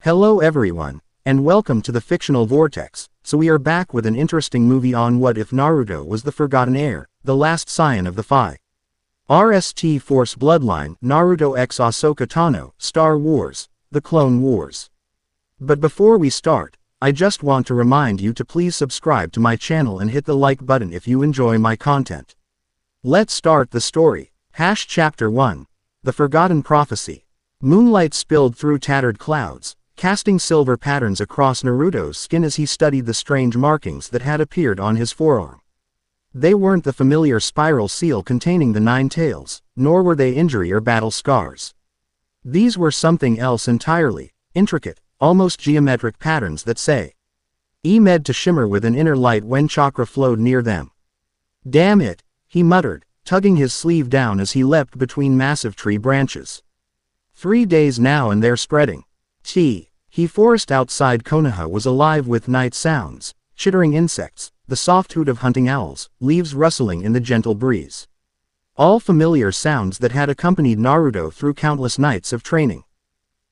Hello everyone, and welcome to the Fictional Vortex. So we are back with an interesting movie on what if Naruto was the forgotten heir, the last scion of the RST Force Bloodline, Naruto x Ahsoka Tano, Star Wars, The Clone Wars. But before we start, I just want to remind you to please subscribe to my channel and hit the like button if you enjoy my content. Let's start the story. Chapter 1. The Forgotten Prophecy. Moonlight spilled through tattered clouds, casting silver patterns across Naruto's skin as he studied the strange markings that had appeared on his forearm. They weren't the familiar spiral seal containing the 9 tails, nor were they injury or battle scars. These were something else entirely, intricate, almost geometric patterns that seemed to shimmer with an inner light when chakra flowed near them. "Damn it," he muttered, tugging his sleeve down as he leapt between massive tree branches. 3 days now and they're spreading. The forest outside Konoha was alive with night sounds, chittering insects, the soft hoot of hunting owls, leaves rustling in the gentle breeze. All familiar sounds that had accompanied Naruto through countless nights of training.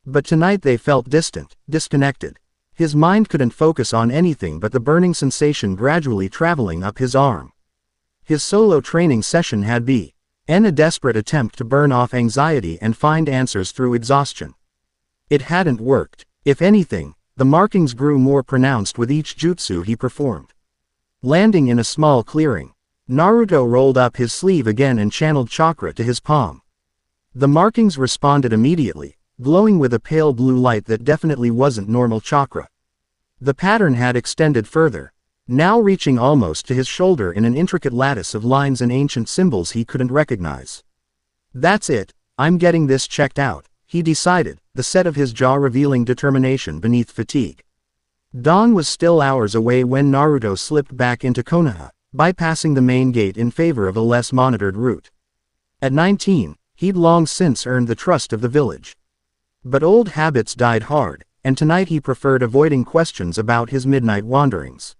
But tonight they felt distant, disconnected. His mind couldn't focus on anything but the burning sensation gradually traveling up his arm. His solo training session had been a desperate attempt to burn off anxiety and find answers through exhaustion. It hadn't worked. If anything, the markings grew more pronounced with each jutsu he performed. Landing in a small clearing, Naruto rolled up his sleeve again and channeled chakra to his palm. The markings responded immediately, glowing with a pale blue light that definitely wasn't normal chakra. The pattern had extended further, now reaching almost to his shoulder in an intricate lattice of lines and ancient symbols he couldn't recognize. "That's it, I'm getting this checked out," he decided, the set of his jaw revealing determination beneath fatigue. Dawn was still hours away when Naruto slipped back into Konoha, bypassing the main gate in favor of a less monitored route. At 19, he'd long since earned the trust of the village. But old habits died hard, and tonight he preferred avoiding questions about his midnight wanderings.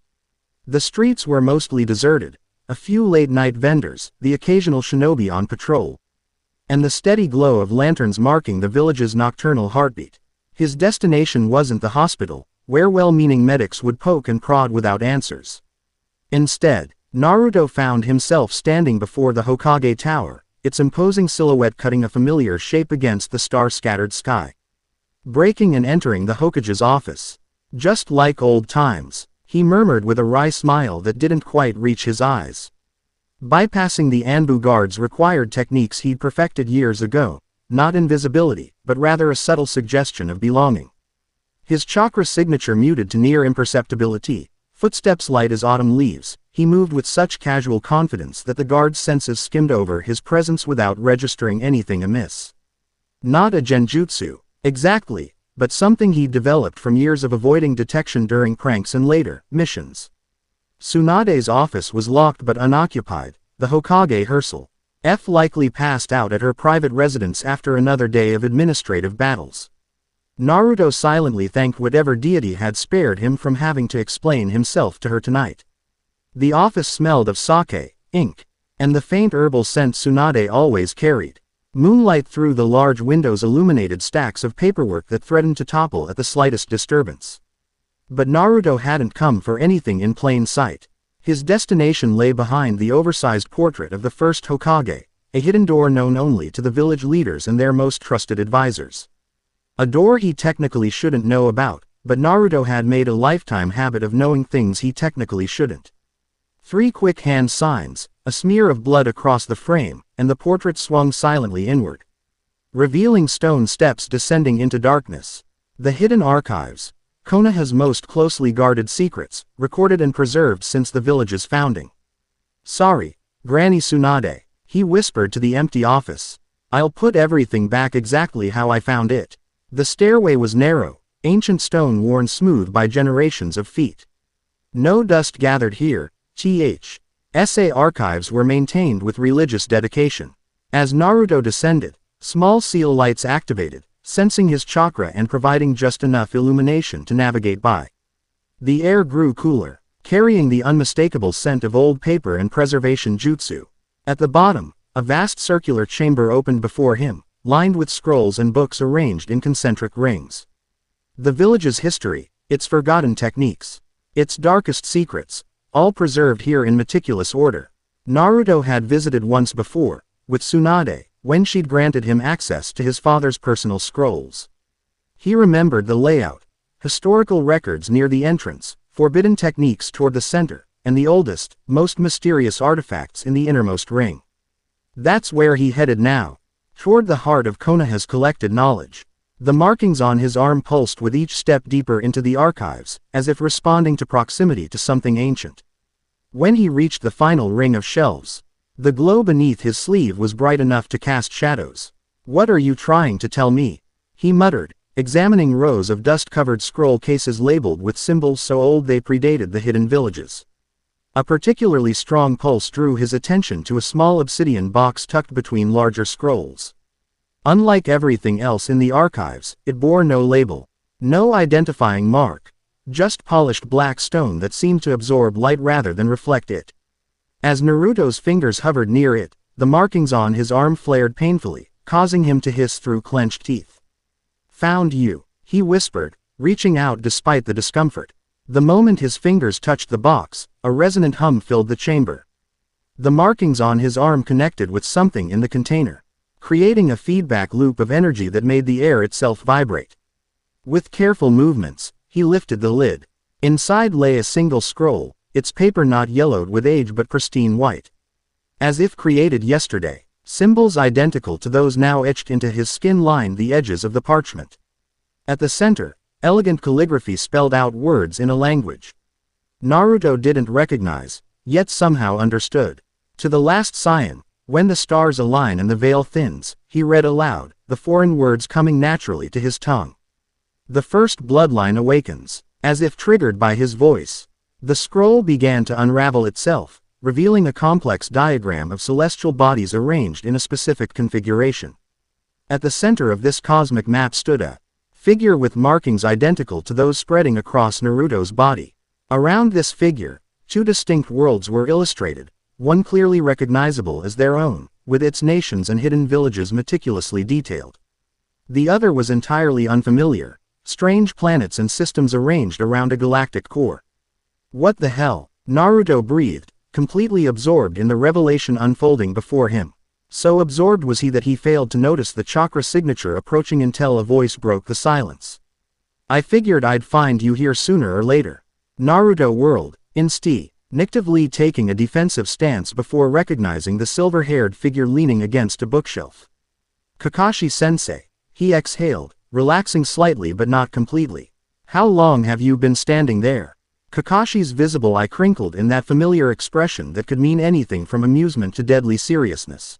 The streets were mostly deserted, a few late-night vendors, the occasional shinobi on patrol, and the steady glow of lanterns marking the village's nocturnal heartbeat. His destination wasn't the hospital, where well-meaning medics would poke and prod without answers. Instead, Naruto found himself standing before the Hokage Tower, its imposing silhouette cutting a familiar shape against the star-scattered sky. Breaking and entering the Hokage's office. "Just like old times," he murmured with a wry smile that didn't quite reach his eyes. Bypassing the Anbu guards required techniques he'd perfected years ago, not invisibility, but rather a subtle suggestion of belonging. His chakra signature muted to near imperceptibility, footsteps light as autumn leaves, he moved with such casual confidence that the guard's senses skimmed over his presence without registering anything amiss. Not a genjutsu, exactly, but something he'd developed from years of avoiding detection during pranks and later missions. Tsunade's office was locked but unoccupied, the Hokage herself likely passed out at her private residence after another day of administrative battles. Naruto silently thanked whatever deity had spared him from having to explain himself to her tonight. The office smelled of sake, ink, and the faint herbal scent Tsunade always carried. Moonlight through the large windows illuminated stacks of paperwork that threatened to topple at the slightest disturbance. But Naruto hadn't come for anything in plain sight. His destination lay behind the oversized portrait of the first Hokage, a hidden door known only to the village leaders and their most trusted advisors. A door he technically shouldn't know about, but Naruto had made a lifetime habit of knowing things he technically shouldn't. 3 quick hand signs, a smear of blood across the frame, and the portrait swung silently inward, revealing stone steps descending into darkness. The hidden archives. Konoha's most closely guarded secrets, recorded and preserved since the village's founding. "Sorry, Granny Tsunade," he whispered to the empty office. "I'll put everything back exactly how I found it." The stairway was narrow, ancient stone worn smooth by generations of feet. No dust gathered here. SA archives were maintained with religious dedication. As Naruto descended, small seal lights activated, sensing his chakra and providing just enough illumination to navigate by. The air grew cooler, carrying the unmistakable scent of old paper and preservation jutsu. At the bottom, a vast circular chamber opened before him, lined with scrolls and books arranged in concentric rings. The village's history, its forgotten techniques, its darkest secrets, all preserved here in meticulous order. Naruto had visited once before, with Tsunade, when she'd granted him access to his father's personal scrolls. He remembered the layout, historical records near the entrance, forbidden techniques toward the center, and the oldest, most mysterious artifacts in the innermost ring. That's where he headed now, toward the heart of Konoha's collected knowledge. The markings on his arm pulsed with each step deeper into the archives, as if responding to proximity to something ancient. When he reached the final ring of shelves, the glow beneath his sleeve was bright enough to cast shadows. "What are you trying to tell me?" he muttered, examining rows of dust-covered scroll cases labeled with symbols so old they predated the hidden villages. A particularly strong pulse drew his attention to a small obsidian box tucked between larger scrolls. Unlike everything else in the archives, it bore no label, no identifying mark, just polished black stone that seemed to absorb light rather than reflect it. As Naruto's fingers hovered near it, the markings on his arm flared painfully, causing him to hiss through clenched teeth. "Found you," he whispered, reaching out despite the discomfort. The moment his fingers touched the box, a resonant hum filled the chamber. The markings on his arm connected with something in the container, creating a feedback loop of energy that made the air itself vibrate. With careful movements, he lifted the lid. Inside lay a single scroll, its paper not yellowed with age but pristine white. As if created yesterday, symbols identical to those now etched into his skin lined the edges of the parchment. At the center, elegant calligraphy spelled out words in a language Naruto didn't recognize, yet somehow understood. "To the last Scion, when the stars align and the veil thins," he read aloud, the foreign words coming naturally to his tongue. "The first bloodline awakens." As if triggered by his voice, the scroll began to unravel itself, revealing a complex diagram of celestial bodies arranged in a specific configuration. At the center of this cosmic map stood a figure with markings identical to those spreading across Naruto's body. Around this figure, two distinct worlds were illustrated, one clearly recognizable as their own, with its nations and hidden villages meticulously detailed. The other was entirely unfamiliar, strange planets and systems arranged around a galactic core. "What the hell?" Naruto breathed, completely absorbed in the revelation unfolding before him. So absorbed was he that he failed to notice the chakra signature approaching until a voice broke the silence. "I figured I'd find you here sooner or later." Naruto whirled, instinctively taking a defensive stance before recognizing the silver-haired figure leaning against a bookshelf. "Kakashi-sensei," he exhaled, relaxing slightly but not completely. "How long have you been standing there?" Kakashi's visible eye crinkled in that familiar expression that could mean anything from amusement to deadly seriousness.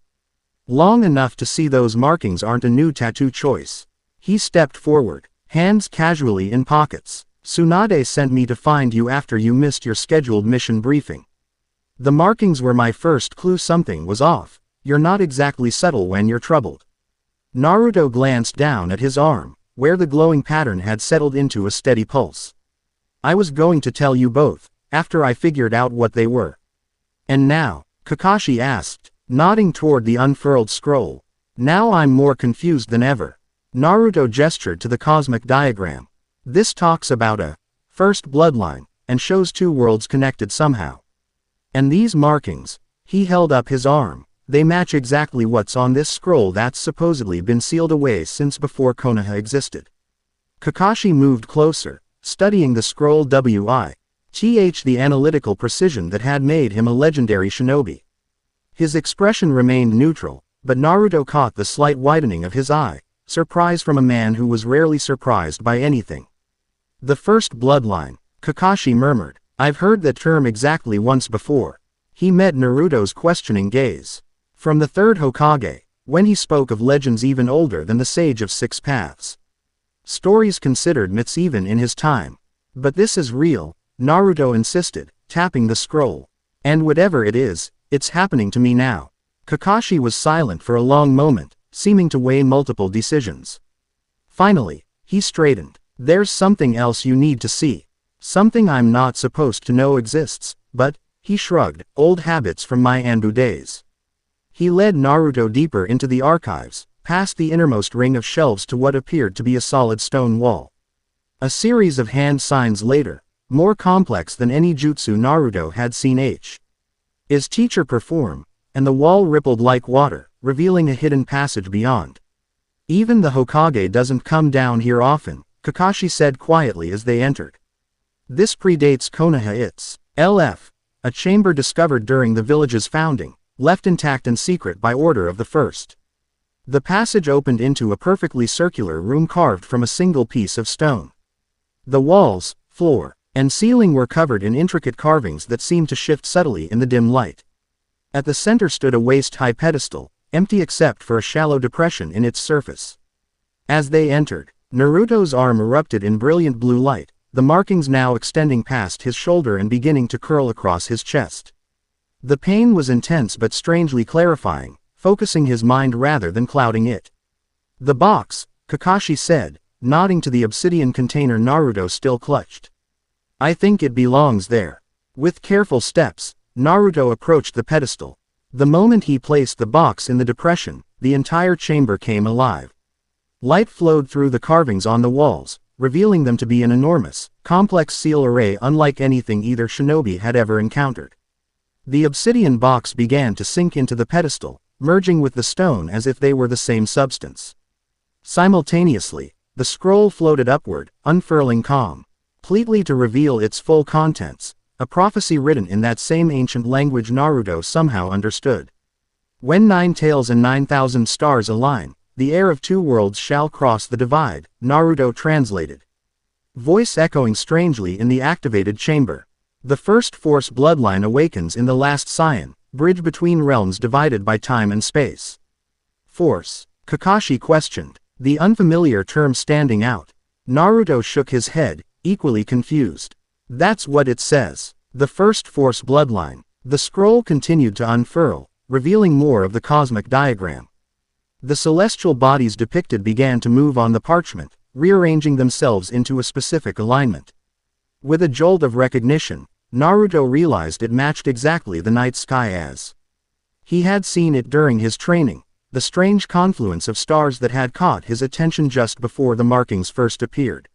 "Long enough to see those markings aren't a new tattoo choice." He stepped forward, hands casually in pockets. "Tsunade sent me to find you after you missed your scheduled mission briefing. The markings were my first clue something was off. You're not exactly subtle when you're troubled." Naruto glanced down at his arm, where the glowing pattern had settled into a steady pulse. "I was going to tell you both, after I figured out what they were." "And now?" Kakashi asked, nodding toward the unfurled scroll. "Now I'm more confused than ever." Naruto gestured to the cosmic diagram. "This talks about a first bloodline, and shows two worlds connected somehow. And these markings," he held up his arm, "they match exactly what's on this scroll that's supposedly been sealed away since before Konoha existed." Kakashi moved closer, studying the scroll with the analytical precision that had made him a legendary shinobi. His expression remained neutral, but Naruto caught the slight widening of his eye, surprise from a man who was rarely surprised by anything. "The first bloodline," Kakashi murmured. "I've heard that term exactly once before." He met Naruto's questioning gaze. "From the third Hokage, when he spoke of legends even older than the Sage of Six Paths. Stories considered myths even in his time. But this is real," Naruto insisted, tapping the scroll. "And whatever it is, it's happening to me now." Kakashi was silent for a long moment, seeming to weigh multiple decisions. Finally, he straightened. "There's something else you need to see. Something I'm not supposed to know exists, but," he shrugged, "old habits from my Anbu days." He led Naruto deeper into the archives, past the innermost ring of shelves to what appeared to be a solid stone wall. A series of hand signs later, more complex than any jutsu Naruto had seen. His teacher perform, and the wall rippled like water, revealing a hidden passage beyond. Even the Hokage doesn't come down here often, Kakashi said quietly as they entered. This predates Konoha. It's LF, a chamber discovered during the village's founding, left intact and secret by order of the first. The passage opened into a perfectly circular room carved from a single piece of stone. The walls, floor, and ceiling were covered in intricate carvings that seemed to shift subtly in the dim light. At the center stood a waist-high pedestal, empty except for a shallow depression in its surface. As they entered, Naruto's arm erupted in brilliant blue light, the markings now extending past his shoulder and beginning to curl across his chest. The pain was intense but strangely clarifying, focusing his mind rather than clouding it. The box, Kakashi said, nodding to the obsidian container Naruto still clutched. I think it belongs there. With careful steps, Naruto approached the pedestal. The moment he placed the box in the depression, the entire chamber came alive. Light flowed through the carvings on the walls, revealing them to be an enormous, complex seal array unlike anything either shinobi had ever encountered. The obsidian box began to sink into the pedestal, merging with the stone as if they were the same substance. Simultaneously, the scroll floated upward, unfurling completely to reveal its full contents, a prophecy written in that same ancient language Naruto somehow understood. When 9 tails and 9,000 stars align, the heir of 2 worlds shall cross the divide, Naruto translated. Voice echoing strangely in the activated chamber. The first force bloodline awakens in the last Scion, bridge between realms divided by time and space. Force? Kakashi questioned, the unfamiliar term standing out. Naruto shook his head, equally confused. That's what it says. The first force bloodline. The scroll continued to unfurl, revealing more of the cosmic diagram. The celestial bodies depicted began to move on the parchment, rearranging themselves into a specific alignment. With a jolt of recognition, Naruto realized it matched exactly the night sky as he had seen it during his training, the strange confluence of stars that had caught his attention just before the markings first appeared.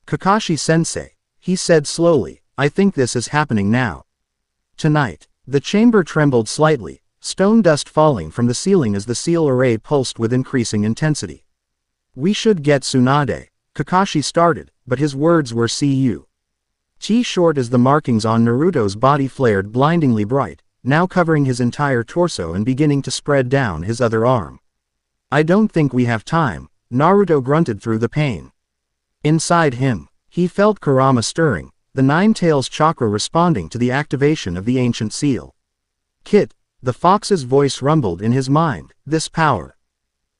Kakashi-sensei, he said slowly, I think this is happening now. Tonight. The chamber trembled slightly, stone dust falling from the ceiling as the seal array pulsed with increasing intensity. We should get Tsunade, Kakashi started, but his words were "see-you." Short as the markings on Naruto's body flared blindingly bright, now covering his entire torso and beginning to spread down his other arm. I don't think we have time, Naruto grunted through the pain. Inside him, he felt Kurama stirring, the 9 tails chakra responding to the activation of the ancient seal. Kit, the fox's voice rumbled in his mind, this power.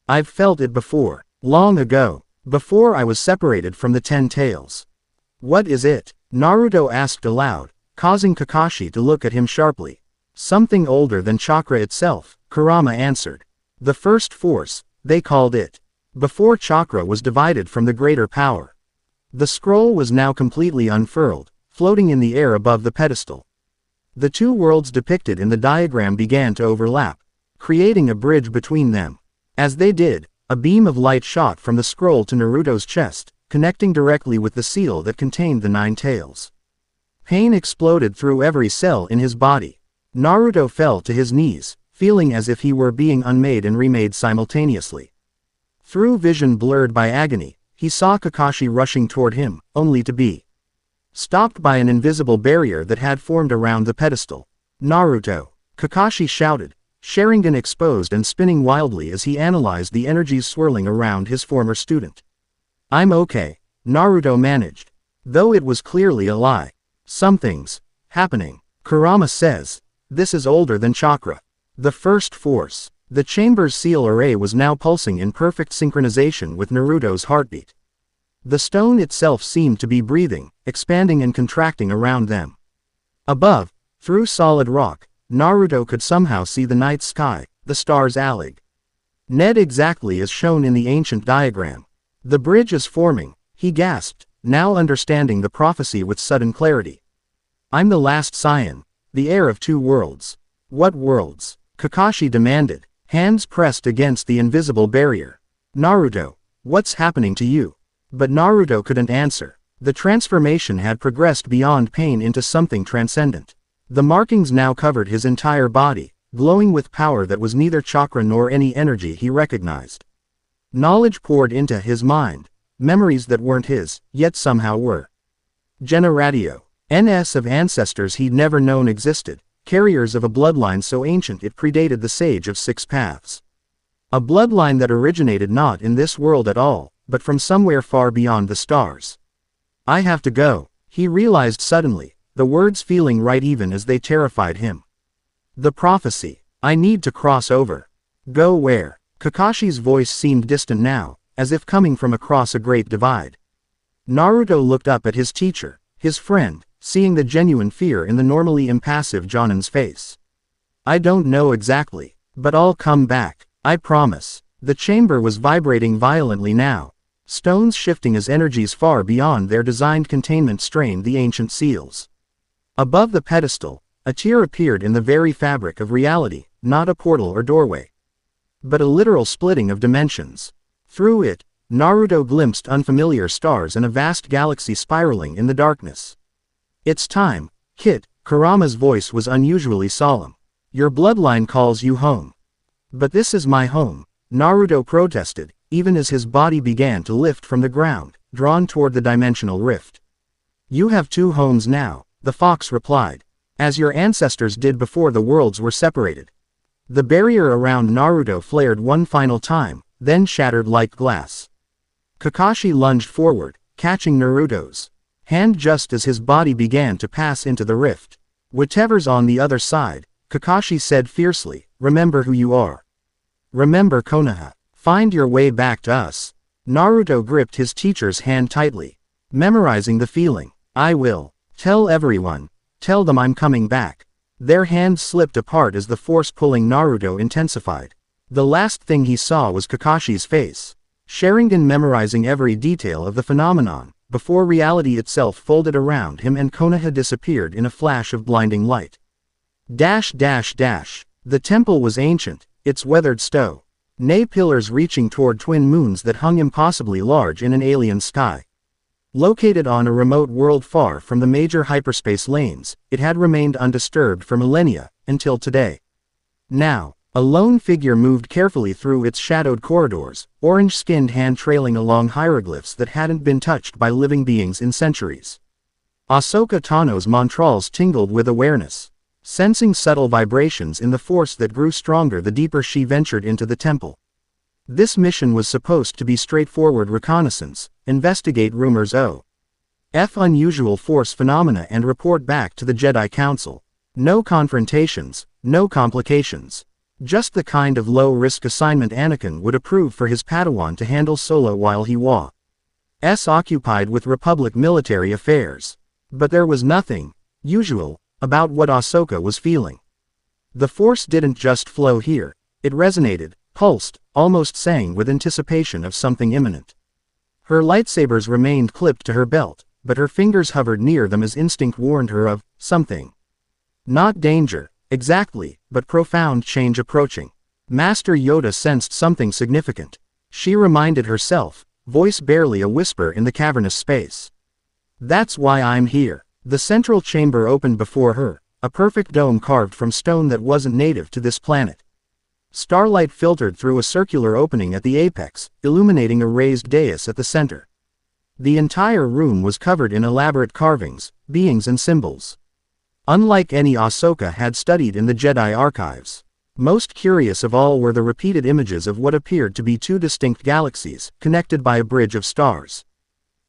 I've felt it before, long ago, before I was separated from the 10 tails. What is it? Naruto asked aloud, causing Kakashi to look at him sharply. Something older than chakra itself, Kurama answered. The first force, they called it. Before chakra was divided from the greater power. The scroll was now completely unfurled, floating in the air above the pedestal. The 2 worlds depicted in the diagram began to overlap, creating a bridge between them. As they did, a beam of light shot from the scroll to Naruto's chest, connecting directly with the seal that contained the 9 tails. Pain exploded through every cell in his body. Naruto fell to his knees, feeling as if he were being unmade and remade simultaneously. Through vision blurred by agony, he saw Kakashi rushing toward him, only to be stopped by an invisible barrier that had formed around the pedestal. Naruto! Kakashi shouted, Sharingan exposed and spinning wildly as he analyzed the energies swirling around his former student. I'm okay, Naruto managed. Though it was clearly a lie. Something's happening. Kurama says, this is older than chakra. The first force. The chamber's seal array was now pulsing in perfect synchronization with Naruto's heartbeat. The stone itself seemed to be breathing, expanding and contracting around them. Above, through solid rock, Naruto could somehow see the night sky, the stars allig. Ned exactly as shown in the ancient diagram. The bridge is forming, he gasped, now understanding the prophecy with sudden clarity. I'm the last Scion, the heir of 2 worlds. What worlds? Kakashi demanded, hands pressed against the invisible barrier. Naruto, what's happening to you? But Naruto couldn't answer. The transformation had progressed beyond pain into something transcendent. The markings now covered his entire body, glowing with power that was neither chakra nor any energy he recognized. Knowledge poured into his mind, memories that weren't his, yet somehow were. Generatio. NS of ancestors he'd never known existed, carriers of a bloodline so ancient it predated the Sage of Six Paths. A bloodline that originated not in this world at all, but from somewhere far beyond the stars. I have to go, he realized suddenly, the words feeling right even as they terrified him. The prophecy. I need to cross over. Go where? Kakashi's voice seemed distant now, as if coming from across a great divide. Naruto looked up at his teacher, his friend, seeing the genuine fear in the normally impassive Jonin's face. I don't know exactly, but I'll come back, I promise. The chamber was vibrating violently now. Stones shifting as energies far beyond their designed containment strained the ancient seals. Above the pedestal, a tear appeared in the very fabric of reality, not a portal or doorway, but a literal splitting of dimensions. Through it, Naruto glimpsed unfamiliar stars and a vast galaxy spiraling in the darkness. It's time, Kit. Kurama's voice was unusually solemn. Your bloodline calls you home. But this is my home, Naruto protested, even as his body began to lift from the ground, drawn toward the dimensional rift. You have two homes now, the fox replied, as your ancestors did before the worlds were separated. The barrier around Naruto flared one final time, then shattered like glass. Kakashi lunged forward, catching Naruto's hand just as his body began to pass into the rift. Whatever's on the other side, Kakashi said fiercely, remember who you are. Remember Konoha. Find your way back to us. Naruto gripped his teacher's hand tightly, memorizing the feeling. I will. Tell everyone. Tell them I'm coming back. Their hands slipped apart as the force pulling Naruto intensified. The last thing he saw was Kakashi's face. Sharingan memorizing every detail of the phenomenon, before reality itself folded around him and Konoha disappeared in a flash of blinding light. The temple was ancient, its weathered stone. Nay pillars reaching toward twin moons that hung impossibly large in an alien sky. Located on a remote world far from the major hyperspace lanes, it had remained undisturbed for millennia, until today. Now, a lone figure moved carefully through its shadowed corridors, orange-skinned hand trailing along hieroglyphs that hadn't been touched by living beings in centuries. Ahsoka Tano's montrals tingled with awareness. Sensing subtle vibrations in the force that grew stronger the deeper she ventured into the temple. This mission was supposed to be straightforward reconnaissance, investigate rumors of unusual force phenomena and report back to the Jedi Council. No confrontations, no complications. Just the kind of low-risk assignment Anakin would approve for his Padawan to handle solo while he was occupied with Republic military affairs. But there was nothing usual about what Ahsoka was feeling. The force didn't just flow here, it resonated, pulsed, almost sang with anticipation of something imminent. Her lightsabers remained clipped to her belt, but her fingers hovered near them as instinct warned her of something. Not danger, exactly, but profound change approaching. Master Yoda sensed something significant. She reminded herself, voice barely a whisper in the cavernous space. That's why I'm here. The central chamber opened before her, a perfect dome carved from stone that wasn't native to this planet. Starlight filtered through a circular opening at the apex, illuminating a raised dais at the center. The entire room was covered in elaborate carvings, beings and symbols. Unlike any Ahsoka had studied in the Jedi archives. Most curious of all were the repeated images of what appeared to be two distinct galaxies, connected by a bridge of stars.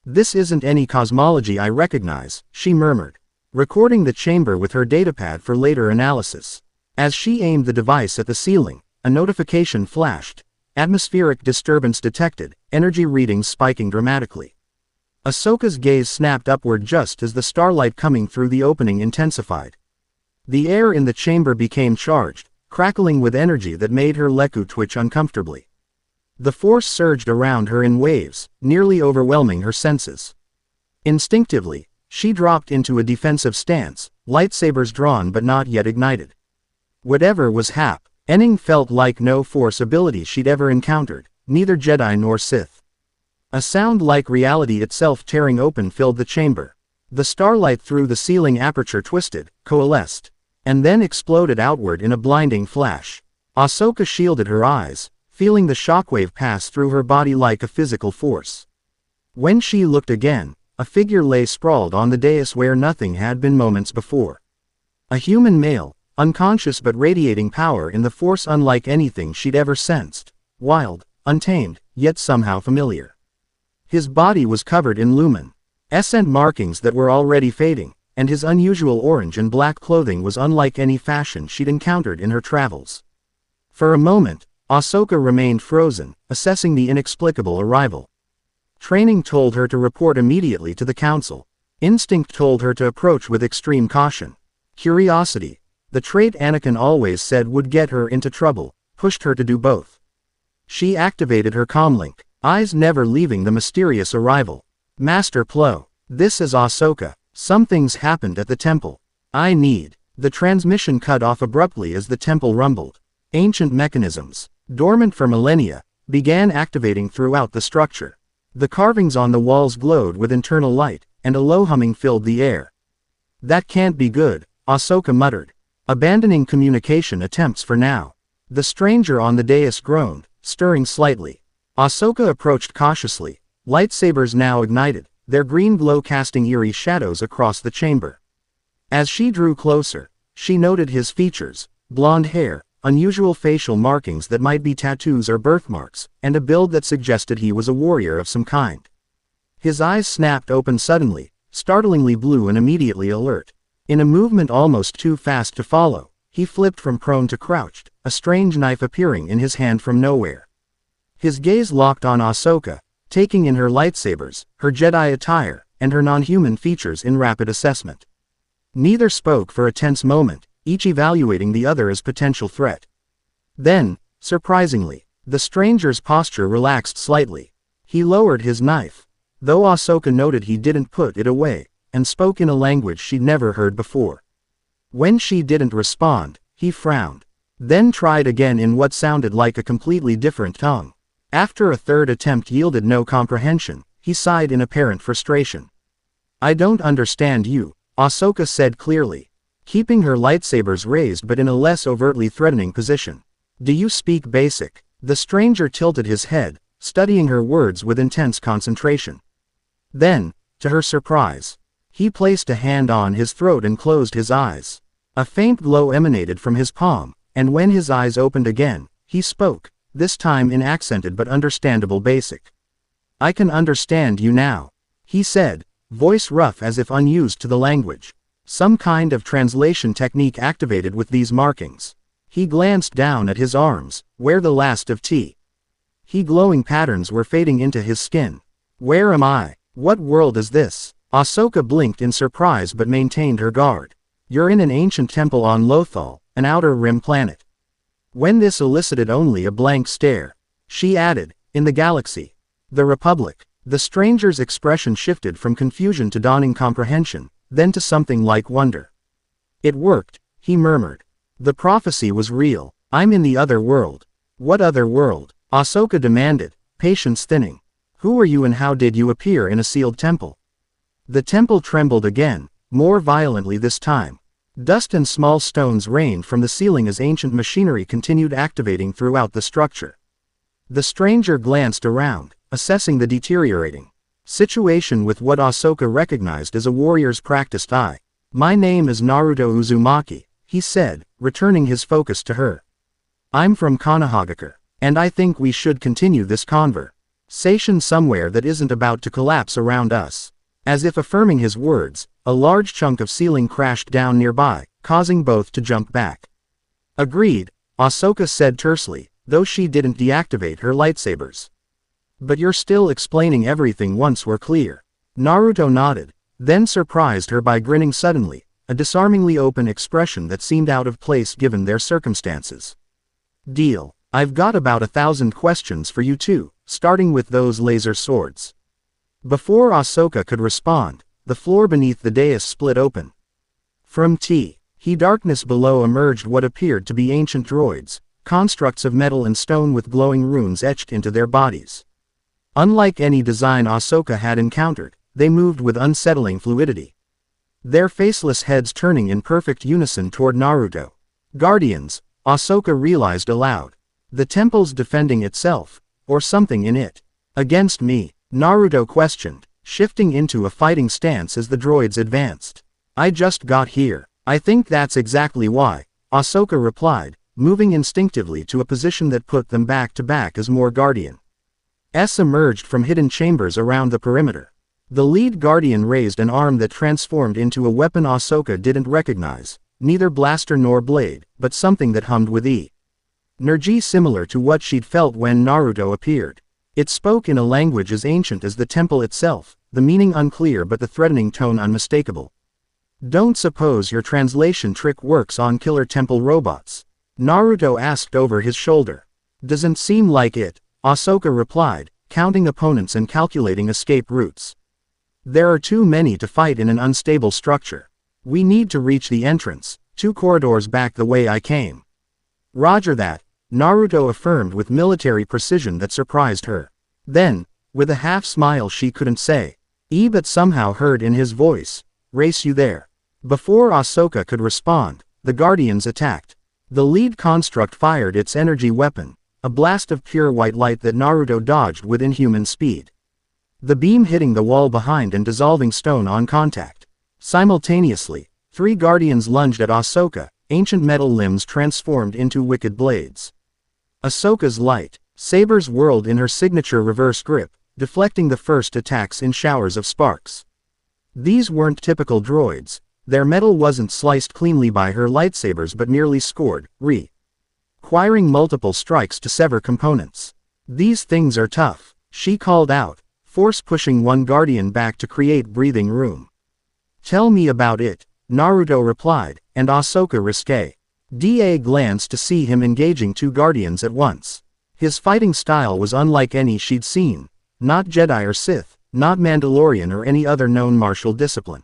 This isn't any cosmology I recognize, she murmured, recording the chamber with her datapad for later analysis. As she aimed the device at the ceiling, a notification flashed. Atmospheric disturbance detected, energy readings spiking dramatically. Ahsoka's gaze snapped upward just as the starlight coming through the opening intensified. The air in the chamber became charged, crackling with energy that made her Leku twitch uncomfortably. The force surged around her in waves, nearly overwhelming her senses. Instinctively, she dropped into a defensive stance, lightsabers drawn but not yet ignited. Whatever was happening felt like no force ability she'd ever encountered, neither Jedi nor Sith. A sound like reality itself tearing open filled the chamber. The starlight through the ceiling aperture twisted, coalesced, and then exploded outward in a blinding flash. Ahsoka shielded her eyes, feeling the shockwave pass through her body like a physical force. When she looked again, a figure lay sprawled on the dais where nothing had been moments before. A human male, unconscious but radiating power in the Force unlike anything she'd ever sensed. Wild, untamed, yet somehow familiar. His body was covered in luminescent markings that were already fading, and his unusual orange and black clothing was unlike any fashion she'd encountered in her travels. For a moment, Ahsoka remained frozen, assessing the inexplicable arrival. Training told her to report immediately to the Council. Instinct told her to approach with extreme caution. Curiosity, the trait Anakin always said would get her into trouble, pushed her to do both. She activated her comlink, eyes never leaving the mysterious arrival. Master Plo, this is Ahsoka. Something's happened at the temple. I need. The transmission cut off abruptly as the temple rumbled. Ancient mechanisms, dormant for millennia, began activating throughout the structure. The carvings on the walls glowed with internal light, and a low humming filled the air. That can't be good, Ahsoka muttered, abandoning communication attempts for now. The stranger on the dais groaned, stirring slightly. Ahsoka approached cautiously, lightsabers now ignited, their green glow casting eerie shadows across the chamber. As she drew closer, she noted his features: blonde hair, unusual facial markings that might be tattoos or birthmarks, and a build that suggested he was a warrior of some kind. His eyes snapped open suddenly, startlingly blue and immediately alert. In a movement almost too fast to follow, he flipped from prone to crouched, a strange knife appearing in his hand from nowhere. His gaze locked on Ahsoka, taking in her lightsabers, her Jedi attire, and her non-human features in rapid assessment. Neither spoke for a tense moment, each evaluating the other as potential threat. Then, surprisingly, the stranger's posture relaxed slightly. He lowered his knife, though Ahsoka noted he didn't put it away, and spoke in a language she'd never heard before. When she didn't respond, he frowned, then tried again in what sounded like a completely different tongue. After a third attempt yielded no comprehension, he sighed in apparent frustration. I don't understand you, Ahsoka said clearly, keeping her lightsabers raised but in a less overtly threatening position. Do you speak basic? The stranger tilted his head, studying her words with intense concentration. Then, to her surprise, he placed a hand on his throat and closed his eyes. A faint glow emanated from his palm, and when his eyes opened again, he spoke, this time in accented but understandable basic. I can understand you now, he said, voice rough as if unused to the language. Some kind of translation technique activated with these markings. He glanced down at his arms, where the last of he glowing patterns were fading into his skin. Where am I? What world is this? Ahsoka blinked in surprise but maintained her guard. You're in an ancient temple on Lothal, an outer rim planet. When this elicited only a blank stare, she added, in the galaxy. The Republic. The stranger's expression shifted from confusion to dawning comprehension, then to something like wonder. It worked, he murmured. The prophecy was real. I'm in the other world. What other world? Ahsoka demanded, patience thinning. Who are you and how did you appear in a sealed temple? The temple trembled again, more violently this time. Dust and small stones rained from the ceiling as ancient machinery continued activating throughout the structure. The stranger glanced around, assessing the deteriorating situation with what Ahsoka recognized as a warrior's practiced eye. My name is Naruto Uzumaki, he said, returning his focus to her. I'm from Konohagakure, and I think we should continue this conversation somewhere that isn't about to collapse around us. As if affirming his words, a large chunk of ceiling crashed down nearby, causing both to jump back. Agreed, Ahsoka said tersely, though she didn't deactivate her lightsabers. But you're still explaining everything once we're clear. Naruto nodded, then surprised her by grinning suddenly, a disarmingly open expression that seemed out of place given their circumstances. Deal. I've got about 1,000 questions for you too, starting with those laser swords. Before Ahsoka could respond, the floor beneath the dais split open. From darkness below emerged what appeared to be ancient droids, constructs of metal and stone with glowing runes etched into their bodies. Unlike any design Ahsoka had encountered, they moved with unsettling fluidity. Their faceless heads turning in perfect unison toward Naruto. Guardians, Ahsoka realized aloud. The temple's defending itself, or something in it. Against me, Naruto questioned, shifting into a fighting stance as the droids advanced. I just got here. I think that's exactly why, Ahsoka replied, moving instinctively to a position that put them back to back as more Guardians emerged from hidden chambers around the perimeter. The lead Guardian raised an arm that transformed into a weapon Ahsoka didn't recognize, neither blaster nor blade, but something that hummed with energy similar to what she'd felt when Naruto appeared. It spoke in a language as ancient as the temple itself, the meaning unclear but the threatening tone unmistakable. Don't suppose your translation trick works on killer temple robots? Naruto asked over his shoulder. Doesn't seem like it, Ahsoka replied, counting opponents and calculating escape routes. There are too many to fight in an unstable structure. We need to reach the entrance, 2 corridors back the way I came. Roger that, Naruto affirmed with military precision that surprised her. Then, with a half-smile she couldn't say, but somehow heard in his voice, race you there. Before Ahsoka could respond, the Guardians attacked. The lead construct fired its energy weapon, a blast of pure white light that Naruto dodged with inhuman speed. The beam hitting the wall behind and dissolving stone on contact. Simultaneously, 3 Guardians lunged at Ahsoka, ancient metal limbs transformed into wicked blades. Ahsoka's light sabers whirled in her signature reverse grip, deflecting the first attacks in showers of sparks. These weren't typical droids. Their metal wasn't sliced cleanly by her lightsabers but merely scored, requiring multiple strikes to sever components. These things are tough, she called out, force pushing one Guardian back to create breathing room. Tell me about it, Naruto replied, and Ahsoka glanced to see him engaging 2 Guardians at once. His fighting style was unlike any she'd seen, not Jedi or Sith, not Mandalorian or any other known martial discipline.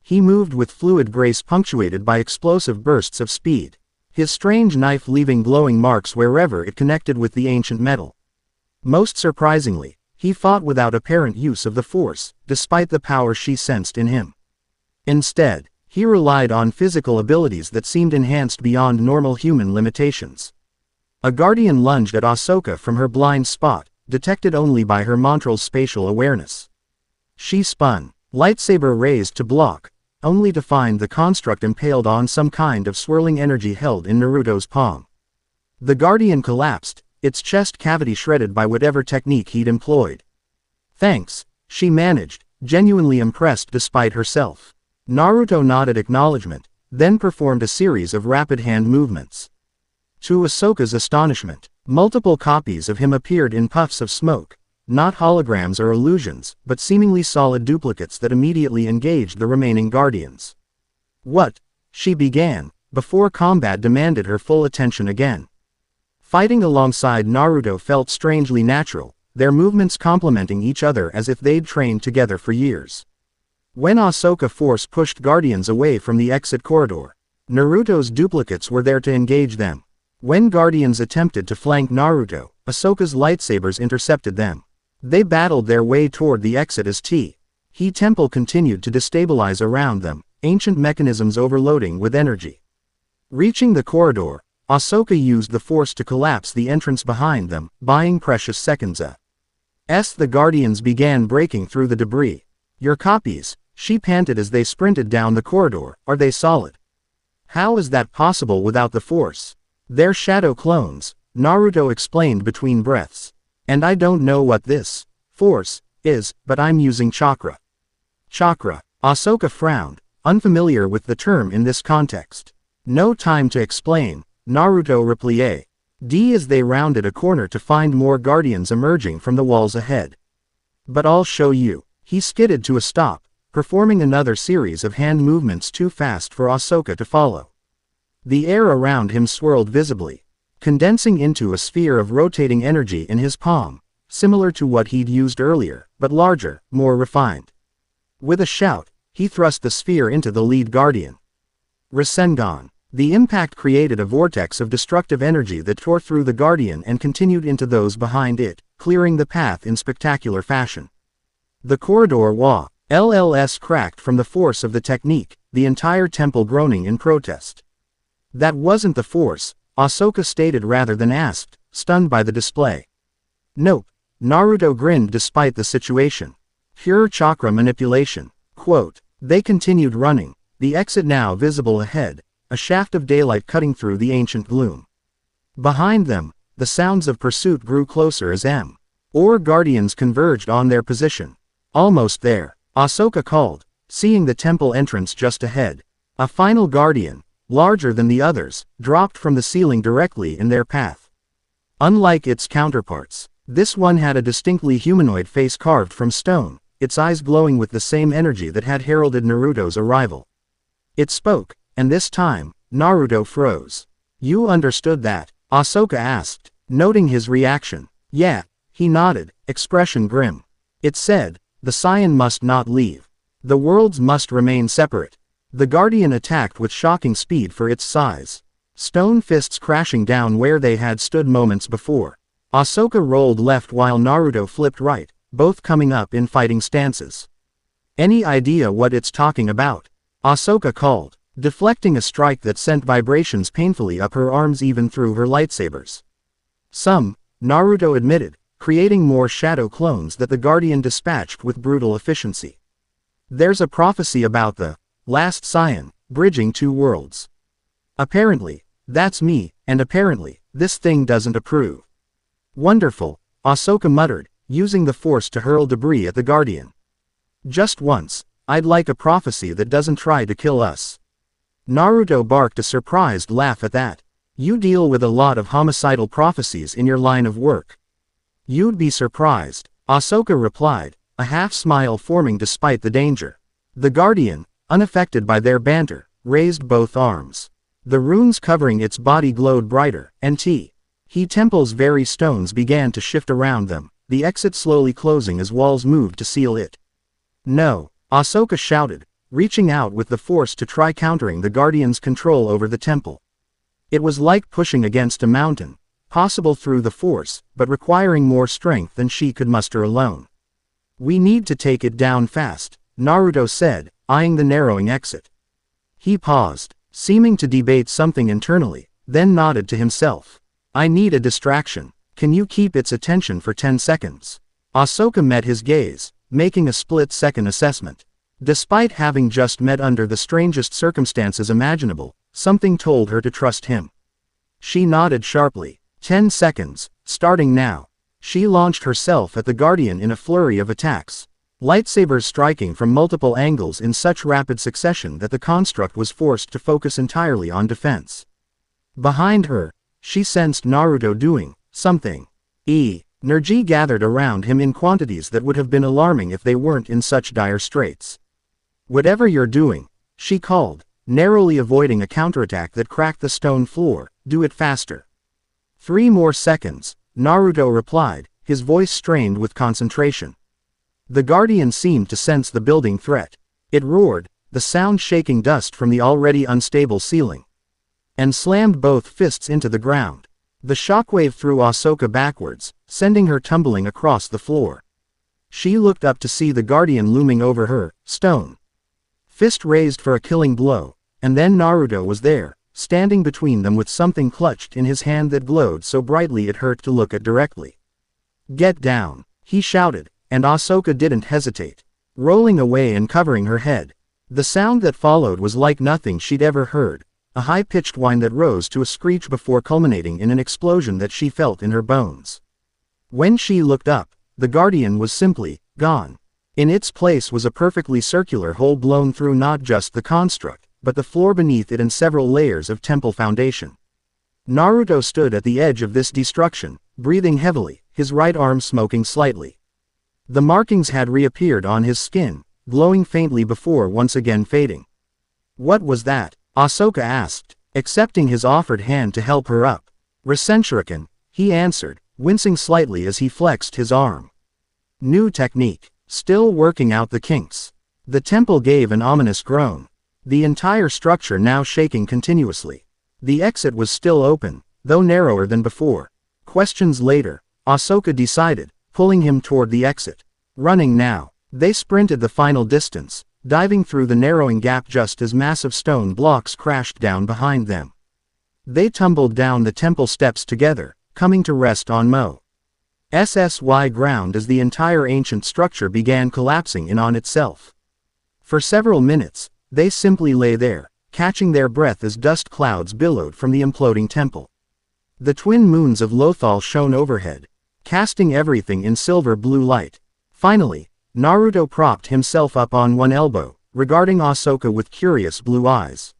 He moved with fluid grace punctuated by explosive bursts of speed, his strange knife leaving glowing marks wherever it connected with the ancient metal. Most surprisingly, he fought without apparent use of the Force, despite the power she sensed in him. Instead, he relied on physical abilities that seemed enhanced beyond normal human limitations. A Guardian lunged at Ahsoka from her blind spot, detected only by her Montral's spatial awareness. She spun, lightsaber raised to block, only to find the construct impaled on some kind of swirling energy held in Naruto's palm. The Guardian collapsed, its chest cavity shredded by whatever technique he'd employed. Thanks, she managed, genuinely impressed despite herself. Naruto nodded acknowledgement, then performed a series of rapid hand movements. To Ahsoka's astonishment, multiple copies of him appeared in puffs of smoke, not holograms or illusions, but seemingly solid duplicates that immediately engaged the remaining Guardians. What? She began, before combat demanded her full attention again. Fighting alongside Naruto felt strangely natural, their movements complementing each other as if they'd trained together for years. When Ahsoka force pushed Guardians away from the exit corridor, Naruto's duplicates were there to engage them. When Guardians attempted to flank Naruto, Ahsoka's lightsabers intercepted them. They battled their way toward the exit as He Temple continued to destabilize around them, ancient mechanisms overloading with energy. Reaching the corridor, Ahsoka used the Force to collapse the entrance behind them, buying precious seconds. The Guardians began breaking through the debris. Your copies, she panted as they sprinted down the corridor, are they solid? How is that possible without the Force? They're shadow clones, Naruto explained between breaths. And I don't know what this Force is, but I'm using chakra. Chakra, Ahsoka frowned, unfamiliar with the term in this context. No time to explain, Naruto replied. As they rounded a corner to find more Guardians emerging from the walls ahead. But I'll show you. He skidded to a stop, performing another series of hand movements too fast for Ahsoka to follow. The air around him swirled visibly, condensing into a sphere of rotating energy in his palm, similar to what he'd used earlier, but larger, more refined. With a shout, he thrust the sphere into the lead Guardian. Rasengan. The impact created a vortex of destructive energy that tore through the Guardian and continued into those behind it, clearing the path in spectacular fashion. The corridor walls cracked from the force of the technique, the entire temple groaning in protest. That wasn't the force, Ahsoka stated rather than asked, stunned by the display. Nope. Naruto grinned despite the situation. Pure chakra manipulation. Quote. They continued running, the exit now visible ahead, a shaft of daylight cutting through the ancient gloom. Behind them, the sounds of pursuit grew closer as or guardians converged on their position. Almost there, Ahsoka called, seeing the temple entrance just ahead. A final guardian, larger than the others, dropped from the ceiling directly in their path. Unlike its counterparts, this one had a distinctly humanoid face carved from stone, its eyes glowing with the same energy that had heralded Naruto's arrival. It spoke, and this time, Naruto froze. You understood that? Ahsoka asked, noting his reaction. Yeah, he nodded, expression grim. It said, the Scion must not leave. The worlds must remain separate. The Guardian attacked with shocking speed for its size. Stone fists crashing down where they had stood moments before. Ahsoka rolled left while Naruto flipped right, both coming up in fighting stances. Any idea what it's talking about? Ahsoka called, deflecting a strike that sent vibrations painfully up her arms even through her lightsabers. Some, Naruto admitted, creating more shadow clones that the Guardian dispatched with brutal efficiency. There's a prophecy about the last Scion, bridging two worlds. Apparently, that's me, and apparently, this thing doesn't approve. Wonderful, Ahsoka muttered, using the force to hurl debris at the Guardian. Just once, I'd like a prophecy that doesn't try to kill us. Naruto barked a surprised laugh at that. You deal with a lot of homicidal prophecies in your line of work. You'd be surprised, Ahsoka replied, a half-smile forming despite the danger. The Guardian, unaffected by their banter, raised both arms. The runes covering its body glowed brighter, and temple's very stones began to shift around them, the exit slowly closing as walls moved to seal it. No, Ahsoka shouted, reaching out with the force to try countering the Guardian's control over the temple. It was like pushing against a mountain, possible through the force, but requiring more strength than she could muster alone. We need to take it down fast, Naruto said, eyeing the narrowing exit. He paused, seeming to debate something internally, then nodded to himself. I need a distraction. Can you keep its attention for 10 seconds? Ahsoka met his gaze, making a split-second assessment. Despite having just met under the strangest circumstances imaginable, something told her to trust him. She nodded sharply. 10 seconds, starting now. She launched herself at the Guardian in a flurry of attacks, lightsabers striking from multiple angles in such rapid succession that the construct was forced to focus entirely on defense. Behind her, she sensed Naruto doing something. Energy gathered around him in quantities that would have been alarming if they weren't in such dire straits. Whatever you're doing, she called, narrowly avoiding a counterattack that cracked the stone floor, do it faster. 3 more seconds, Naruto replied, his voice strained with concentration. The Guardian seemed to sense the building threat. It roared, the sound shaking dust from the already unstable ceiling, and slammed both fists into the ground. The shockwave threw Ahsoka backwards, sending her tumbling across the floor. She looked up to see the Guardian looming over her, stone fist raised for a killing blow, and then Naruto was there, standing between them with something clutched in his hand that glowed so brightly it hurt to look at directly. Get down, he shouted, and Ahsoka didn't hesitate, rolling away and covering her head. The sound that followed was like nothing she'd ever heard, a high-pitched whine that rose to a screech before culminating in an explosion that she felt in her bones. When she looked up, the Guardian was simply gone. In its place was a perfectly circular hole blown through not just the construct, but the floor beneath it and several layers of temple foundation. Naruto stood at the edge of this destruction, breathing heavily, his right arm smoking slightly. The markings had reappeared on his skin, glowing faintly before once again fading. What was that? Ahsoka asked, accepting his offered hand to help her up. Rasenshuriken, he answered, wincing slightly as he flexed his arm. New technique. Still working out the kinks. The temple gave an ominous groan, the entire structure now shaking continuously. The exit was still open, though narrower than before. Questions later, Ahsoka decided, pulling him toward the exit. Running now. They sprinted the final distance, diving through the narrowing gap just as massive stone blocks crashed down behind them. They tumbled down the temple steps together, coming to rest on Mo's ground as the entire ancient structure began collapsing in on itself. For several minutes, they simply lay there, catching their breath as dust clouds billowed from the imploding temple. The twin moons of Lothal shone overhead, casting everything in silver-blue light. Finally, Naruto propped himself up on one elbow, regarding Ahsoka with curious blue eyes.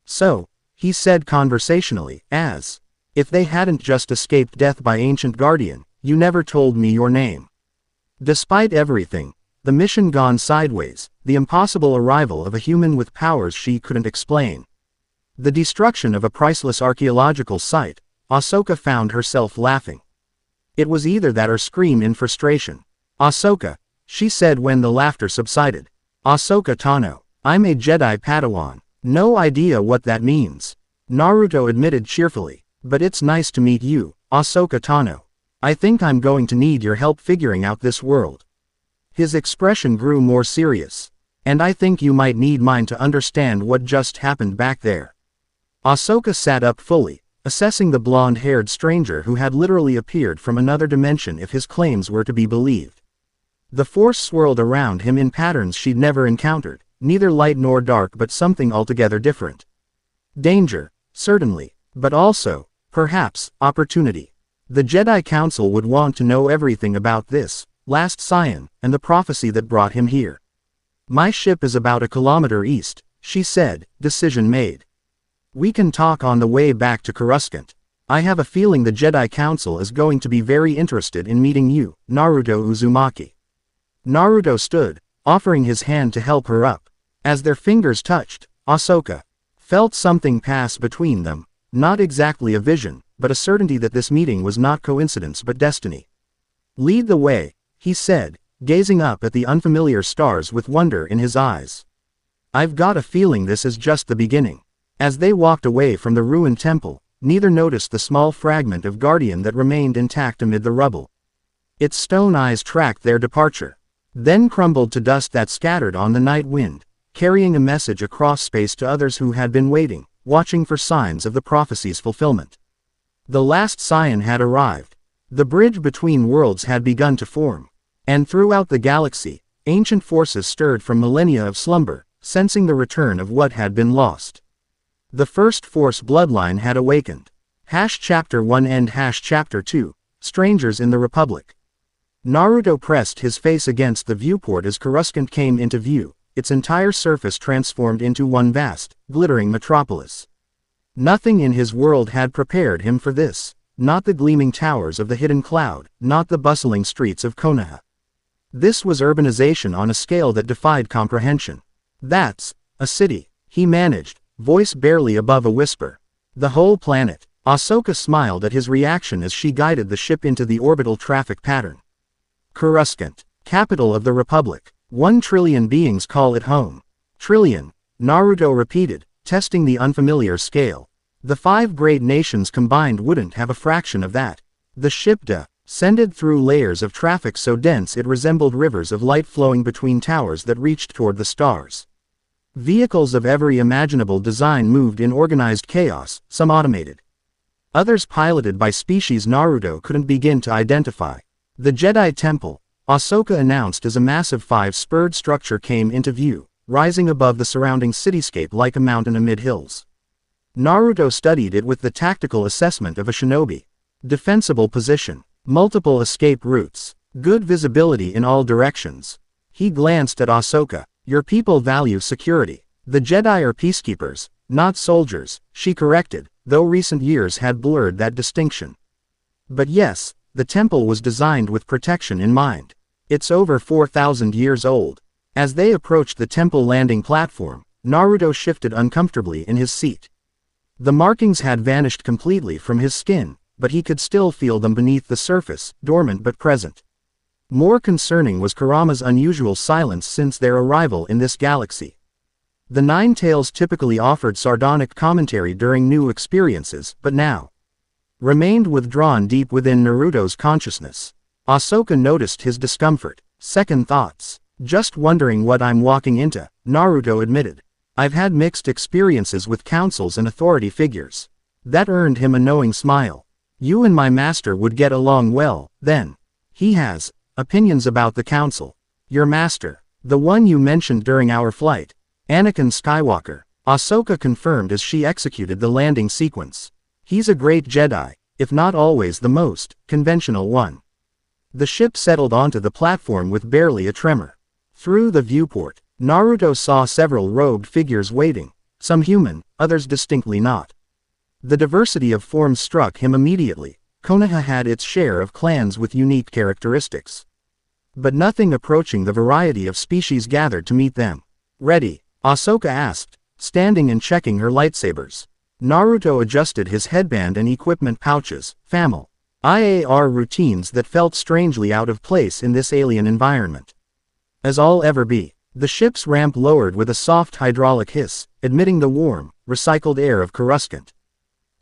"So," he said conversationally, "as if they hadn't just escaped death by Ancient Guardian, you never told me your name." Despite everything, the mission gone sideways, the impossible arrival of a human with powers she couldn't explain, the destruction of a priceless archaeological site, Ahsoka found herself laughing. It was either that or scream in frustration. "Ahsoka," she said when the laughter subsided. "Ahsoka Tano. I'm a Jedi Padawan." "No idea what that means," Naruto admitted cheerfully, "but it's nice to meet you, Ahsoka Tano. I think I'm going to need your help figuring out this world." His expression grew more serious. "And I think you might need mine to understand what just happened back there." Ahsoka sat up fully, assessing the blonde-haired stranger who had literally appeared from another dimension if his claims were to be believed. The Force swirled around him in patterns she'd never encountered, neither light nor dark but something altogether different. Danger, certainly, but also, perhaps, opportunity. The Jedi Council would want to know everything about this last Scion, and the prophecy that brought him here. "My ship is about a kilometer east," she said, decision made. "We can talk on the way back to Coruscant. I have a feeling the Jedi Council is going to be very interested in meeting you, Naruto Uzumaki." Naruto stood, offering his hand to help her up. As their fingers touched, Ahsoka felt something pass between them, not exactly a vision, but a certainty that this meeting was not coincidence but destiny. "Lead the way," he said, gazing up at the unfamiliar stars with wonder in his eyes. "I've got a feeling this is just the beginning." As they walked away from the ruined temple, neither noticed the small fragment of Guardian that remained intact amid the rubble. Its stone eyes tracked their departure, then crumbled to dust that scattered on the night wind, carrying a message across space to others who had been waiting, watching for signs of the prophecy's fulfillment. The last Scion had arrived. The bridge between worlds had begun to form. And throughout the galaxy, ancient forces stirred from millennia of slumber, sensing the return of what had been lost. The first Force bloodline had awakened. Chapter 1 and Chapter 2, Strangers in the Republic. Naruto pressed his face against the viewport as Coruscant came into view, its entire surface transformed into one vast, glittering metropolis. Nothing in his world had prepared him for this, not the gleaming towers of the hidden cloud, not the bustling streets of Konoha. This was urbanization on a scale that defied comprehension. "That's a city," he managed, voice barely above a whisper. "The whole planet." Ahsoka smiled at his reaction as she guided the ship into the orbital traffic pattern. "Coruscant, capital of the Republic. 1 trillion beings call it home." "Trillion," Naruto repeated, testing the unfamiliar scale. "The 5 great nations combined wouldn't have a fraction of that." The ship descended through layers of traffic so dense it resembled rivers of light flowing between towers that reached toward the stars. Vehicles of every imaginable design moved in organized chaos, some automated, others piloted by species Naruto couldn't begin to identify. The Jedi Temple, Ahsoka announced as a massive 5-spurred structure came into view, rising above the surrounding cityscape like a mountain amid hills. Naruto studied it with the tactical assessment of a shinobi. Defensible position, multiple escape routes, good visibility in all directions. He glanced at Ahsoka. "Your people value security. The Jedi are peacekeepers, not soldiers," she corrected, though recent years had blurred that distinction. "But yes, the temple was designed with protection in mind. It's over 4,000 years old." As they approached the temple landing platform, Naruto shifted uncomfortably in his seat. The markings had vanished completely from his skin, but he could still feel them beneath the surface, dormant but present. More concerning was Kurama's unusual silence since their arrival in this galaxy. The Nine Tails typically offered sardonic commentary during new experiences, but now remained withdrawn deep within Naruto's consciousness. Ahsoka noticed his discomfort. Second thoughts. Just wondering what I'm walking into, Naruto admitted. I've had mixed experiences with councils and authority figures. That earned him a knowing smile. You and my master would get along well, then. He has opinions about the council. Your master. The one you mentioned during our flight. Anakin Skywalker. Ahsoka confirmed as she executed the landing sequence. He's a great Jedi, if not always the most conventional one. The ship settled onto the platform with barely a tremor. Through the viewport, Naruto saw several robed figures waiting, some human, others distinctly not. The diversity of forms struck him immediately. Konoha had its share of clans with unique characteristics. But nothing approaching the variety of species gathered to meet them. Ready? Ahsoka asked, standing and checking her lightsabers. Naruto adjusted his headband and equipment pouches, IAR routines that felt strangely out of place in this alien environment. As I'll ever be. The ship's ramp lowered with a soft hydraulic hiss, admitting the warm, recycled air of Coruscant.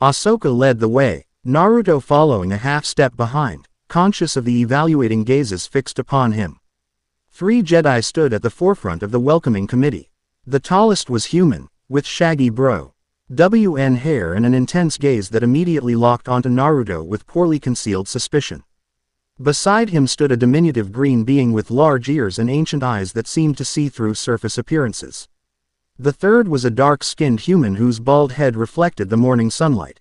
Ahsoka led the way, Naruto following a half-step behind, conscious of the evaluating gazes fixed upon him. 3 Jedi stood at the forefront of the welcoming committee. The tallest was human, with shaggy brow, hair and an intense gaze that immediately locked onto Naruto with poorly concealed suspicion. Beside him stood a diminutive green being with large ears and ancient eyes that seemed to see through surface appearances. The third was a dark-skinned human whose bald head reflected the morning sunlight.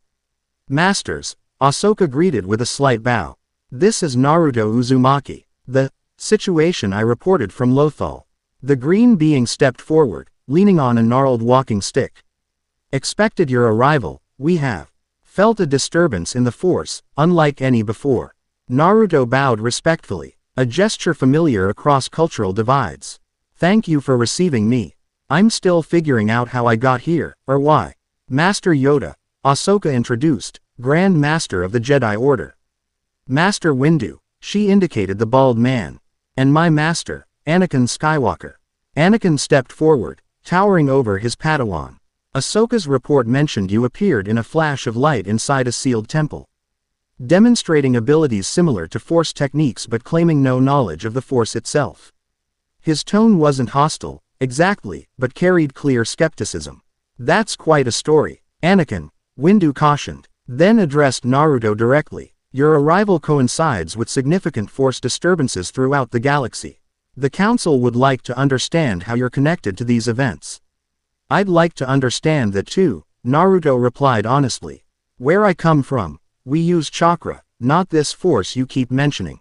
Masters, Ahsoka greeted with a slight bow. This is Naruto Uzumaki. The situation I reported from Lothal. The green being stepped forward, leaning on a gnarled walking stick. Expected your arrival, we have felt a disturbance in the Force, unlike any before. Naruto bowed respectfully, a gesture familiar across cultural divides. Thank you for receiving me. I'm still figuring out how I got here, or why. Master Yoda, Ahsoka introduced, Grand Master of the Jedi Order. Master Windu, she indicated the bald man. And my master, Anakin Skywalker. Anakin stepped forward, towering over his Padawan. Ahsoka's report mentioned you appeared in a flash of light inside a sealed temple. Demonstrating abilities similar to Force techniques but claiming no knowledge of the Force itself. His tone wasn't hostile, exactly, but carried clear skepticism. That's quite a story, Anakin, Windu cautioned, then addressed Naruto directly. Your arrival coincides with significant Force disturbances throughout the galaxy. The Council would like to understand how you're connected to these events. I'd like to understand that too, Naruto replied honestly. Where I come from, we use chakra, not this Force you keep mentioning.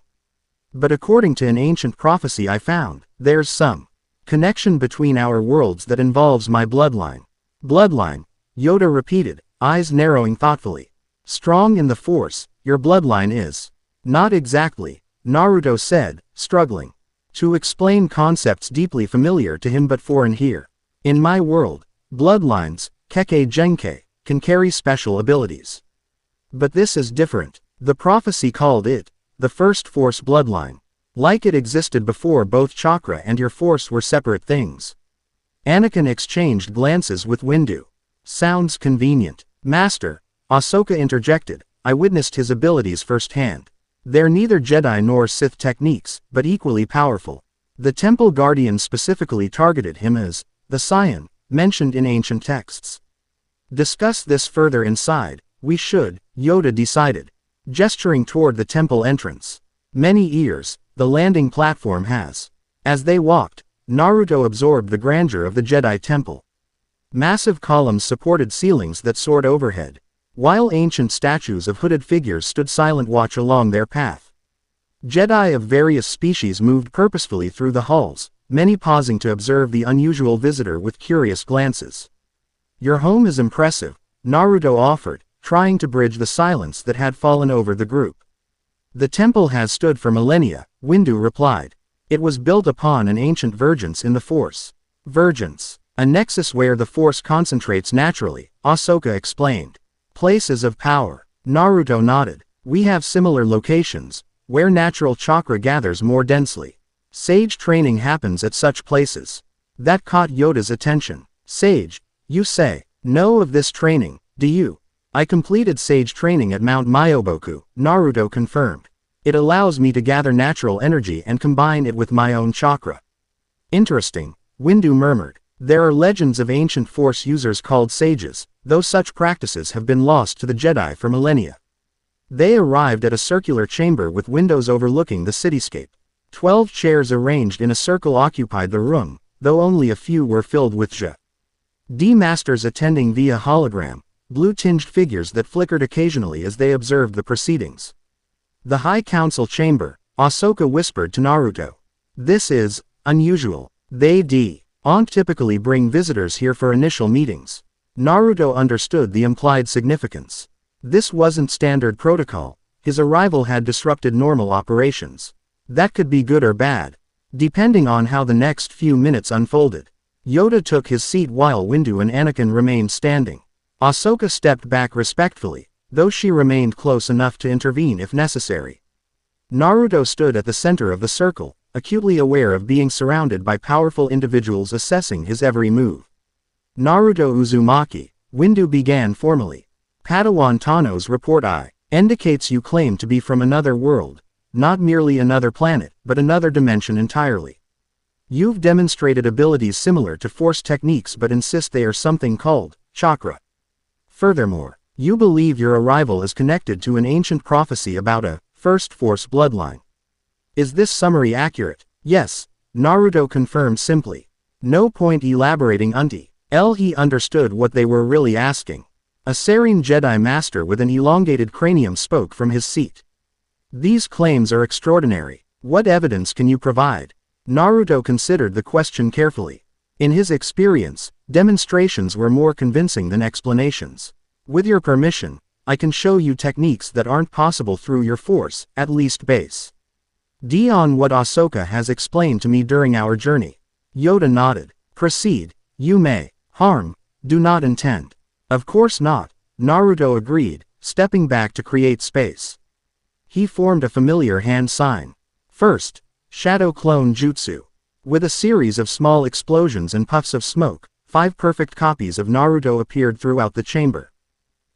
But according to an ancient prophecy I found, there's some connection between our worlds that involves my bloodline. Bloodline, Yoda repeated, eyes narrowing thoughtfully. Strong in the Force, your bloodline is. Not exactly, Naruto said, struggling to explain concepts deeply familiar to him but foreign here. In my world, bloodlines, Kekkei Genkai, can carry special abilities. But this is different. The prophecy called it the first Force bloodline. Like it existed before both chakra and your Force were separate things. Anakin exchanged glances with Windu. Sounds convenient. Master, Ahsoka interjected, I witnessed his abilities firsthand. They're neither Jedi nor Sith techniques, but equally powerful. The Temple Guardian specifically targeted him as the Scion, mentioned in ancient texts. Discuss this further inside, we should, Yoda decided, gesturing toward the temple entrance. Many ears, the landing platform has. As they walked, Naruto absorbed the grandeur of the Jedi Temple. Massive columns supported ceilings that soared overhead, while ancient statues of hooded figures stood silent watch along their path. Jedi of various species moved purposefully through the halls, many pausing to observe the unusual visitor with curious glances. Your home is impressive, Naruto offered, trying to bridge the silence that had fallen over the group. The temple has stood for millennia, Windu replied. It was built upon an ancient vergence in the Force. Vergence, a nexus where the Force concentrates naturally, Ahsoka explained. Places of power, Naruto nodded. We have similar locations, where natural chakra gathers more densely. Sage training happens at such places. That caught Yoda's attention. Sage, you say, know of this training, do you? I completed sage training at Mount Myoboku, Naruto confirmed. It allows me to gather natural energy and combine it with my own chakra. Interesting, Windu murmured. There are legends of ancient Force users called sages, though such practices have been lost to the Jedi for millennia. They arrived at a circular chamber with windows overlooking the cityscape. 12 chairs arranged in a circle occupied the room, though only a few were filled with D masters attending via hologram, blue-tinged figures that flickered occasionally as they observed the proceedings. The High Council chamber, Ahsoka whispered to Naruto. This is unusual. They don't typically bring visitors here for initial meetings. Naruto understood the implied significance. This wasn't standard protocol. His arrival had disrupted normal operations. That could be good or bad, depending on how the next few minutes unfolded. Yoda took his seat while Windu and Anakin remained standing. Ahsoka stepped back respectfully, though she remained close enough to intervene if necessary. Naruto stood at the center of the circle, acutely aware of being surrounded by powerful individuals assessing his every move. Naruto Uzumaki, Windu began formally. Padawan Tano's report indicates you claim to be from another world, not merely another planet, but another dimension entirely. You've demonstrated abilities similar to Force techniques but insist they are something called chakra. Furthermore, you believe your arrival is connected to an ancient prophecy about a first Force bloodline. Is this summary accurate? Yes, Naruto confirmed simply. No point elaborating until he understood what they were really asking. A serene Jedi Master with an elongated cranium spoke from his seat. These claims are extraordinary. What evidence can you provide? Naruto considered the question carefully. In his experience, demonstrations were more convincing than explanations. With your permission, I can show you techniques that aren't possible through your Force, at least base. On what Ahsoka has explained to me during our journey. Yoda nodded. Proceed. You may. Harm. Do not intend. Of course not, Naruto agreed, stepping back to create space. He formed a familiar hand sign. First, Shadow Clone Jutsu. With a series of small explosions and puffs of smoke, 5 perfect copies of Naruto appeared throughout the chamber.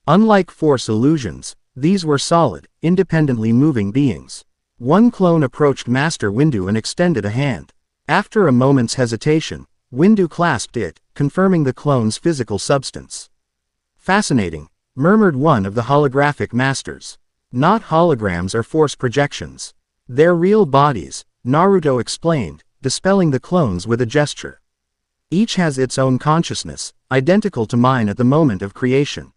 Unlike Force illusions, these were solid, independently moving beings. One clone approached Master Windu and extended a hand. After a moment's hesitation, Windu clasped it, confirming the clone's physical substance. Fascinating, murmured one of the holographic masters. Not holograms or Force projections. They're real bodies, Naruto explained, dispelling the clones with a gesture. Each has its own consciousness, identical to mine at the moment of creation.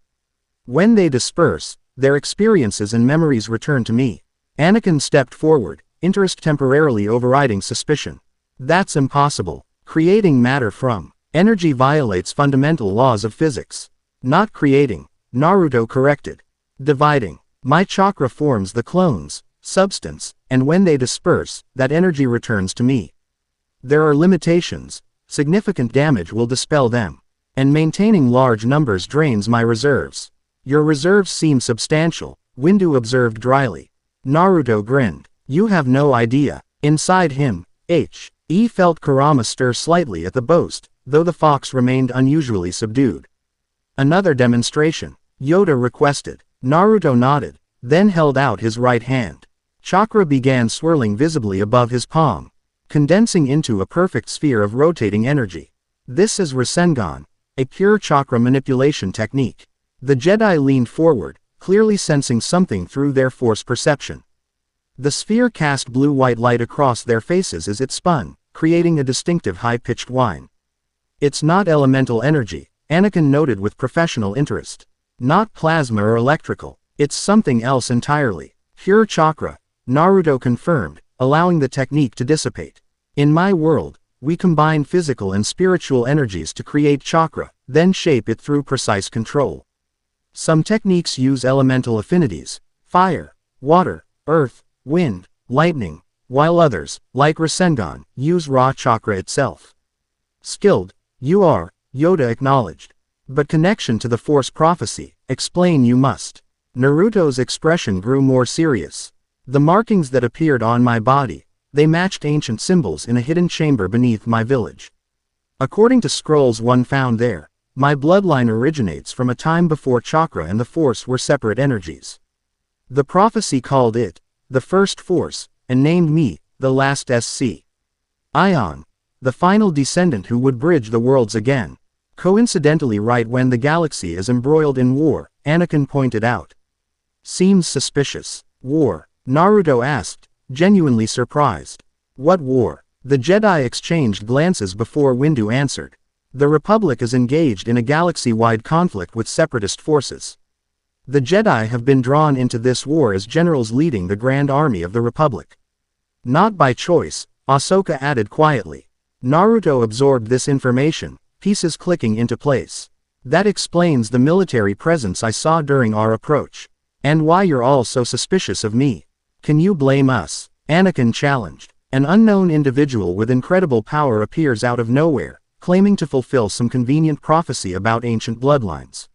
When they disperse, their experiences and memories return to me. Anakin stepped forward, interest temporarily overriding suspicion. That's impossible. Creating matter from energy violates fundamental laws of physics. Not creating, Naruto corrected. Dividing. My chakra forms the clones, substance, and when they disperse, that energy returns to me. There are limitations. Significant damage will dispel them. And maintaining large numbers drains my reserves. Your reserves seem substantial, Windu observed dryly. Naruto grinned. You have no idea. Inside him, He felt Kurama stir slightly at the boast, though the fox remained unusually subdued. Another demonstration, Yoda requested. Naruto nodded, then held out his right hand. Chakra began swirling visibly above his palm, condensing into a perfect sphere of rotating energy. This is Rasengan, a pure chakra manipulation technique. The Jedi leaned forward, clearly sensing something through their Force perception. The sphere cast blue-white light across their faces as it spun, creating a distinctive high-pitched whine. It's not elemental energy, Anakin noted with professional interest. Not plasma or electrical, it's something else entirely. Pure chakra, Naruto confirmed, allowing the technique to dissipate. In my world, we combine physical and spiritual energies to create chakra, then shape it through precise control. Some techniques use elemental affinities, fire, water, earth, wind, lightning, while others, like Rasengan, use raw chakra itself. Skilled, you are, Yoda acknowledged. But connection to the Force prophecy, explain you must. Naruto's expression grew more serious. The markings that appeared on my body, they matched ancient symbols in a hidden chamber beneath my village. According to scrolls one found there, my bloodline originates from a time before chakra and the Force were separate energies. The prophecy called it the First Force, and named me, the last Scion, the final descendant who would bridge the worlds again. Coincidentally right when the galaxy is embroiled in war, Anakin pointed out. Seems suspicious. War? Naruto asked, genuinely surprised. What war? The Jedi exchanged glances before Windu answered. The Republic is engaged in a galaxy-wide conflict with separatist forces. The Jedi have been drawn into this war as generals leading the Grand Army of the Republic. Not by choice, Ahsoka added quietly. Naruto absorbed this information, pieces clicking into place. That explains the military presence I saw during our approach. And why you're all so suspicious of me. Can you blame us? Anakin challenged. An unknown individual with incredible power appears out of nowhere, claiming to fulfill some convenient prophecy about ancient bloodlines.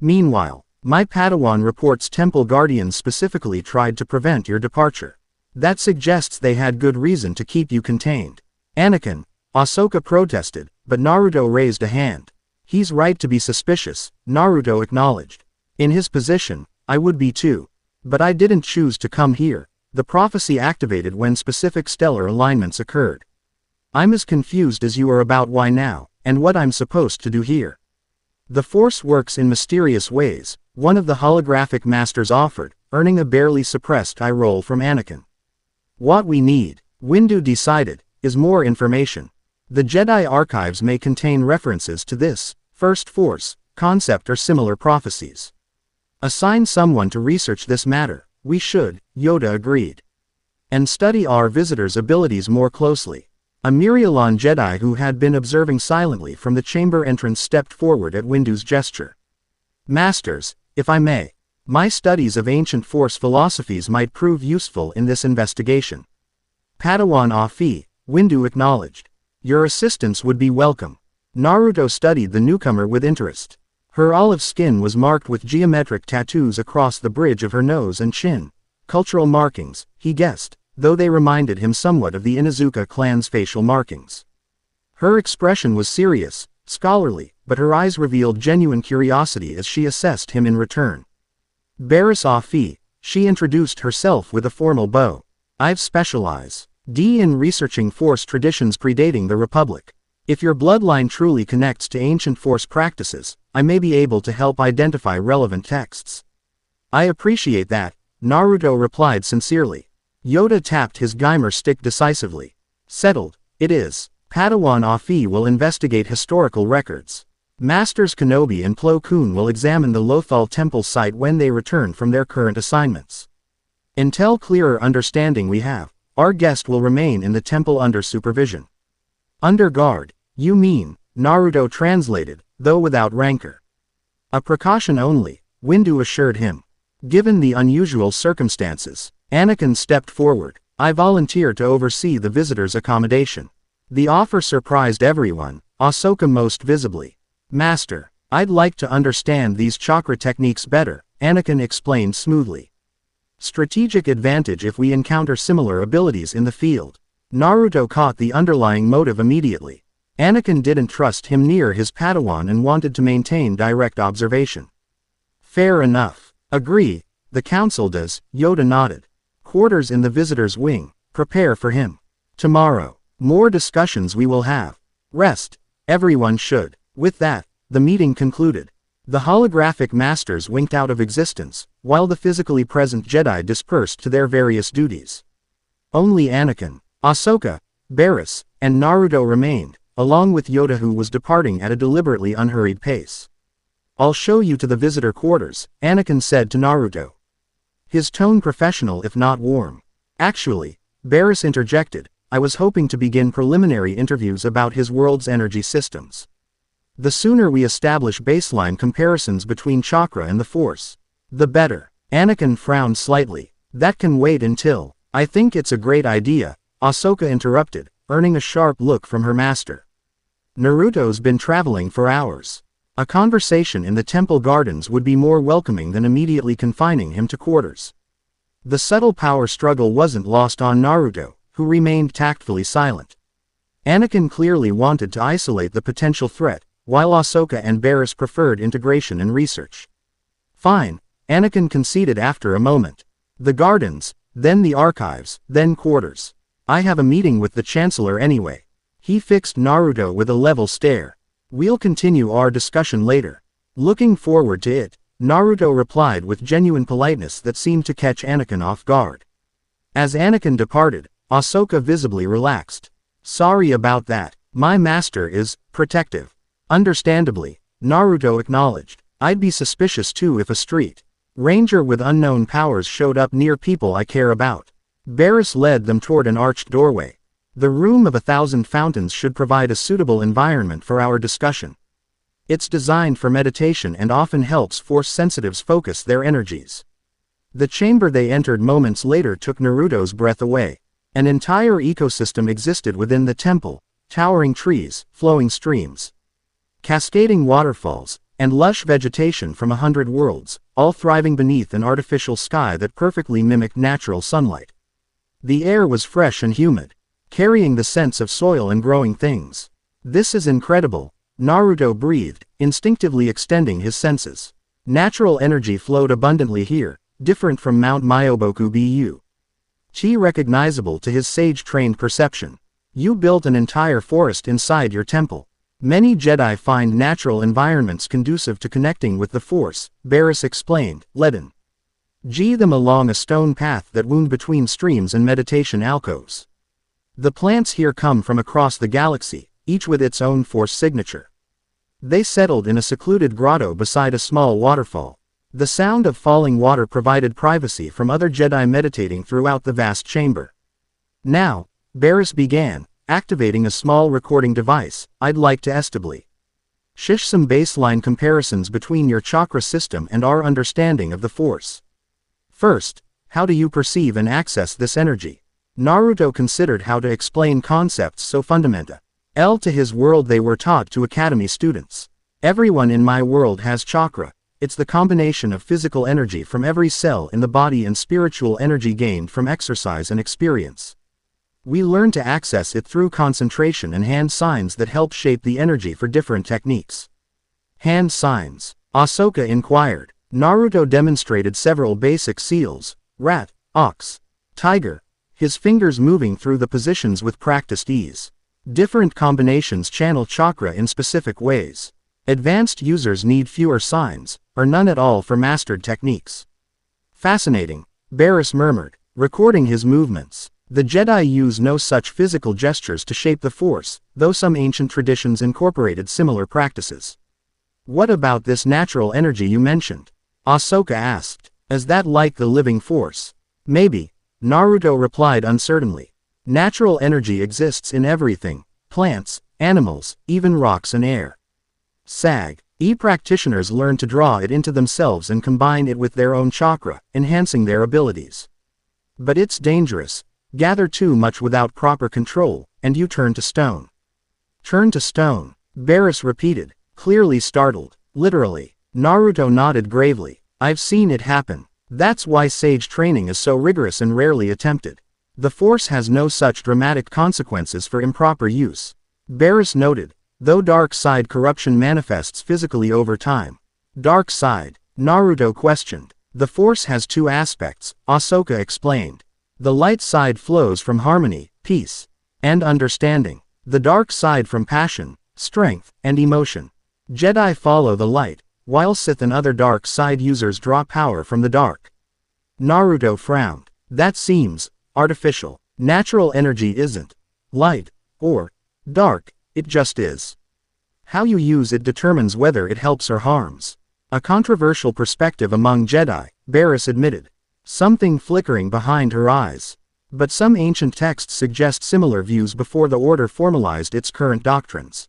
Meanwhile, my Padawan reports Temple Guardians specifically tried to prevent your departure. That suggests they had good reason to keep you contained. Anakin, Ahsoka protested, but Naruto raised a hand. He's right to be suspicious, Naruto acknowledged. In his position, I would be too. But I didn't choose to come here. The prophecy activated when specific stellar alignments occurred. I'm as confused as you are about why now, and what I'm supposed to do here. The Force works in mysterious ways, one of the holographic masters offered, earning a barely suppressed eye roll from Anakin. What we need, Windu decided, is more information. The Jedi archives may contain references to this First Force concept or similar prophecies. Assign someone to research this matter. We should, Yoda agreed. And study our visitor's abilities more closely. A Mirielon Jedi who had been observing silently from the chamber entrance stepped forward at Windu's gesture. Masters, if I may, my studies of ancient Force philosophies might prove useful in this investigation. Padawan Afi, Windu acknowledged. Your assistance would be welcome. Naruto studied the newcomer with interest. Her olive skin was marked with geometric tattoos across the bridge of her nose and chin. Cultural markings, he guessed, though they reminded him somewhat of the Inuzuka clan's facial markings. Her expression was serious, scholarly, but her eyes revealed genuine curiosity as she assessed him in return. Barriss Afi, she introduced herself with a formal bow. I've specialized in researching Force traditions predating the Republic. If your bloodline truly connects to ancient Force practices, I may be able to help identify relevant texts. I appreciate that, Naruto replied sincerely. Yoda tapped his Geimer stick decisively. Settled, it is. Padawan Afi will investigate historical records. Masters Kenobi and Plo Koon will examine the Lothal Temple site when they return from their current assignments. Until clearer understanding we have, our guest will remain in the temple under supervision. Under guard, you mean, Naruto translated, though without rancor. A precaution only, Windu assured him. Given the unusual circumstances, Anakin stepped forward. I volunteer to oversee the visitor's accommodation. The offer surprised everyone, Ahsoka most visibly. Master, I'd like to understand these chakra techniques better, Anakin explained smoothly. Strategic advantage if we encounter similar abilities in the field. Naruto caught the underlying motive immediately. Anakin didn't trust him near his Padawan and wanted to maintain direct observation. Fair enough. Agree, the council does, Yoda nodded. Quarters in the visitor's wing, prepare for him. Tomorrow, more discussions we will have. Rest, everyone should. With that, the meeting concluded. The holographic masters winked out of existence, while the physically present Jedi dispersed to their various duties. Only Anakin, Ahsoka, Barriss, and Naruto remained, along with Yoda who was departing at a deliberately unhurried pace. I'll show you to the visitor quarters, Anakin said to Naruto. His tone professional if not warm. Actually, Barriss interjected, I was hoping to begin preliminary interviews about his world's energy systems. The sooner we establish baseline comparisons between chakra and the Force, the better. Anakin frowned slightly. That can wait until. I think it's a great idea, Ahsoka interrupted, earning a sharp look from her master. Naruto's been traveling for hours. A conversation in the temple gardens would be more welcoming than immediately confining him to quarters. The subtle power struggle wasn't lost on Naruto, who remained tactfully silent. Anakin clearly wanted to isolate the potential threat, while Ahsoka and Barriss preferred integration and research. Fine, Anakin conceded after a moment. The gardens, Then the archives, then quarters. I have a meeting with the Chancellor anyway. He fixed Naruto with a level stare. We'll continue our discussion later. Looking forward to it, Naruto replied with genuine politeness that seemed to catch Anakin off guard. As Anakin departed, Ahsoka visibly relaxed. Sorry about that. My master is protective. Understandably, Naruto acknowledged. I'd be suspicious too if a street ranger with unknown powers showed up near people I care about. Barriss led them toward an arched doorway. The room of 1,000 fountains should provide a suitable environment for our discussion. It's designed for meditation and often helps Force sensitives focus their energies. The chamber they entered moments later took Naruto's breath away. An entire ecosystem existed within the temple, towering trees, flowing streams, cascading waterfalls, and lush vegetation from 100 worlds, all thriving beneath an artificial sky that perfectly mimicked natural sunlight. The air was fresh and humid, carrying the sense of soil and growing things. This is incredible, Naruto breathed, instinctively extending his senses. Natural energy flowed abundantly here, different from Mount Myoboku Bu. Chi recognizable to his sage-trained perception. You built an entire forest inside your temple. Many Jedi find natural environments conducive to connecting with the Force, Barriss explained, leading them along a stone path that wound between streams and meditation alcoves. The plants here come from across the galaxy, each with its own Force signature. They settled in a secluded grotto beside a small waterfall. The sound of falling water provided privacy from other Jedi meditating throughout the vast chamber. Now, Barriss began, activating a small recording device. I'd like to shish some baseline comparisons between your chakra system and our understanding of the Force. First, how do you perceive and access this energy? Naruto considered how to explain concepts so fundamental to his world they were taught to academy students. Everyone in my world has chakra. It's the combination of physical energy from every cell in the body and spiritual energy gained from exercise and experience. We learn to access it through concentration and hand signs that help shape the energy for different techniques. Hand signs? Ahsoka inquired. Naruto demonstrated several basic seals: rat, ox, tiger, his fingers moving through the positions with practiced ease. Different combinations channel chakra in specific ways. Advanced users need fewer signs, or none at all for mastered techniques. Fascinating, Barriss murmured, recording his movements. The Jedi use no such physical gestures to shape the Force, though some ancient traditions incorporated similar practices. What about this natural energy you mentioned? Ahsoka asked. Is that like the living Force? Maybe, Naruto replied uncertainly. Natural energy exists in everything: plants, animals, even rocks and air. Practitioners learn to draw it into themselves and combine it with their own chakra, enhancing their abilities. But it's dangerous. Gather too much without proper control, and you turn to stone. Turn to stone, Barriss repeated, clearly startled. Literally. Naruto nodded gravely. I've seen it happen. That's why sage training is so rigorous and rarely attempted. The Force has no such dramatic consequences for improper use. Barriss noted, though dark side corruption manifests physically over time. Dark side? Naruto questioned. The Force has two aspects, Ahsoka explained. The light side flows from harmony, peace, and understanding. The dark side from passion, strength, and emotion. Jedi follow the light, while Sith and other dark side users draw power from the dark. Naruto frowned. That seems artificial. Natural energy isn't light or dark, it just is. How you use it determines whether it helps or harms. A controversial perspective among Jedi, Barriss admitted. Something flickering behind her eyes. But some ancient texts suggest similar views before the Order formalized its current doctrines.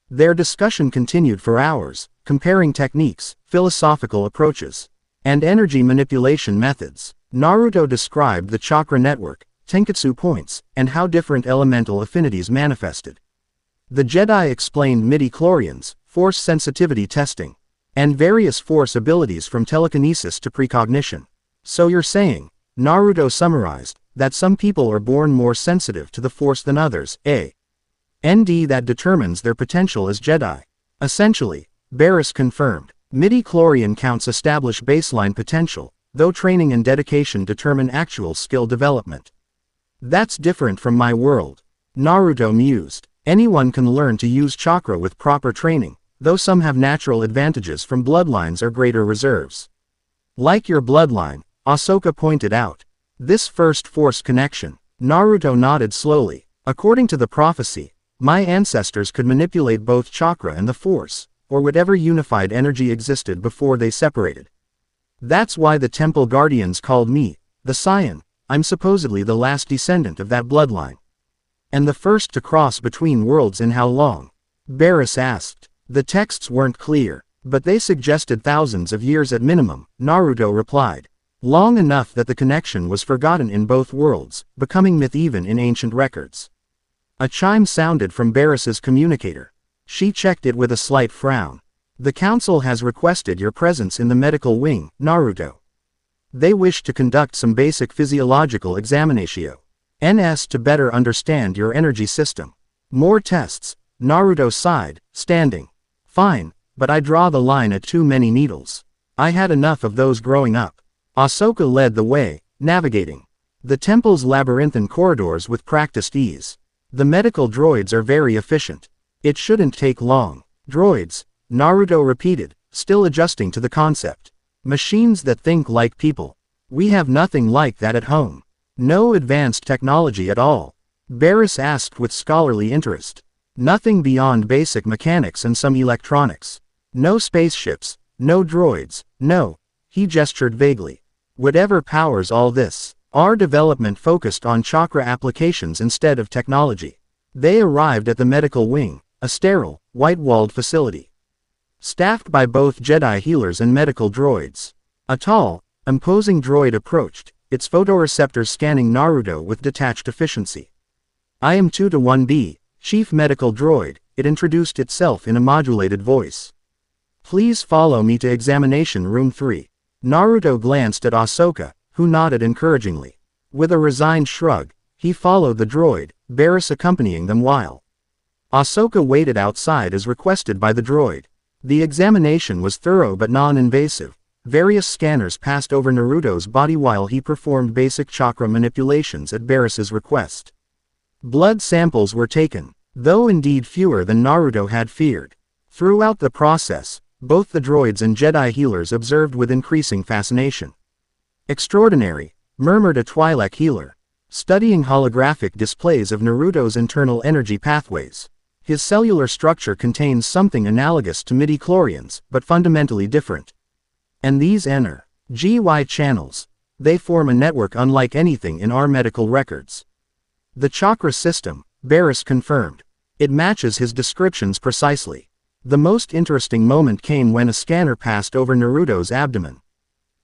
Their discussion continued for hours, comparing techniques, philosophical approaches, and energy manipulation methods. Naruto described the chakra network, tenketsu points, and how different elemental affinities manifested. The Jedi explained midi-chlorians, Force sensitivity testing, and various Force abilities from telekinesis to precognition. So you're saying, Naruto summarized, that some people are born more sensitive to the Force than others, and that determines their potential as Jedi. Essentially, Barriss confirmed, midi-chlorian counts establish baseline potential, though training and dedication determine actual skill development. That's different from my world. Naruto mused. Anyone can learn to use chakra with proper training, though some have natural advantages from bloodlines or greater reserves. Like your bloodline, Ahsoka pointed out. This first force connection. Naruto nodded slowly. According to the prophecy, my ancestors could manipulate both chakra and the force, or whatever unified energy existed before they separated. That's why the temple guardians called me the Scion. I'm supposedly the last descendant of that bloodline. And the first to cross between worlds in how long? Barris asked. The texts weren't clear, but they suggested thousands of years at minimum, Naruto replied. Long enough that the connection was forgotten in both worlds, becoming myth even in ancient records. A chime sounded from Barris's communicator. She checked it with a slight frown. The council has requested your presence in the medical wing, Naruto. They wish to conduct some basic physiological examination. NS to better understand your energy system. More tests. Naruto sighed, standing. Fine, but I draw the line at too many needles. I had enough of those growing up. Ahsoka led the way, navigating the temple's labyrinthine corridors with practiced ease. The medical droids are very efficient. It shouldn't take long. Droids, Naruto repeated, still adjusting to the concept. Machines that think like people. We have nothing like that at home. No advanced technology at all. Barris asked with scholarly interest. Nothing beyond basic mechanics and some electronics. No spaceships, no droids, no. He gestured vaguely. Whatever powers all this. Our development focused on chakra applications instead of technology. They arrived at the medical wing, a sterile, white-walled facility. Staffed by both Jedi healers and medical droids. A tall, imposing droid approached, its photoreceptors scanning Naruto with detached efficiency. I am 2-1B, Chief Medical Droid, it introduced itself in a modulated voice. Please follow me to Examination Room 3. Naruto glanced at Ahsoka, who nodded encouragingly. With a resigned shrug, he followed the droid, Barris accompanying them while Ahsoka waited outside as requested by the droid. The examination was thorough but non-invasive. Various scanners passed over Naruto's body while he performed basic chakra manipulations at Barris's request. Blood samples were taken, though indeed fewer than Naruto had feared. Throughout the process, both the droids and Jedi healers observed with increasing fascination. Extraordinary, murmured a Twi'lek healer, studying holographic displays of Naruto's internal energy pathways. His cellular structure contains something analogous to midi-chlorians, but fundamentally different. And these NR-GY channels, they form a network unlike anything in our medical records. The chakra system, Barris confirmed. It matches his descriptions precisely. The most interesting moment came when a scanner passed over Naruto's abdomen,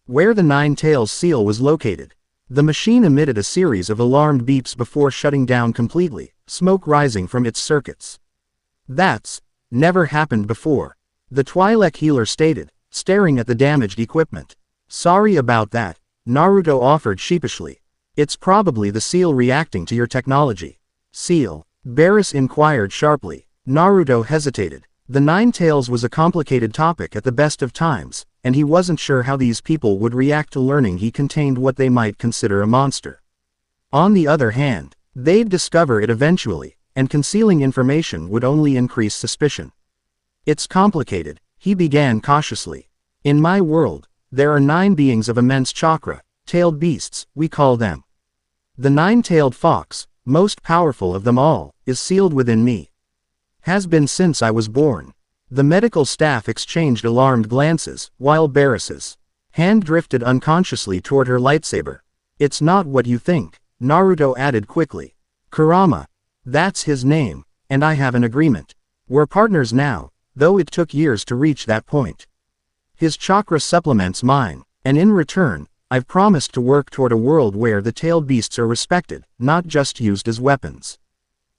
where the Nine Tails seal was located. The machine emitted a series of alarmed beeps before shutting down completely, smoke rising from its circuits. That's never happened before, the Twi'lek healer stated, staring at the damaged equipment. Sorry about that, Naruto offered sheepishly. It's probably the seal reacting to your technology. Seal? Barris inquired sharply. Naruto hesitated. The Nine Tails was a complicated topic at the best of times, and he wasn't sure how these people would react to learning he contained what they might consider a monster. On the other hand, they'd discover it eventually, and concealing information would only increase suspicion. It's complicated, he began cautiously. In my world, there are 9 beings of immense chakra, tailed beasts, we call them. The 9-tailed fox, most powerful of them all, is sealed within me. Has been since I was born. The medical staff exchanged alarmed glances, while Barris's hand drifted unconsciously toward her lightsaber. It's not what you think, Naruto added quickly. Kurama. That's his name, and I have an agreement. We're partners now, though it took years to reach that point. His chakra supplements mine, and in return, I've promised to work toward a world where the tailed beasts are respected, not just used as weapons.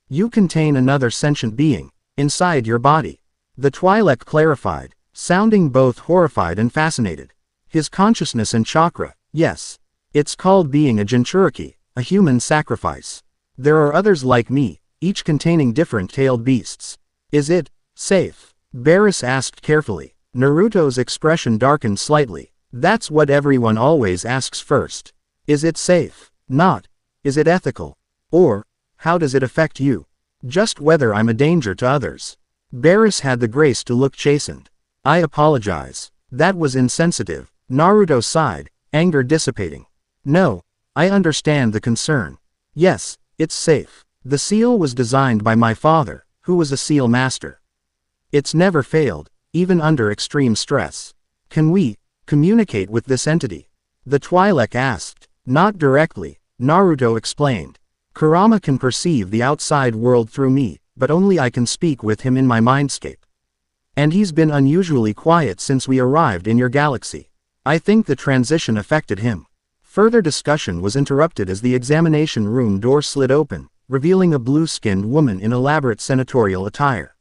You contain another sentient being inside your body, the Twi'lek clarified, sounding both horrified and fascinated. His consciousness and chakra, yes. It's called being a Jinchuriki, a human sacrifice. There are others like me, each containing different tailed beasts. Is it safe? Barris asked carefully. Naruto's expression darkened slightly. That's what everyone always asks first. Is it safe? Not, is it ethical? Or, how does it affect you? Just whether I'm a danger to others. Barriss had the grace to look chastened. I apologize. That was insensitive. Naruto sighed, anger dissipating. No, I understand the concern. Yes, it's safe. The seal was designed by my father, who was a seal master. It's never failed, even under extreme stress. Can we communicate with this entity? The Twi'lek asked. Not directly, Naruto explained. Kurama can perceive the outside world through me, but only I can speak with him in my mindscape. And he's been unusually quiet since we arrived in your galaxy. I think the transition affected him. Further discussion was interrupted as the examination room door slid open, revealing a blue-skinned woman in elaborate senatorial attire.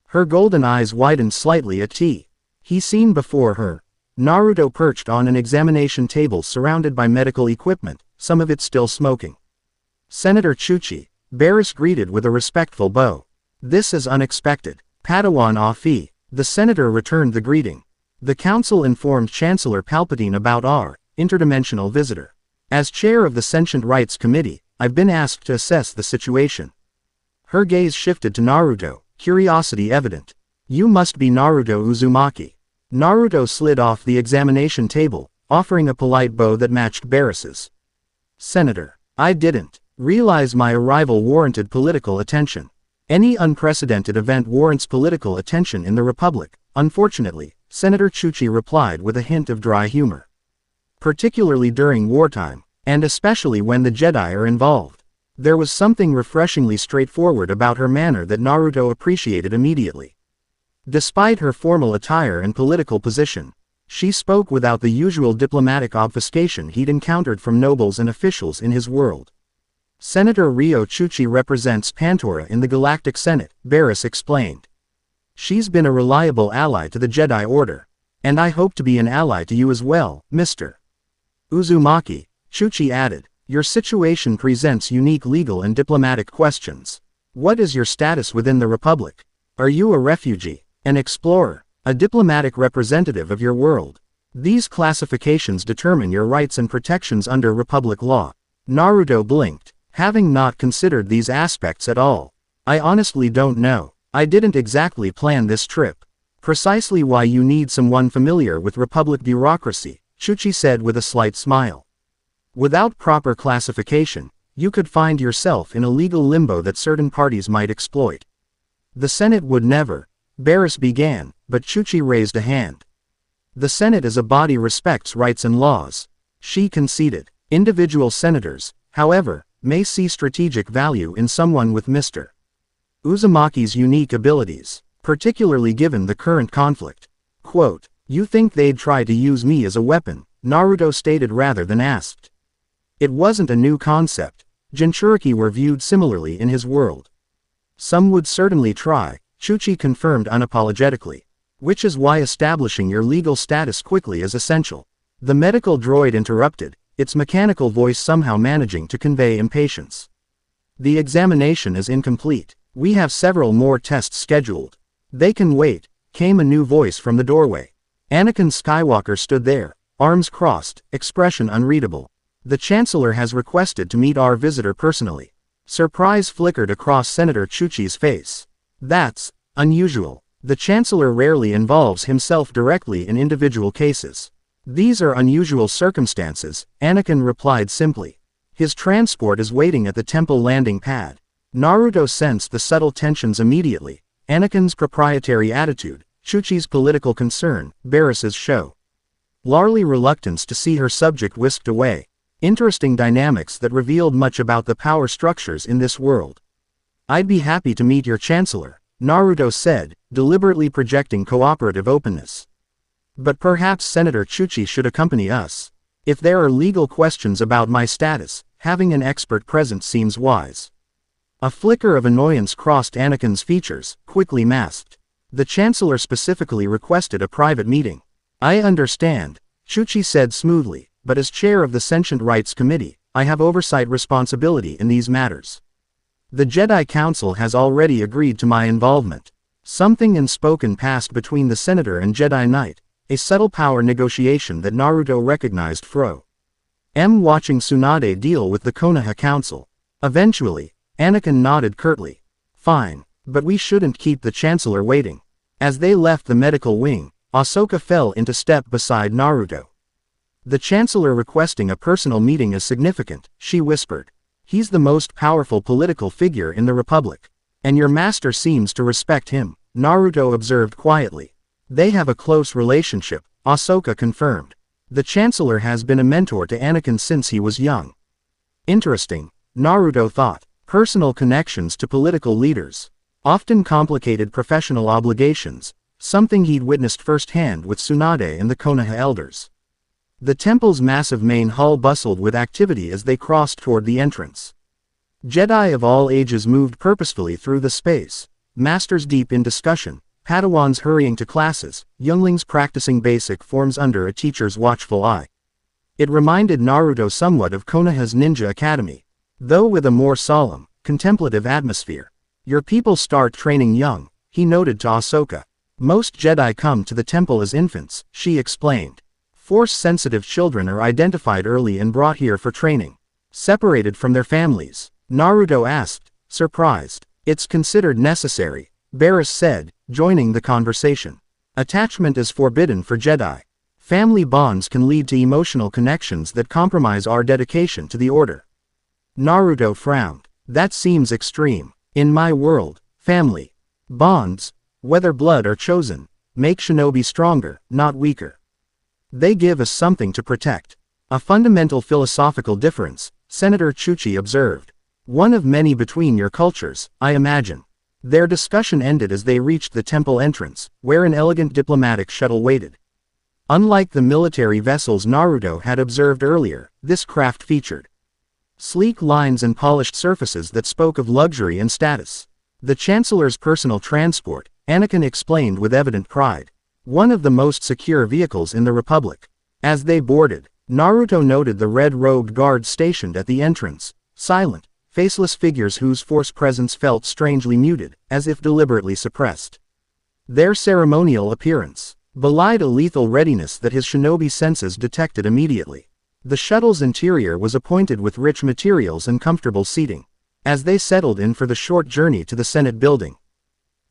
Her golden eyes widened slightly at T. He seen before her. Naruto perched on an examination table surrounded by medical equipment, some of it still smoking. Senator Chuchi, Barriss greeted with a respectful bow. This is unexpected. Padawan Afi, the senator returned the greeting. The council informed Chancellor Palpatine about our interdimensional visitor. As chair of the Sentient Rights Committee, I've been asked to assess the situation. Her gaze shifted to Naruto, curiosity evident. You must be Naruto Uzumaki. Naruto slid off the examination table, offering a polite bow that matched Barriss's. Senator, I didn't realize my arrival warranted political attention. Any unprecedented event warrants political attention in the Republic, unfortunately, Senator Chuchi replied with a hint of dry humor. Particularly during wartime, and especially when the Jedi are involved. There was something refreshingly straightforward about her manner that Naruto appreciated immediately. Despite her formal attire and political position, she spoke without the usual diplomatic obfuscation he'd encountered from nobles and officials in his world. Senator Ryo Chuchi represents Pantora in the Galactic Senate, Barriss explained. She's been a reliable ally to the Jedi Order. And I hope to be an ally to you as well, Mr. Uzumaki, Chuchi added. Your situation presents unique legal and diplomatic questions. What is your status within the Republic? Are you a refugee, an explorer, a diplomatic representative of your world? These classifications determine your rights and protections under Republic law. Naruto blinked, having not considered these aspects at all. I honestly don't know. I didn't exactly plan this trip. Precisely why you need someone familiar with Republic bureaucracy, Chuchi said with a slight smile. Without proper classification, you could find yourself in a legal limbo that certain parties might exploit. The Senate would never. Barriss began, but Chuchi raised a hand. The Senate as a body respects rights and laws. She conceded. Individual senators, however, may see strategic value in someone with Mr. Uzumaki's unique abilities, particularly given the current conflict. Quote, you think they'd try to use me as a weapon, Naruto stated rather than asked. It wasn't a new concept. Jinchuriki were viewed similarly in his world. Some would certainly try, Chuchi confirmed unapologetically. Which is why establishing your legal status quickly is essential. The medical droid interrupted, its mechanical voice somehow managing to convey impatience. The examination is incomplete. We have several more tests scheduled. They can wait, came a new voice from the doorway. Anakin Skywalker stood there, arms crossed, expression unreadable. The Chancellor has requested to meet our visitor personally. Surprise flickered across Senator Chuchi's face. That's unusual. The Chancellor rarely involves himself directly in individual cases. These are unusual circumstances, Anakin replied simply. His transport is waiting at the temple landing pad. Naruto sensed the subtle tensions immediately. Anakin's proprietary attitude, Chuchi's political concern, Barriss's show. Larly reluctance to see her subject whisked away. Interesting dynamics that revealed much about the power structures in this world. I'd be happy to meet your Chancellor, Naruto said, deliberately projecting cooperative openness. But perhaps Senator Chuchi should accompany us. If there are legal questions about my status, having an expert present seems wise. A flicker of annoyance crossed Anakin's features, quickly masked. The Chancellor specifically requested a private meeting. I understand, Chuchi said smoothly, but as chair of the Sentient Rights Committee, I have oversight responsibility in these matters. The Jedi Council has already agreed to my involvement. Something unspoken passed between the Senator and Jedi Knight, a subtle power negotiation that Naruto recognized watching Tsunade deal with the Konoha Council. Eventually, Anakin nodded curtly. Fine, but we shouldn't keep the Chancellor waiting. As they left the medical wing, Ahsoka fell into step beside Naruto. The Chancellor requesting a personal meeting is significant, she whispered. He's the most powerful political figure in the Republic. And your master seems to respect him, Naruto observed quietly. They have a close relationship, Ahsoka confirmed. The Chancellor has been a mentor to Anakin since he was young. Interesting, Naruto thought. Personal connections to political leaders. Often complicated professional obligations, something he'd witnessed firsthand with Tsunade and the Konoha elders. The temple's massive main hall bustled with activity as they crossed toward the entrance. Jedi of all ages moved purposefully through the space, masters deep in discussion, Padawans hurrying to classes, younglings practicing basic forms under a teacher's watchful eye. It reminded Naruto somewhat of Konoha's Ninja Academy, though with a more solemn, contemplative atmosphere. Your people start training young, he noted to Ahsoka. Most Jedi come to the temple as infants, she explained. Force-sensitive children are identified early and brought here for training. Separated from their families, Naruto asked, surprised. It's considered necessary, Barris said, joining the conversation. Attachment is forbidden for Jedi. Family bonds can lead to emotional connections that compromise our dedication to the order. Naruto frowned. That seems extreme. In my world, family bonds, whether blood or chosen, make shinobi stronger, not weaker. They give us something to protect. A fundamental philosophical difference, Senator Chuchi observed. One of many between your cultures, I imagine. Their discussion ended as they reached the temple entrance, where an elegant diplomatic shuttle waited. Unlike the military vessels Naruto had observed earlier, this craft featured sleek lines and polished surfaces that spoke of luxury and status. The Chancellor's personal transport, Anakin explained with evident pride. One of the most secure vehicles in the Republic. As they boarded, Naruto noted the red-robed guards stationed at the entrance, silent, faceless figures whose force presence felt strangely muted, as if deliberately suppressed. Their ceremonial appearance belied a lethal readiness that his shinobi senses detected immediately. The shuttle's interior was appointed with rich materials and comfortable seating. As they settled in for the short journey to the Senate building,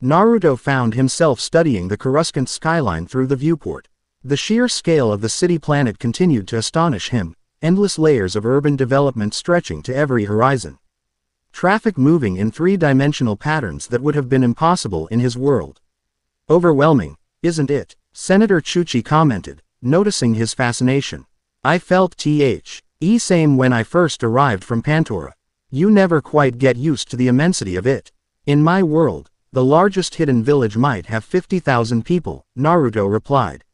Naruto found himself studying the Coruscant skyline through the viewport. The sheer scale of the city planet continued to astonish him, endless layers of urban development stretching to every horizon. Traffic moving in three-dimensional patterns that would have been impossible in his world. Overwhelming, isn't it? Senator Chuchi commented, noticing his fascination. I felt the same when I first arrived from Pantora. You never quite get used to the immensity of it. In my world, the largest hidden village might have 50,000 people, Naruto replied.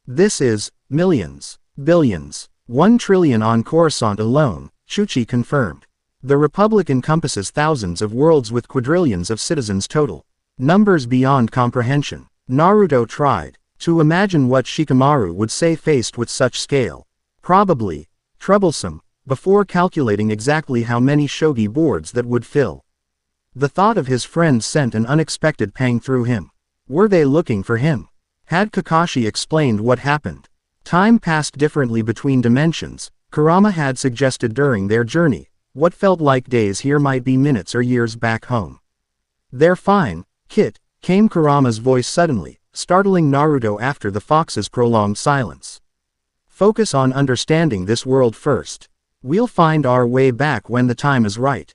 This is millions, billions, 1 trillion on Coruscant alone, Chuchi confirmed. The Republic encompasses thousands of worlds with quadrillions of citizens total. Numbers beyond comprehension. Naruto tried to imagine what Shikamaru would say faced with such scale. Probably troublesome, before calculating exactly how many shogi boards that would fill. The thought of his friends sent an unexpected pang through him. Were they looking for him? Had Kakashi explained what happened? Time passed differently between dimensions, Kurama had suggested during their journey. What felt like days here might be minutes or years back home. They're fine, Kit, came Kurama's voice suddenly, startling Naruto after the fox's prolonged silence. Focus on understanding this world first. We'll find our way back when the time is right.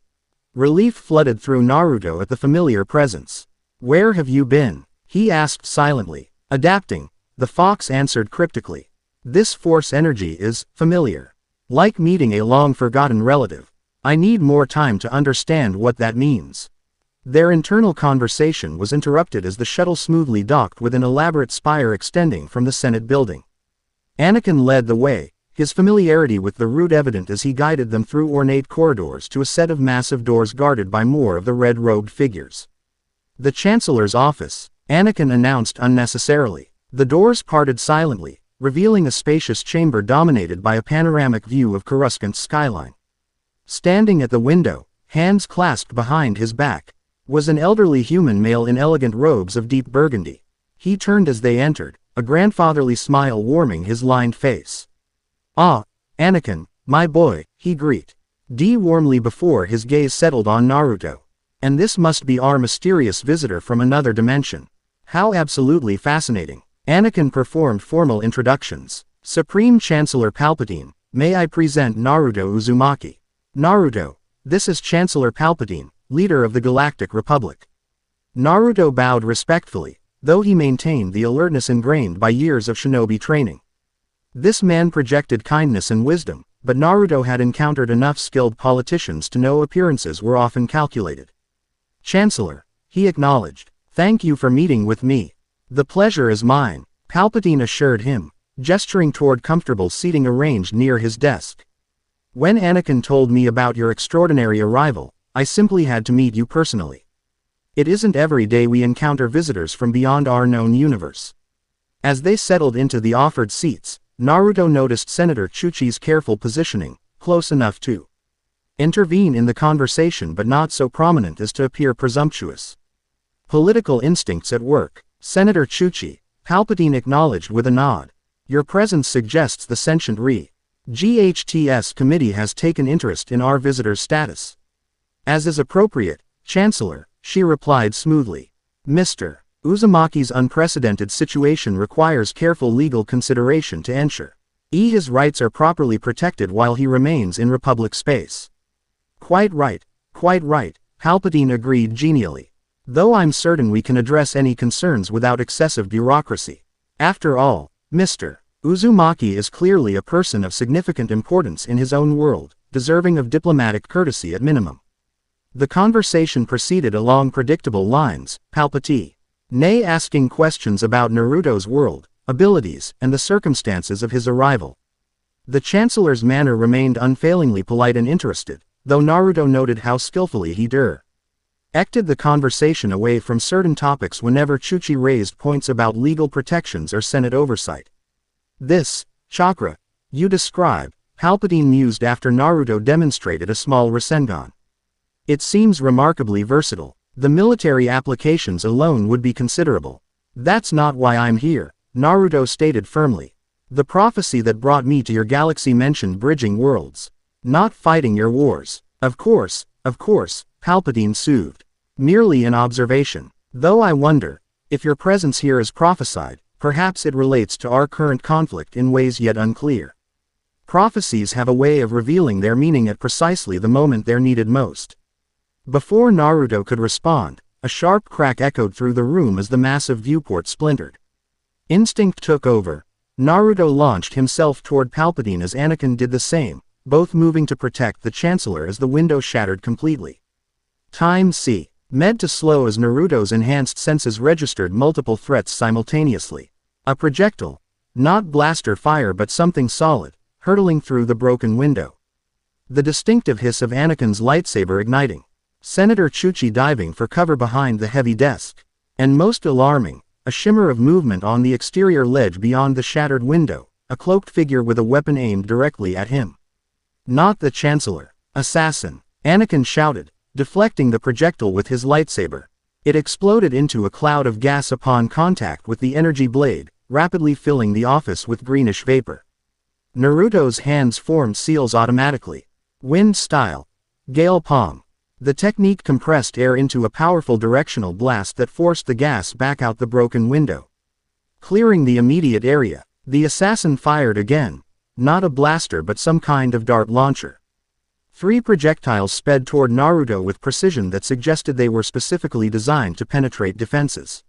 Relief flooded through Naruto at the familiar presence. Where have you been? He asked silently. Adapting, the fox answered cryptically. This force energy is familiar. Like meeting a long-forgotten relative. I need more time to understand what that means. Their internal conversation was interrupted as the shuttle smoothly docked with an elaborate spire extending from the Senate building. Anakin led the way, his familiarity with the route evident as he guided them through ornate corridors to a set of massive doors guarded by more of the red-robed figures. The Chancellor's office, Anakin announced unnecessarily. The doors parted silently, revealing a spacious chamber dominated by a panoramic view of Coruscant's skyline. Standing at the window, hands clasped behind his back, was an elderly human male in elegant robes of deep burgundy. He turned as they entered, a grandfatherly smile warming his lined face. "Ah, Anakin, my boy," he greeted warmly before his gaze settled on Naruto. "And this must be our mysterious visitor from another dimension. How absolutely fascinating." Anakin performed formal introductions. "Supreme Chancellor Palpatine, may I present Naruto Uzumaki." "Naruto, this is Chancellor Palpatine, leader of the Galactic Republic." Naruto bowed respectfully, though he maintained the alertness ingrained by years of shinobi training. This man projected kindness and wisdom, but Naruto had encountered enough skilled politicians to know appearances were often calculated. "Chancellor," he acknowledged, "thank you for meeting with me." "The pleasure is mine," Palpatine assured him, gesturing toward comfortable seating arranged near his desk. "When Anakin told me about your extraordinary arrival, I simply had to meet you personally. It isn't every day we encounter visitors from beyond our known universe." As they settled into the offered seats, Naruto noticed Senator Chuchi's careful positioning, close enough to intervene in the conversation but not so prominent as to appear presumptuous. "Political instincts at work, Senator Chuchi," Palpatine acknowledged with a nod. "Your presence suggests the sentient GHTS committee has taken interest in our visitor's status." "As is appropriate, Chancellor," she replied smoothly. "Mr. Uzumaki's unprecedented situation requires careful legal consideration to ensure his rights are properly protected while he remains in Republic space." Quite right, Palpatine agreed genially. "Though I'm certain we can address any concerns without excessive bureaucracy. After all, Mr. Uzumaki is clearly a person of significant importance in his own world, deserving of diplomatic courtesy at minimum." The conversation proceeded along predictable lines, Palpatine asking questions about Naruto's world, abilities, and the circumstances of his arrival. The Chancellor's manner remained unfailingly polite and interested, though Naruto noted how skillfully he directed the conversation away from certain topics whenever Chuchi raised points about legal protections or Senate oversight. "This chakra you describe," Palpatine mused after Naruto demonstrated a small Rasengan. "It seems remarkably versatile. The military applications alone would be considerable." "That's not why I'm here," Naruto stated firmly. "The prophecy that brought me to your galaxy mentioned bridging worlds, not fighting your wars." Of course, Palpatine soothed. "Merely an observation. Though I wonder, if your presence here is prophesied, perhaps it relates to our current conflict in ways yet unclear." Prophecies have a way of revealing their meaning at precisely the moment they're needed most. Before Naruto could respond, a sharp crack echoed through the room as the massive viewport splintered. Instinct took over. Naruto launched himself toward Palpatine as Anakin did the same, both moving to protect the Chancellor as the window shattered completely. Time C. Med to slow as Naruto's enhanced senses registered multiple threats simultaneously. A projectile, not blaster fire but something solid, hurtling through the broken window. The distinctive hiss of Anakin's lightsaber igniting. Senator Chuchi diving for cover behind the heavy desk. And most alarming, a shimmer of movement on the exterior ledge beyond the shattered window, a cloaked figure with a weapon aimed directly at him. "Not the Chancellor. Assassin!" Anakin shouted, deflecting the projectile with his lightsaber. It exploded into a cloud of gas upon contact with the energy blade, rapidly filling the office with greenish vapor. Naruto's hands formed seals automatically. Wind style. Gale palm. The technique compressed air into a powerful directional blast that forced the gas back out the broken window. Clearing the immediate area, the assassin fired again. Not a blaster but some kind of dart launcher. 3 projectiles sped toward Naruto with precision that suggested they were specifically designed to penetrate defenses.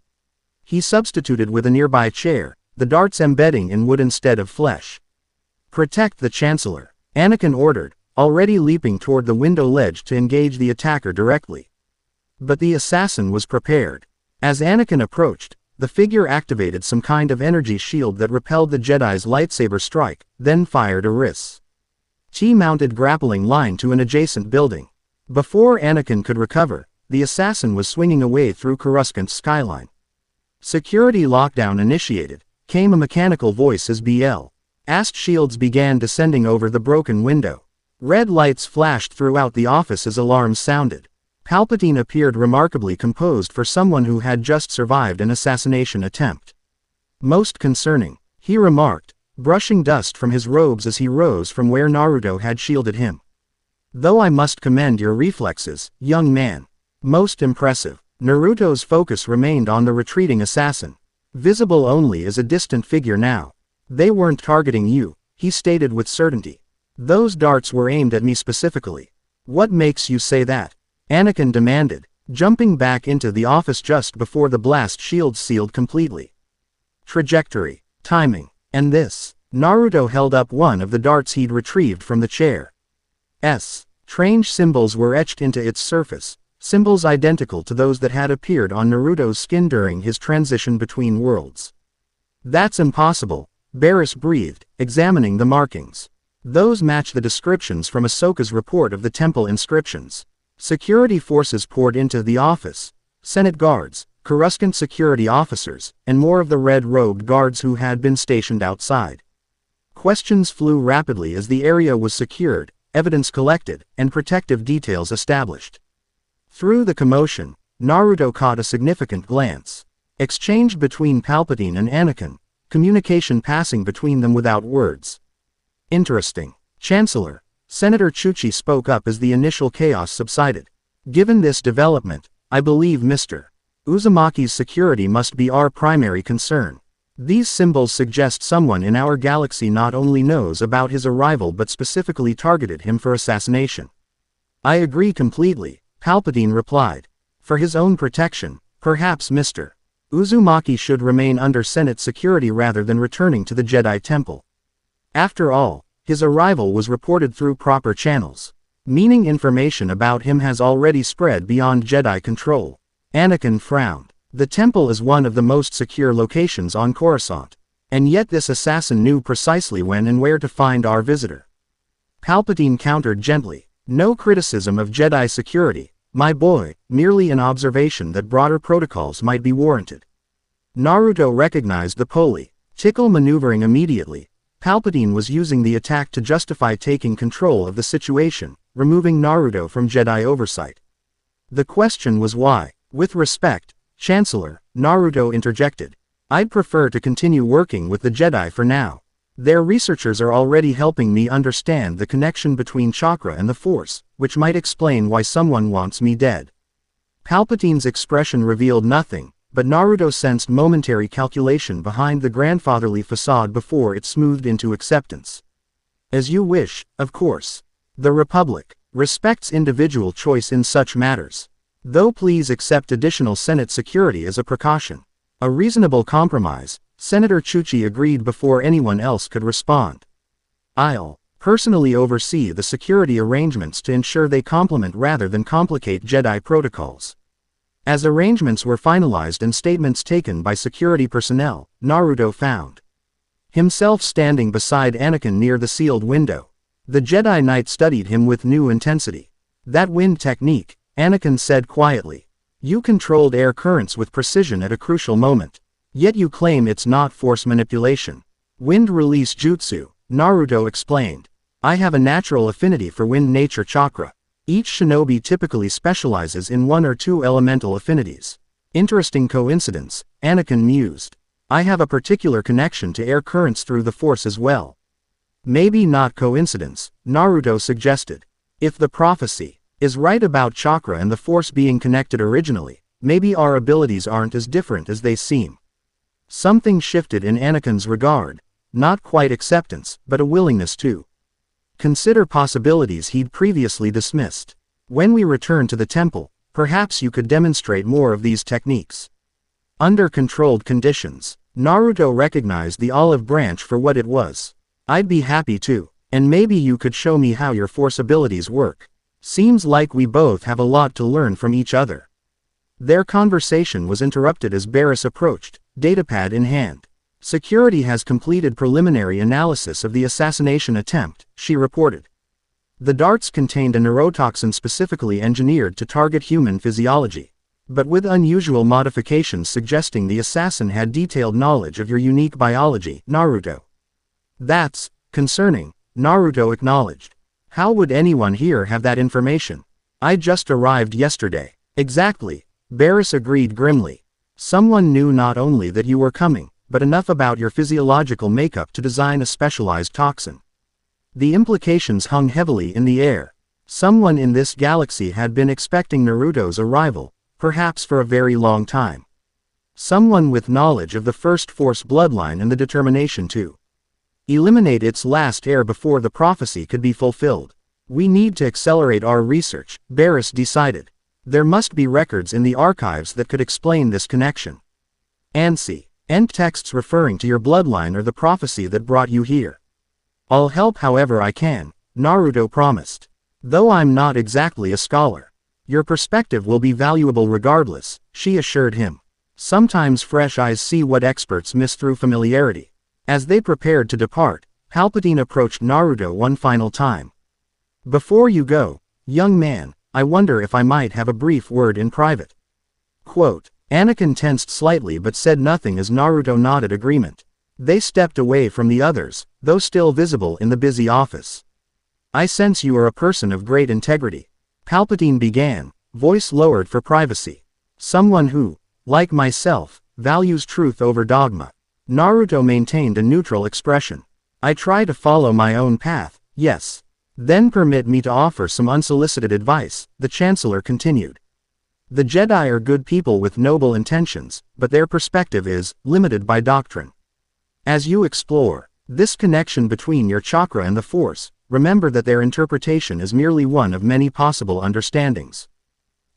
He substituted with a nearby chair, the darts embedding in wood instead of flesh. "Protect the Chancellor," Anakin ordered, already leaping toward the window ledge to engage the attacker directly. But the assassin was prepared. As Anakin approached, the figure activated some kind of energy shield that repelled the Jedi's lightsaber strike, then fired a wrist-mounted grappling line to an adjacent building. Before Anakin could recover, the assassin was swinging away through Coruscant's skyline. "Security lockdown initiated," came a mechanical voice as BL.'s shields began descending over the broken window. Red lights flashed throughout the office as alarms sounded. Palpatine appeared remarkably composed for someone who had just survived an assassination attempt. Most concerning, he remarked, brushing dust from his robes as he rose from where Naruto had shielded him. Though I must commend your reflexes, young man. Most impressive. Naruto's focus remained on the retreating assassin. Visible only as a distant figure now. They weren't targeting you, he stated with certainty. Those darts were aimed at me specifically. What makes you say that? Anakin demanded, jumping back into the office just before the blast shield sealed completely. Trajectory, timing, and this. Naruto held up one of the darts he'd retrieved from the chair. Strange symbols were etched into its surface, symbols identical to those that had appeared on Naruto's skin during his transition between worlds. That's impossible, Barris breathed, examining the markings. Those match the descriptions from Ahsoka's report of the temple inscriptions. Security forces poured into the office, Senate guards, Coruscant security officers, and more of the red-robed guards who had been stationed outside. Questions flew rapidly as the area was secured, evidence collected, and protective details established. Through the commotion, Naruto caught a significant glance. Exchanged between Palpatine and Anakin, communication passing between them without words. Interesting. Chancellor, Senator Chuchi spoke up as the initial chaos subsided. Given this development, I believe Mr. Uzumaki's security must be our primary concern. These symbols suggest someone in our galaxy not only knows about his arrival but specifically targeted him for assassination. I agree completely, Palpatine replied. For his own protection, perhaps Mr. Uzumaki should remain under Senate security rather than returning to the Jedi Temple. After all, his arrival was reported through proper channels, meaning information about him has already spread beyond Jedi control. Anakin frowned. The temple is one of the most secure locations on Coruscant, and yet this assassin knew precisely when and where to find our visitor. Palpatine countered gently. No criticism of Jedi security, my boy, merely an observation that broader protocols might be warranted. Naruto recognized the political maneuvering immediately. Palpatine was using the attack to justify taking control of the situation, removing Naruto from Jedi oversight. The question was why. With respect, Chancellor, Naruto interjected. I'd prefer to continue working with the Jedi for now. Their researchers are already helping me understand the connection between chakra and the Force, which might explain why someone wants me dead. Palpatine's expression revealed nothing, but Naruto sensed momentary calculation behind the grandfatherly facade before it smoothed into acceptance. As you wish, of course. The Republic respects individual choice in such matters. Though please accept additional Senate security as a precaution. A reasonable compromise, Senator Chuchi agreed before anyone else could respond. I'll personally oversee the security arrangements to ensure they complement rather than complicate Jedi protocols. As arrangements were finalized and statements taken by security personnel, Naruto found himself standing beside Anakin near the sealed window. The Jedi Knight studied him with new intensity. That wind technique, Anakin said quietly. You controlled air currents with precision at a crucial moment. Yet you claim it's not force manipulation. Wind release jutsu, Naruto explained. I have a natural affinity for wind nature chakra. Each shinobi typically specializes in one or two elemental affinities. Interesting coincidence, Anakin mused. I have a particular connection to air currents through the force as well. Maybe not coincidence, Naruto suggested. If the prophecy is right about chakra and the force being connected originally, maybe our abilities aren't as different as they seem. Something shifted in Anakin's regard, not quite acceptance, but a willingness to consider possibilities he'd previously dismissed. When we return to the temple, perhaps you could demonstrate more of these techniques. Under controlled conditions, Naruto recognized the olive branch for what it was. I'd be happy to, and maybe you could show me how your force abilities work. Seems like we both have a lot to learn from each other. Their conversation was interrupted as Barris approached, datapad in hand. Security has completed preliminary analysis of the assassination attempt, she reported. The darts contained a neurotoxin specifically engineered to target human physiology, but with unusual modifications suggesting the assassin had detailed knowledge of your unique biology, Naruto. That's concerning, Naruto acknowledged. How would anyone here have that information? I just arrived yesterday. Exactly, Barris agreed grimly. Someone knew not only that you were coming, but enough about your physiological makeup to design a specialized toxin. The implications hung heavily in the air. Someone in this galaxy had been expecting Naruto's arrival, perhaps for a very long time. Someone with knowledge of the First Force bloodline and the determination to eliminate its last heir before the prophecy could be fulfilled. We need to accelerate our research, Barris decided. There must be records in the archives that could explain this connection. ANSI. End texts referring to your bloodline or the prophecy that brought you here. I'll help however I can, Naruto promised. Though I'm not exactly a scholar. Your perspective will be valuable regardless, she assured him. Sometimes fresh eyes see what experts miss through familiarity. As they prepared to depart, Palpatine approached Naruto one final time. Before you go, young man, I wonder if I might have a brief word in private. Quote, Anakin tensed slightly but said nothing as Naruto nodded agreement. They stepped away from the others, though still visible in the busy office. I sense you are a person of great integrity. Palpatine began, voice lowered for privacy. Someone who, like myself, values truth over dogma. Naruto maintained a neutral expression. I try to follow my own path, yes. Then permit me to offer some unsolicited advice, the Chancellor continued. The Jedi are good people with noble intentions, but their perspective is limited by doctrine. As you explore this connection between your chakra and the Force, remember that their interpretation is merely one of many possible understandings.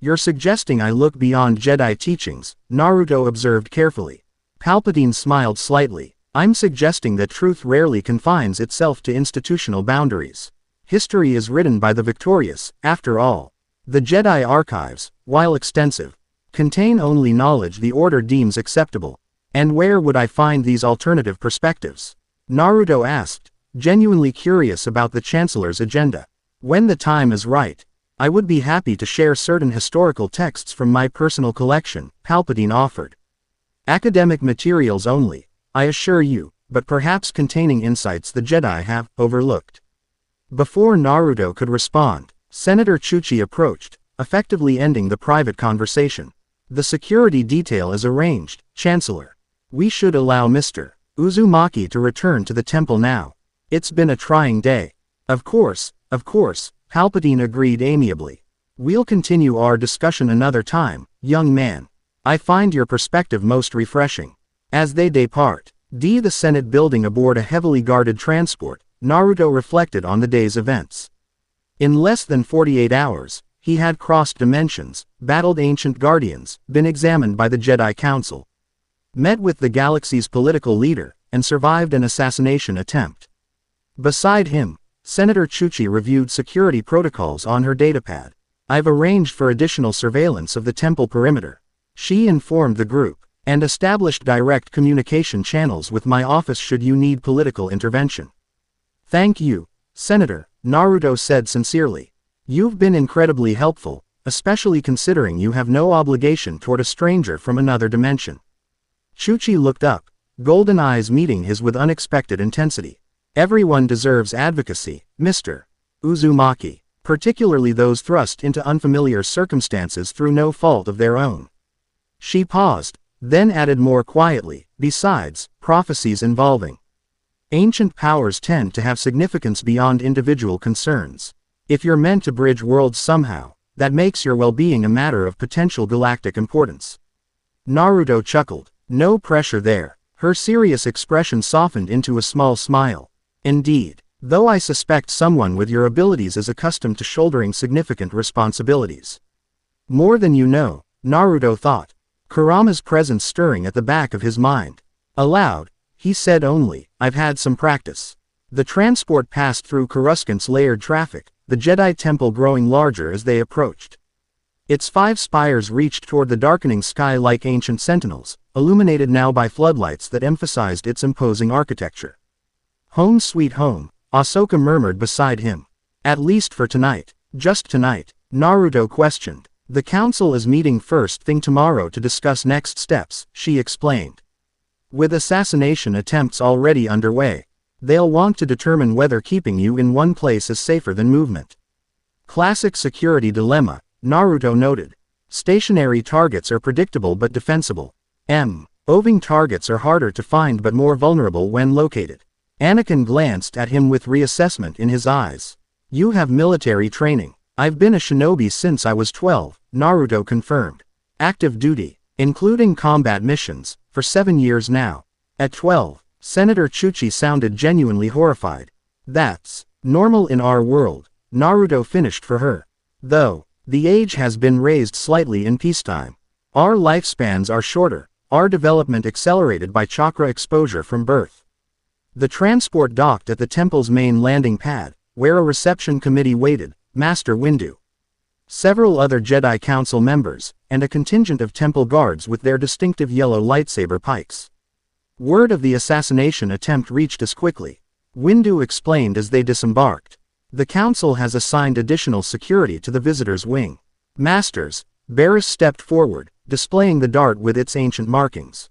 You're suggesting I look beyond Jedi teachings, Naruto observed carefully. Palpatine smiled slightly. I'm suggesting that truth rarely confines itself to institutional boundaries. History is written by the victorious, after all. The Jedi archives, while extensive, contain only knowledge the Order deems acceptable. And where would I find these alternative perspectives? Naruto asked, genuinely curious about the Chancellor's agenda. When the time is right, I would be happy to share certain historical texts from my personal collection, Palpatine offered. Academic materials only, I assure you, but perhaps containing insights the Jedi have overlooked. Before Naruto could respond, Senator Chuchi approached, effectively ending the private conversation. The security detail is arranged, Chancellor. We should allow Mr. Uzumaki to return to the temple now. It's been a trying day. Of course, Palpatine agreed amiably. We'll continue our discussion another time, young man. I find your perspective most refreshing. As they depart, the Senate building aboard a heavily guarded transport, Naruto reflected on the day's events. In less than 48 hours, he had crossed dimensions, battled ancient guardians, been examined by the Jedi Council, met with the galaxy's political leader, and survived an assassination attempt. Beside him, Senator Chuchi reviewed security protocols on her datapad. I've arranged for additional surveillance of the temple perimeter, she informed the group, and established direct communication channels with my office should you need political intervention. Thank you, Senator, Naruto said sincerely. You've been incredibly helpful, especially considering you have no obligation toward a stranger from another dimension. Chuchi looked up, golden eyes meeting his with unexpected intensity. Everyone deserves advocacy, Mr. Uzumaki, particularly those thrust into unfamiliar circumstances through no fault of their own. She paused, then added more quietly, besides, prophecies involving ancient powers tend to have significance beyond individual concerns. If you're meant to bridge worlds somehow, that makes your well-being a matter of potential galactic importance. Naruto chuckled. No pressure there. Her serious expression softened into a small smile. Indeed, though I suspect someone with your abilities is accustomed to shouldering significant responsibilities. More than you know, Naruto thought. Kurama's presence stirring at the back of his mind. Aloud, he said only, I've had some practice. The transport passed through Coruscant's layered traffic, the Jedi Temple growing larger as they approached. Its 5 spires reached toward the darkening sky like ancient sentinels, illuminated now by floodlights that emphasized its imposing architecture. Home sweet home, Ahsoka murmured beside him. At least for tonight. Just tonight, Naruto questioned. The council is meeting first thing tomorrow to discuss next steps, she explained. With assassination attempts already underway, they'll want to determine whether keeping you in one place is safer than movement. Classic security dilemma, Naruto noted. Stationary targets are predictable but defensible. Oving targets are harder to find but more vulnerable when located. Anakin glanced at him with reassessment in his eyes. You have military training. I've been a shinobi since I was 12, Naruto confirmed. Active duty, including combat missions, for 7 years now. At 12, Senator Chuchi sounded genuinely horrified. That's normal in our world, Naruto finished for her. Though, the age has been raised slightly in peacetime. Our lifespans are shorter, our development accelerated by chakra exposure from birth. The transport docked at the temple's main landing pad, where a reception committee waited, Master Windu, several other Jedi Council members, and a contingent of temple guards with their distinctive yellow lightsaber pikes. Word of the assassination attempt reached us quickly, Windu explained as they disembarked. The council has assigned additional security to the visitors' wing. Masters, Barriss stepped forward, displaying the dart with its ancient markings.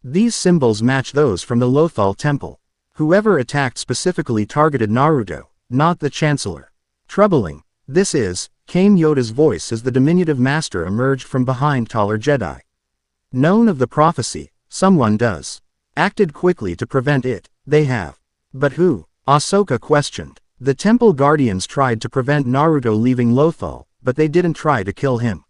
These symbols match those from the Lothal Temple. Whoever attacked specifically targeted Naruto, not the Chancellor. Troubling, this is, came Yoda's voice as the diminutive master emerged from behind taller Jedi. Known of the prophecy, someone does. Acted quickly to prevent it, they have. But who? Ahsoka questioned. The temple guardians tried to prevent Naruto leaving Lothal, but they didn't try to kill him.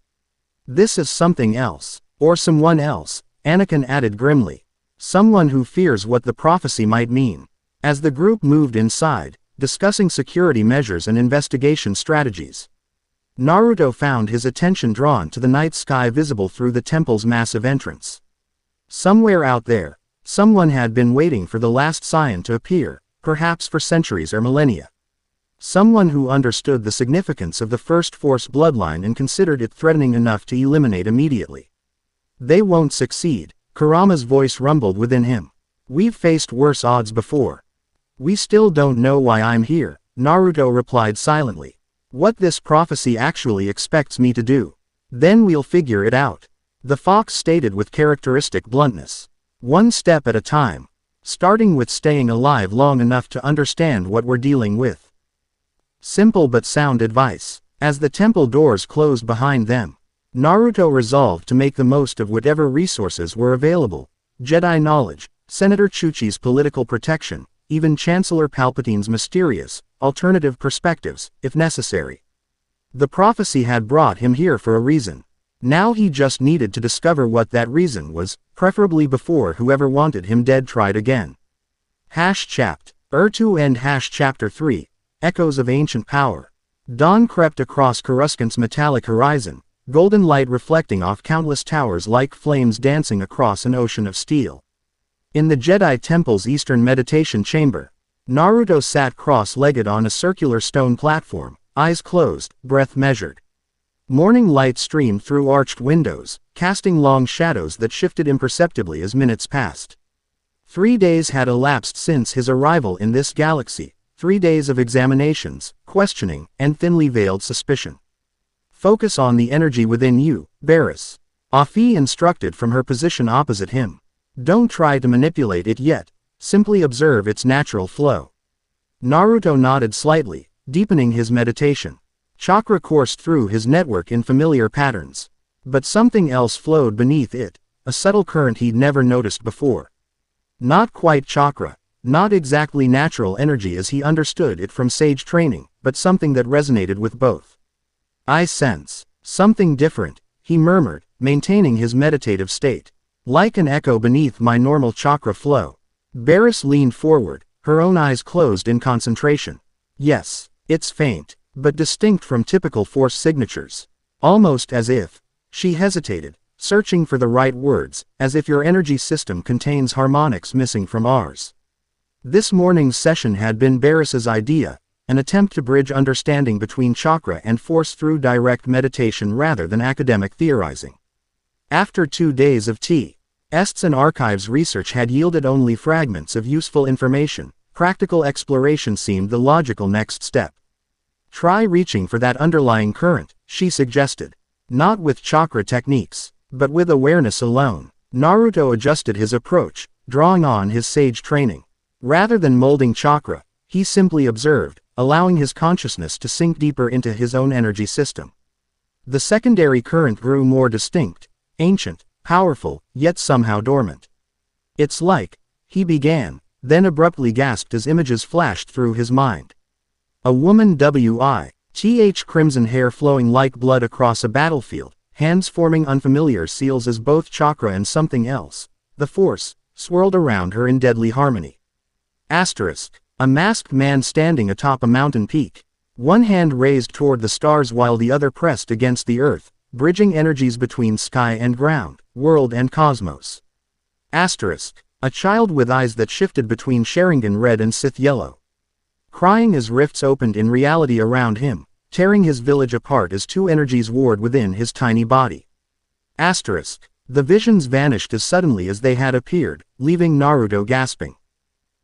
This is something else, or someone else, Anakin added grimly. Someone who fears what the prophecy might mean. As the group moved inside, discussing security measures and investigation strategies, Naruto found his attention drawn to the night sky visible through the temple's massive entrance. Somewhere out there, someone had been waiting for the last Scion to appear, perhaps for centuries or millennia. Someone who understood the significance of the First Force bloodline and considered it threatening enough to eliminate immediately. They won't succeed, Kurama's voice rumbled within him. We've faced worse odds before. We still don't know why I'm here, Naruto replied silently. What this prophecy actually expects me to do. Then we'll figure it out. The fox stated with characteristic bluntness. One step at a time. Starting with staying alive long enough to understand what we're dealing with. Simple but sound advice. As the temple doors closed behind them, Naruto resolved to make the most of whatever resources were available. Jedi knowledge, Senator Chuchi's political protection, even Chancellor Palpatine's mysterious, alternative perspectives, if necessary. The prophecy had brought him here for a reason. Now he just needed to discover what that reason was, preferably before whoever wanted him dead tried again. Chapt. To end Chapter 3. Echoes of Ancient Power. Dawn crept across Coruscant's metallic horizon, golden light reflecting off countless towers like flames dancing across an ocean of steel. In the Jedi Temple's eastern meditation chamber, Naruto sat cross-legged on a circular stone platform, eyes closed, breath measured. Morning light streamed through arched windows, casting long shadows that shifted imperceptibly as minutes passed. 3 days had elapsed since his arrival in this galaxy. 3 days of examinations, questioning, and thinly veiled suspicion. Focus on the energy within you, Barriss. Afi instructed from her position opposite him. Don't try to manipulate it yet, simply observe its natural flow. Naruto nodded slightly, deepening his meditation. Chakra coursed through his network in familiar patterns. But something else flowed beneath it, a subtle current he'd never noticed before. Not quite chakra. Not exactly natural energy as he understood it from sage training, but something that resonated with both. I sense something different, he murmured, maintaining his meditative state. Like an echo beneath my normal chakra flow. Barriss leaned forward, her own eyes closed in concentration. Yes, it's faint, but distinct from typical force signatures. Almost as if, she hesitated, searching for the right words, as if your energy system contains harmonics missing from ours. This morning's session had been Barriss's idea, an attempt to bridge understanding between chakra and force through direct meditation rather than academic theorizing. After 2 days of tests and archives research had yielded only fragments of useful information, practical exploration seemed the logical next step. Try reaching for that underlying current, she suggested. Not with chakra techniques, but with awareness alone. Naruto adjusted his approach, drawing on his sage training. Rather than molding chakra, he simply observed, allowing his consciousness to sink deeper into his own energy system. The secondary current grew more distinct, ancient, powerful, yet somehow dormant. It's like, he began, then abruptly gasped as images flashed through his mind. A woman with crimson hair flowing like blood across a battlefield, hands forming unfamiliar seals as both chakra and something else, the Force, swirled around her in deadly harmony. A masked man standing atop a mountain peak, one hand raised toward the stars while the other pressed against the earth, bridging energies between sky and ground, world and cosmos. A child with eyes that shifted between Sharingan red and Sith yellow. Crying as rifts opened in reality around him, tearing his village apart as two energies warred within his tiny body. The visions vanished as suddenly as they had appeared, leaving Naruto gasping.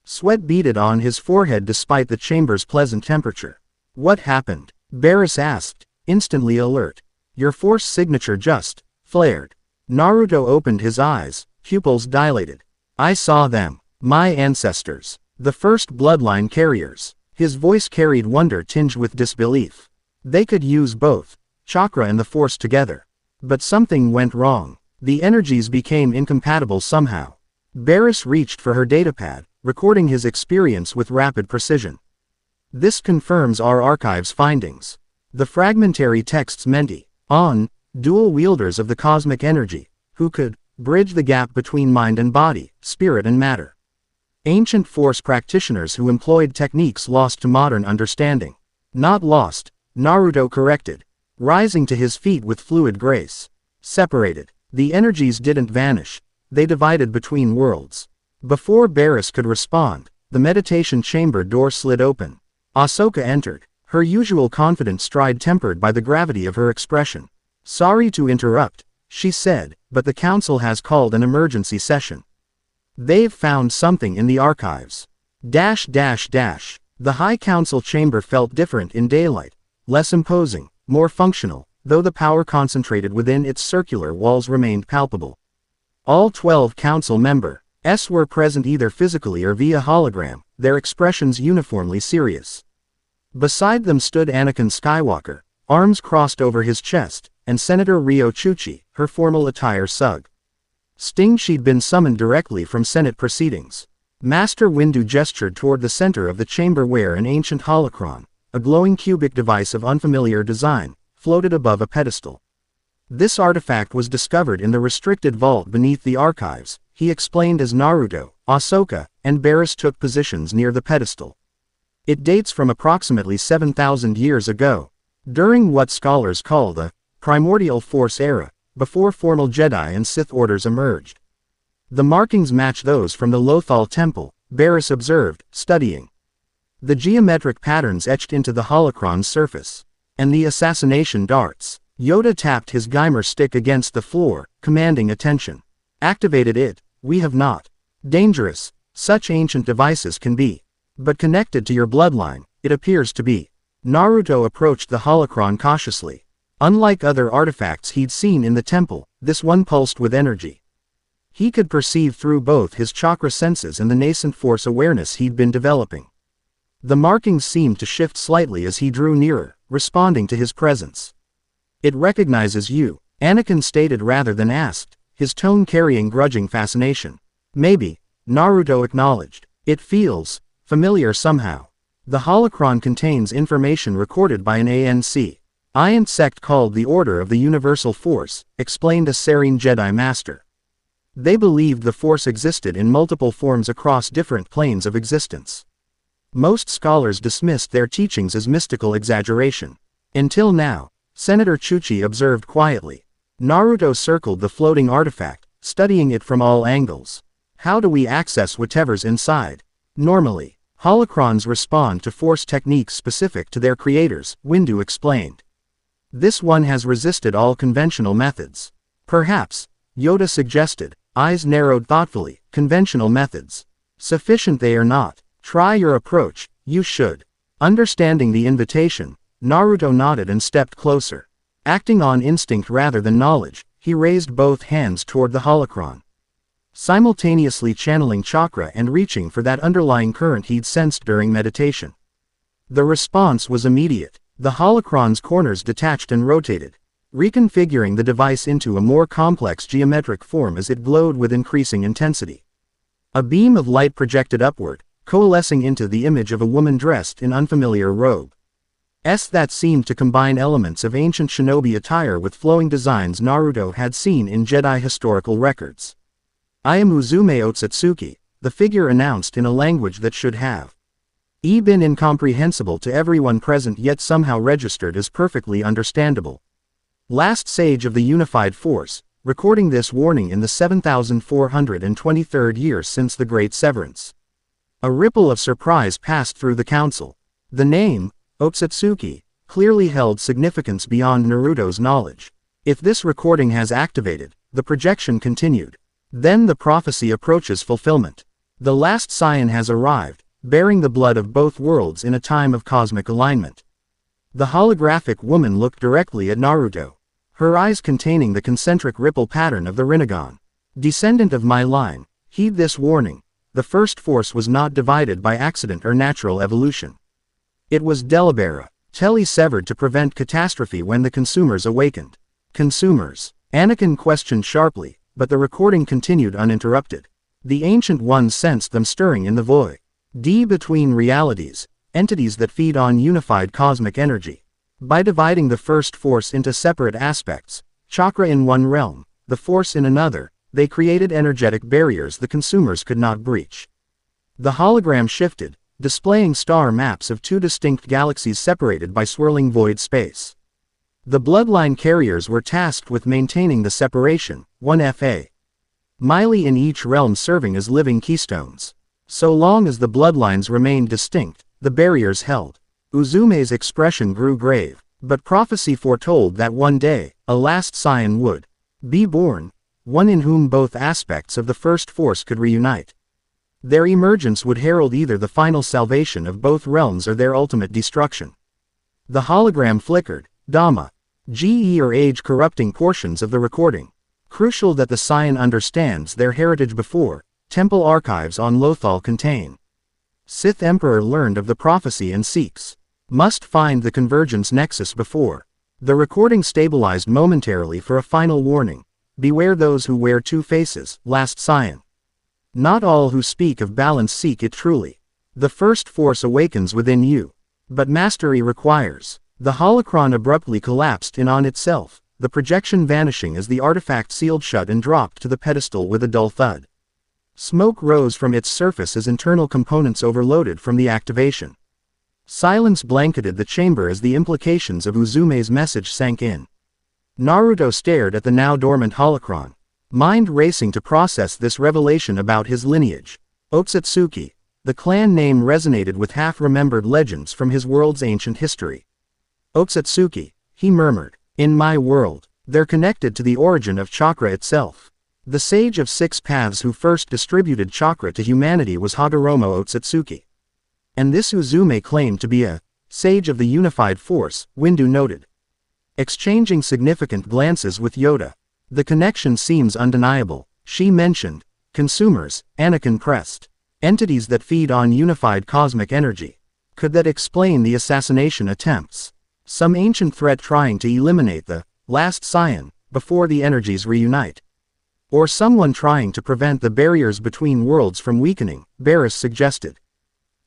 Sweat beaded on his forehead despite the chamber's pleasant temperature. What happened? Barris asked, instantly alert. Your Force signature just flared. Naruto opened his eyes, pupils dilated. I saw them. My ancestors. The first bloodline carriers. His voice carried wonder tinged with disbelief. They could use both chakra and the Force together. But something went wrong. The energies became incompatible somehow. Barris reached for her datapad, recording his experience with rapid precision. This confirms our archive's findings. The fragmentary texts meant dual wielders of the cosmic energy, who could bridge the gap between mind and body, spirit and matter. Ancient Force practitioners who employed techniques lost to modern understanding. Not lost, Naruto corrected, rising to his feet with fluid grace. Separated. The energies didn't vanish, they divided between worlds. Before Barris could respond, the meditation chamber door slid open. Ahsoka entered, her usual confident stride tempered by the gravity of her expression. Sorry to interrupt, she said, but the council has called an emergency session. They've found something in the archives. The High Council chamber felt different in daylight, less imposing, more functional, though the power concentrated within its circular walls remained palpable. All 12 council members were present either physically or via hologram, their expressions uniformly serious. Beside them stood Anakin Skywalker, arms crossed over his chest, and Senator Ryo Chuchi, her formal attire sug. She'd been summoned directly from Senate proceedings. Master Windu gestured toward the center of the chamber where an ancient holocron, a glowing cubic device of unfamiliar design, floated above a pedestal. This artifact was discovered in the restricted vault beneath the archives, he explained as Naruto, Ahsoka, and Barris took positions near the pedestal. It dates from approximately 7,000 years ago, during what scholars call the primordial Force era, before formal Jedi and Sith orders emerged. The markings match those from the Lothal Temple, Barris observed, studying. The geometric patterns etched into the holocron's surface. And the assassination darts. Yoda tapped his Geimer stick against the floor, commanding attention. Activated it. We have not. Dangerous, such ancient devices can be. But connected to your bloodline, it appears to be. Naruto approached the holocron cautiously. Unlike other artifacts he'd seen in the temple, this one pulsed with energy. He could perceive through both his chakra senses and the nascent Force awareness he'd been developing. The markings seemed to shift slightly as he drew nearer, responding to his presence. It recognizes you, Anakin stated rather than asked, his tone carrying grudging fascination. Maybe, Naruto acknowledged. It feels familiar somehow. The holocron contains information recorded by an ancient sect called the Order of the Universal Force, explained a Serene Jedi Master. They believed the Force existed in multiple forms across different planes of existence. Most scholars dismissed their teachings as mystical exaggeration. Until now, Senator Chuchi observed quietly. Naruto circled the floating artifact, studying it from all angles. How do we access whatever's inside? Normally, holocrons respond to Force techniques specific to their creators, Windu explained. This one has resisted all conventional methods. Perhaps, Yoda suggested, eyes narrowed thoughtfully, conventional methods. Sufficient they are not. Try your approach, you should. Understanding the invitation, Naruto nodded and stepped closer. Acting on instinct rather than knowledge, he raised both hands toward the holocron. Simultaneously channeling chakra and reaching for that underlying current he'd sensed during meditation. The response was immediate. The holocron's corners detached and rotated. reconfiguring the device into a more complex geometric form as it glowed with increasing intensity. A beam of light projected upward, coalescing into the image of a woman dressed in unfamiliar robe. That seemed to combine elements of ancient shinobi attire with flowing designs Naruto had seen in Jedi historical records. "I am Uzume Otsutsuki," the figure announced in a language that should have been incomprehensible to everyone present yet somehow registered as perfectly understandable. Last sage of the unified force, recording this warning in the 7423rd year since the Great Severance. A ripple of surprise passed through the council. The name, Otsutsuki, clearly held significance beyond Naruto's knowledge. If this recording has activated, the projection continued, then the prophecy approaches fulfillment. The last Scion has arrived, bearing the blood of both worlds in a time of cosmic alignment. The holographic woman looked directly at Naruto, her eyes containing the concentric ripple pattern of the Rinnegan. "Descendant of my line, heed this warning. The first force was not divided by accident or natural evolution. It was deliberately severed to prevent catastrophe when the consumers awakened." "Consumers?" Anakin questioned sharply, but the recording continued uninterrupted. The Ancient Ones sensed them stirring in the void. Between realities, entities that feed on unified cosmic energy. By dividing the first force into separate aspects, chakra in one realm, the force in another, they created energetic barriers the consumers could not breach. The hologram shifted, displaying star maps of two distinct galaxies separated by swirling void space. The Bloodline carriers were tasked with maintaining the separation, 1 mile in each realm serving as living keystones. So long as the bloodlines remained distinct, the barriers held. Uzume's expression grew grave, but prophecy foretold that one day, a last Scion would be born, one in whom both aspects of the first force could reunite. Their emergence would herald either the final salvation of both realms or their ultimate destruction. The hologram flickered, Dhamma, or age-corrupting portions of the recording. Crucial that the Scion understands their heritage before temple archives on Lothal contain. Sith Emperor learned of the prophecy and seeks. Must find the convergence nexus before. The recording stabilized momentarily for a final warning. Beware those who wear two faces, last Scion. Not all who speak of balance seek it truly. The first force awakens within you. But mastery requires. The holocron abruptly collapsed in on itself, the projection vanishing as the artifact sealed shut and dropped to the pedestal with a dull thud. Smoke rose from its surface as internal components overloaded from the activation. Silence blanketed the chamber as the implications of Uzume's message sank in. Naruto stared at the now dormant holocron, mind racing to process this revelation about his lineage. Otsutsuki, the clan name resonated with half-remembered legends from his world's ancient history. "Otsutsuki," he murmured, "in my world, they're connected to the origin of chakra itself. The sage of six paths who first distributed chakra to humanity was Hagoromo Otsutsuki. And this Uzume claimed to be a sage of the unified force," Windu noted. Exchanging significant glances with Yoda. "The connection seems undeniable," she mentioned. "Consumers," Anakin pressed. "Entities that feed on unified cosmic energy. Could that explain the assassination attempts? Some ancient threat trying to eliminate the last Scion before the energies reunite? Or someone trying to prevent the barriers between worlds from weakening," Barris suggested,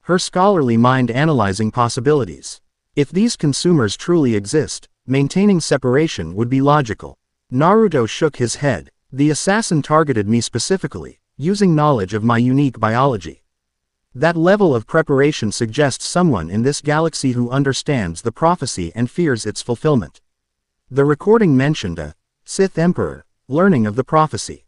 her scholarly mind analyzing possibilities. If these consumers truly exist, maintaining separation would be logical. Naruto shook his head. "The assassin targeted me specifically, using knowledge of my unique biology. That level of preparation suggests someone in this galaxy who understands the prophecy and fears its fulfillment." The recording mentioned a Sith Emperor learning of the prophecy.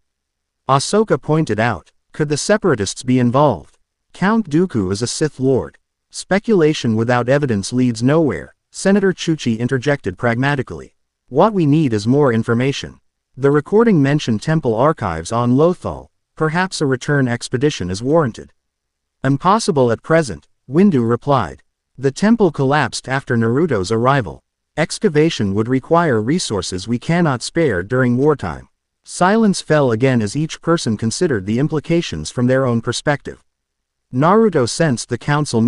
Ahsoka pointed out, could the Separatists be involved? Count Dooku is a Sith Lord. Speculation without evidence leads nowhere, Senator Chuchi interjected pragmatically. What we need is more information. The recording mentioned temple archives on Lothal, perhaps a return expedition is warranted. Impossible at present, Windu replied. The temple collapsed after Naruto's arrival. Excavation would require resources we cannot spare during wartime. Silence fell again as each person considered the implications from their own perspective. Naruto sensed the council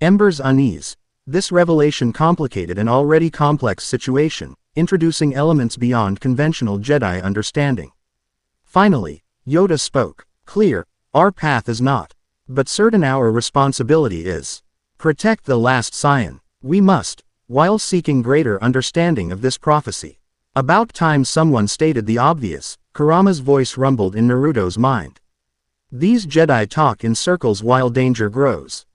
embers unease. This revelation complicated an already complex situation, introducing elements beyond conventional Jedi understanding. Finally, Yoda spoke. Clear, our path is not. But certain our responsibility is. Protect the last Scion. We must, while seeking greater understanding of this prophecy. About time someone stated the obvious, Kurama's voice rumbled in Naruto's mind. These Jedi talk in circles while danger grows.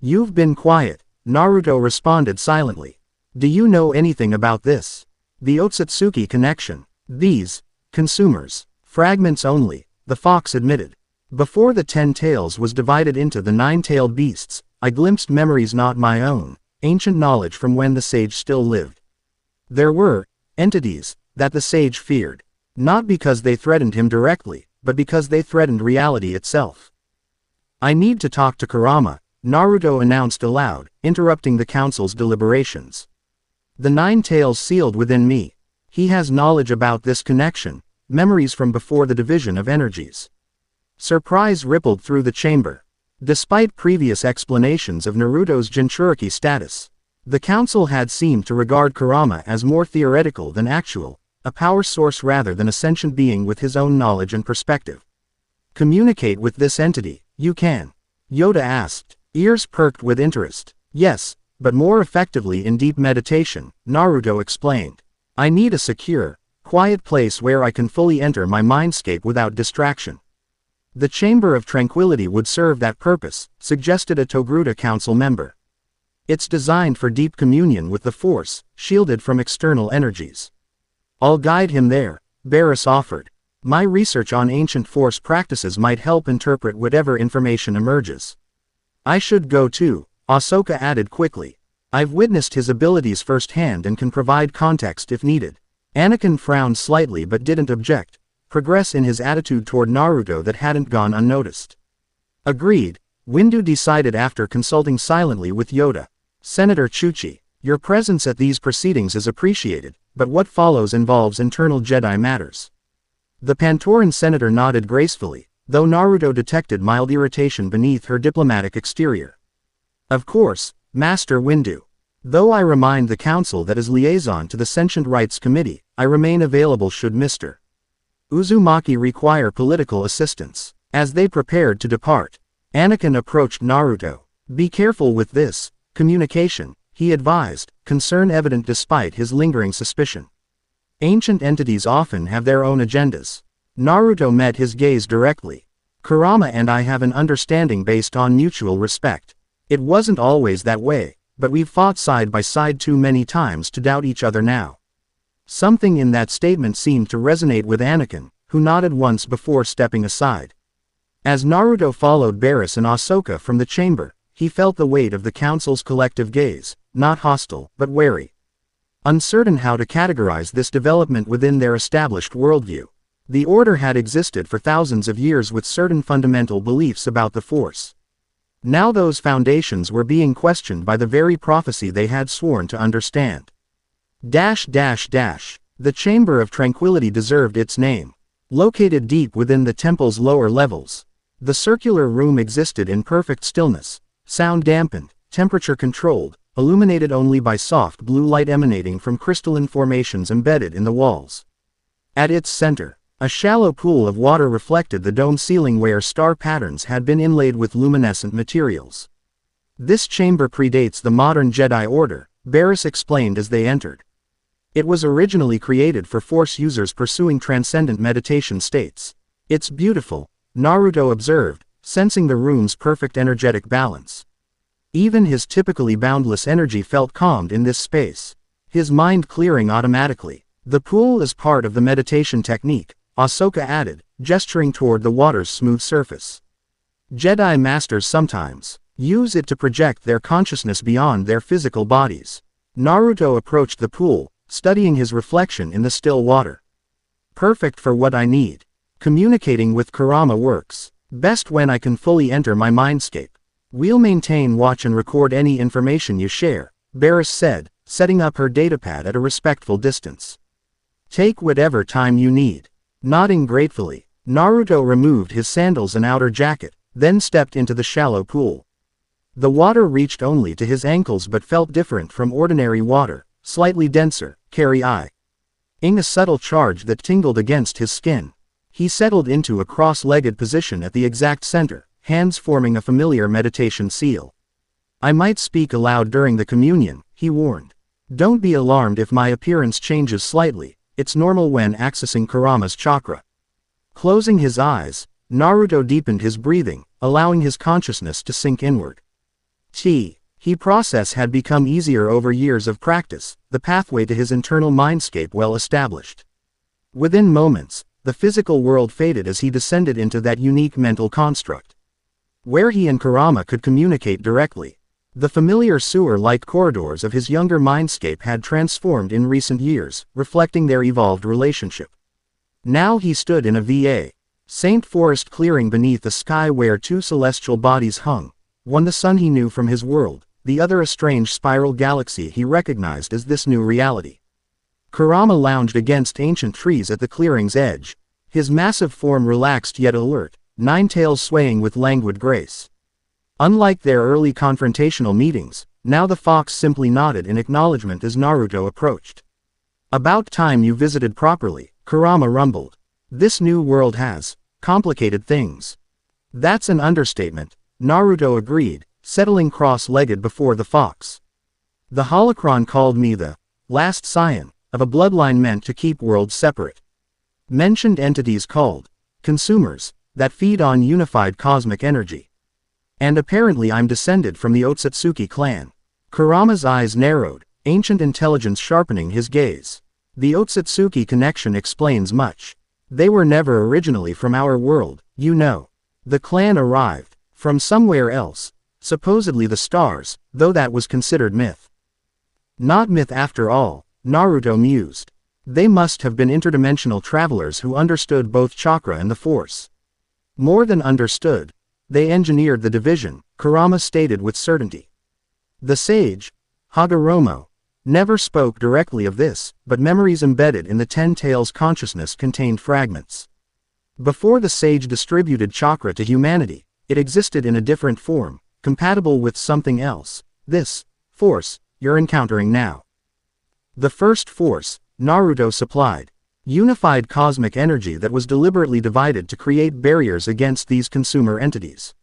You've been quiet, Naruto responded silently. Do you know anything about this? The Otsutsuki connection. These, consumers, fragments only, the fox admitted. Before the 10 tails was divided into the 9-tailed beasts, I glimpsed memories not my own, ancient knowledge from when the sage still lived. There were entities that the sage feared, not because they threatened him directly, but because they threatened reality itself. I need to talk to Kurama, Naruto announced aloud, interrupting the council's deliberations. The 9 tails sealed within me. He has knowledge about this connection, memories from before the division of energies. Surprise rippled through the chamber. Despite previous explanations of Naruto's Jinchuriki status, the council had seemed to regard Kurama as more theoretical than actual, a power source rather than a sentient being with his own knowledge and perspective. Communicate with this entity, you can? Yoda asked, ears perked with interest. Yes, but more effectively in deep meditation, Naruto explained. I need a secure, quiet place where I can fully enter my mindscape without distraction. The Chamber of Tranquility would serve that purpose, suggested a Togruta council member. It's designed for deep communion with the Force, shielded from external energies. I'll guide him there, Barris offered. My research on ancient Force practices might help interpret whatever information emerges. I should go too, Ahsoka added quickly. I've witnessed his abilities firsthand and can provide context if needed. Anakin frowned slightly but didn't object. Progress in his attitude toward Naruto that hadn't gone unnoticed. Agreed, Windu decided after consulting silently with Yoda. Senator Chuchi, your presence at these proceedings is appreciated, but what follows involves internal Jedi matters. The Pantoran senator nodded gracefully, though Naruto detected mild irritation beneath her diplomatic exterior. Of course, Master Windu. Though I remind the council that as liaison to the Sentient Rights Committee, I remain available should Mr. Uzumaki require political assistance. As they prepared to depart, Anakin approached Naruto. Be careful with this communication, he advised, concern evident despite his lingering suspicion. Ancient entities often have their own agendas. Naruto met his gaze directly. Kurama and I have an understanding based on mutual respect. It wasn't always that way, but we've fought side by side too many times to doubt each other now. Something in that statement seemed to resonate with Anakin, who nodded once before stepping aside. As Naruto followed Barris and Ahsoka from the chamber, he felt the weight of the council's collective gaze, not hostile, but wary. Uncertain how to categorize this development within their established worldview. The Order had existed for thousands of years with certain fundamental beliefs about the Force. Now those foundations were being questioned by the very prophecy they had sworn to understand. The Chamber of Tranquility deserved its name. Located deep within the temple's lower levels, the circular room existed in perfect stillness, sound dampened, temperature controlled, illuminated only by soft blue light emanating from crystalline formations embedded in the walls. At its center, a shallow pool of water reflected the dome ceiling where star patterns had been inlaid with luminescent materials. This chamber predates the modern Jedi Order, Barris explained as they entered. It was originally created for Force users pursuing transcendent meditation states. It's beautiful, Naruto observed, sensing the room's perfect energetic balance. Even his typically boundless energy felt calmed in this space, his mind clearing automatically. The pool is part of the meditation technique, Ahsoka added, gesturing toward the water's smooth surface. Jedi Masters sometimes use it to project their consciousness beyond their physical bodies. Naruto approached the pool, studying his reflection in the still water. Perfect for what I need. Communicating with Kurama works best when I can fully enter my mindscape. We'll maintain watch and record any information you share, Barris said, setting up her datapad at a respectful distance. Take whatever time you need. Nodding gratefully, Naruto removed his sandals and outer jacket, then stepped into the shallow pool. The water reached only to his ankles but felt different from ordinary water, slightly denser, carry-eye. ing a subtle charge that tingled against his skin. He settled into a cross-legged position at the exact center, hands forming a familiar meditation seal. I might speak aloud during the communion, he warned. Don't be alarmed if my appearance changes slightly, it's normal when accessing Kurama's chakra. Closing his eyes, Naruto deepened his breathing, allowing his consciousness to sink inward. He process had become easier over years of practice, the pathway to his internal mindscape well established. Within moments, the physical world faded as he descended into that unique mental construct, where he and Kurama could communicate directly. The familiar sewer-like corridors of his younger mindscape had transformed in recent years, reflecting their evolved relationship. Now he stood in a VA Saint forest clearing beneath a sky where two celestial bodies hung, one the sun he knew from his world, the other a strange spiral galaxy he recognized as this new reality. Kurama lounged against ancient trees at the clearing's edge, his massive form relaxed yet alert, nine tails swaying with languid grace. Unlike their early confrontational meetings, now the fox simply nodded in acknowledgement as Naruto approached. About time you visited properly, Kurama rumbled. This new world has complicated things. That's an understatement, Naruto agreed, settling cross-legged before the fox. The holocron called me the last scion of a bloodline meant to keep worlds separate. Mentioned entities called consumers that feed on unified cosmic energy. And apparently I'm descended from the Otsutsuki clan. Kurama's eyes narrowed, ancient intelligence sharpening his gaze. The Otsutsuki connection explains much. They were never originally from our world, you know. The clan arrived from somewhere else, supposedly the stars, though that was considered myth. Not myth after all, Naruto mused. They must have been interdimensional travelers who understood both chakra and the force. More than understood, they engineered the division, Kurama stated with certainty. The sage, Hagoromo, never spoke directly of this, but memories embedded in the Ten Tails consciousness contained fragments. Before the sage distributed chakra to humanity, it existed in a different form, compatible with something else, this force you're encountering now. The first force, Naruto supplied, unified cosmic energy that was deliberately divided to create barriers against these consumer entities.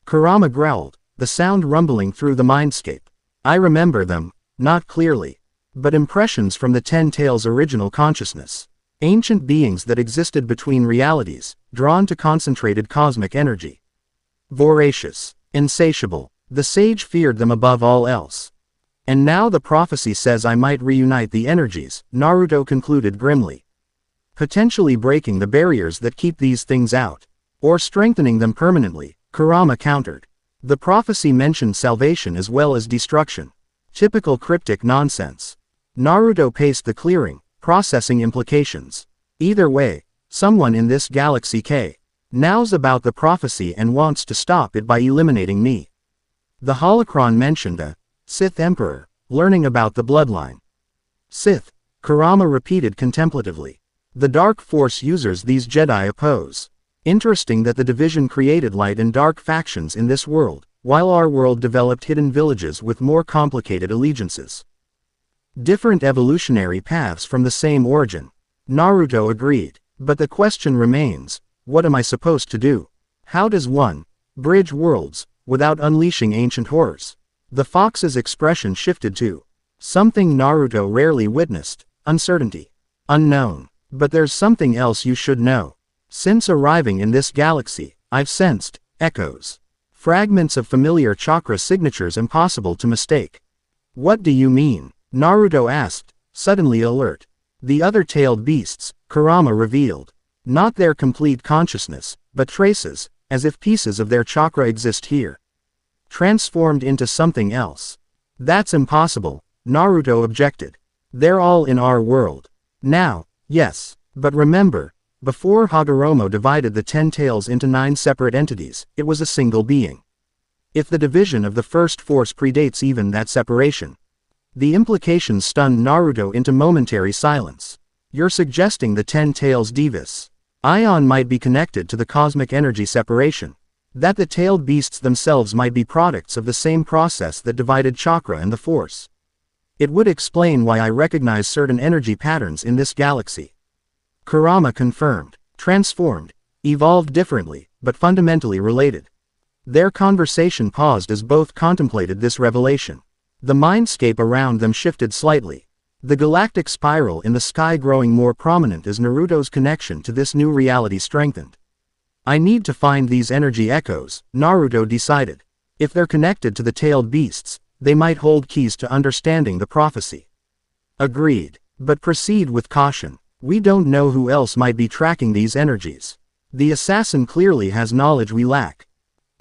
Kurama growled, the sound rumbling through the mindscape. I remember them, not clearly, but impressions from the Ten Tails' original consciousness. Ancient beings that existed between realities, drawn to concentrated cosmic energy. Voracious, insatiable, the sage feared them above all else. And now the prophecy says I might reunite the energies, Naruto concluded grimly. Potentially breaking the barriers that keep these things out. Or strengthening them permanently, Kurama countered. The prophecy mentioned salvation as well as destruction. Typical cryptic nonsense. Naruto paced the clearing, processing implications. Either way, someone in this galaxy knows about the prophecy and wants to stop it by eliminating me. The holocron mentioned a Sith Emperor, learning about the bloodline. Sith, Kurama repeated contemplatively. The dark force users these Jedi oppose. Interesting that the division created light and dark factions in this world, while our world developed hidden villages with more complicated allegiances. Different evolutionary paths from the same origin. Naruto agreed. But the question remains, what am I supposed to do? How does one bridge worlds without unleashing ancient horrors? The fox's expression shifted to something Naruto rarely witnessed, uncertainty. Unknown. But there's something else you should know. Since arriving in this galaxy, I've sensed echoes. Fragments of familiar chakra signatures impossible to mistake. What do you mean? Naruto asked, suddenly alert. The other-tailed beasts, Kurama revealed. Not their complete consciousness, but traces, as if pieces of their chakra exist here. Transformed into something else. That's impossible, Naruto objected. They're all in our world. Now, yes, but remember, before Hagoromo divided the Ten Tails into 9 separate entities, it was a single being. If the division of the first force predates even that separation. The implications stunned Naruto into momentary silence. You're suggesting the Ten Tails Divis Ion might be connected to the cosmic energy separation. That the tailed beasts themselves might be products of the same process that divided chakra and the force. It would explain why I recognize certain energy patterns in this galaxy. Kurama confirmed. Transformed. Evolved differently, but fundamentally related. Their conversation paused as both contemplated this revelation. The mindscape around them shifted slightly. The galactic spiral in the sky growing more prominent as Naruto's connection to this new reality strengthened. I need to find these energy echoes, Naruto decided. If they're connected to the tailed beasts, they might hold keys to understanding the prophecy. Agreed. But proceed with caution. We don't know who else might be tracking these energies. The assassin clearly has knowledge we lack.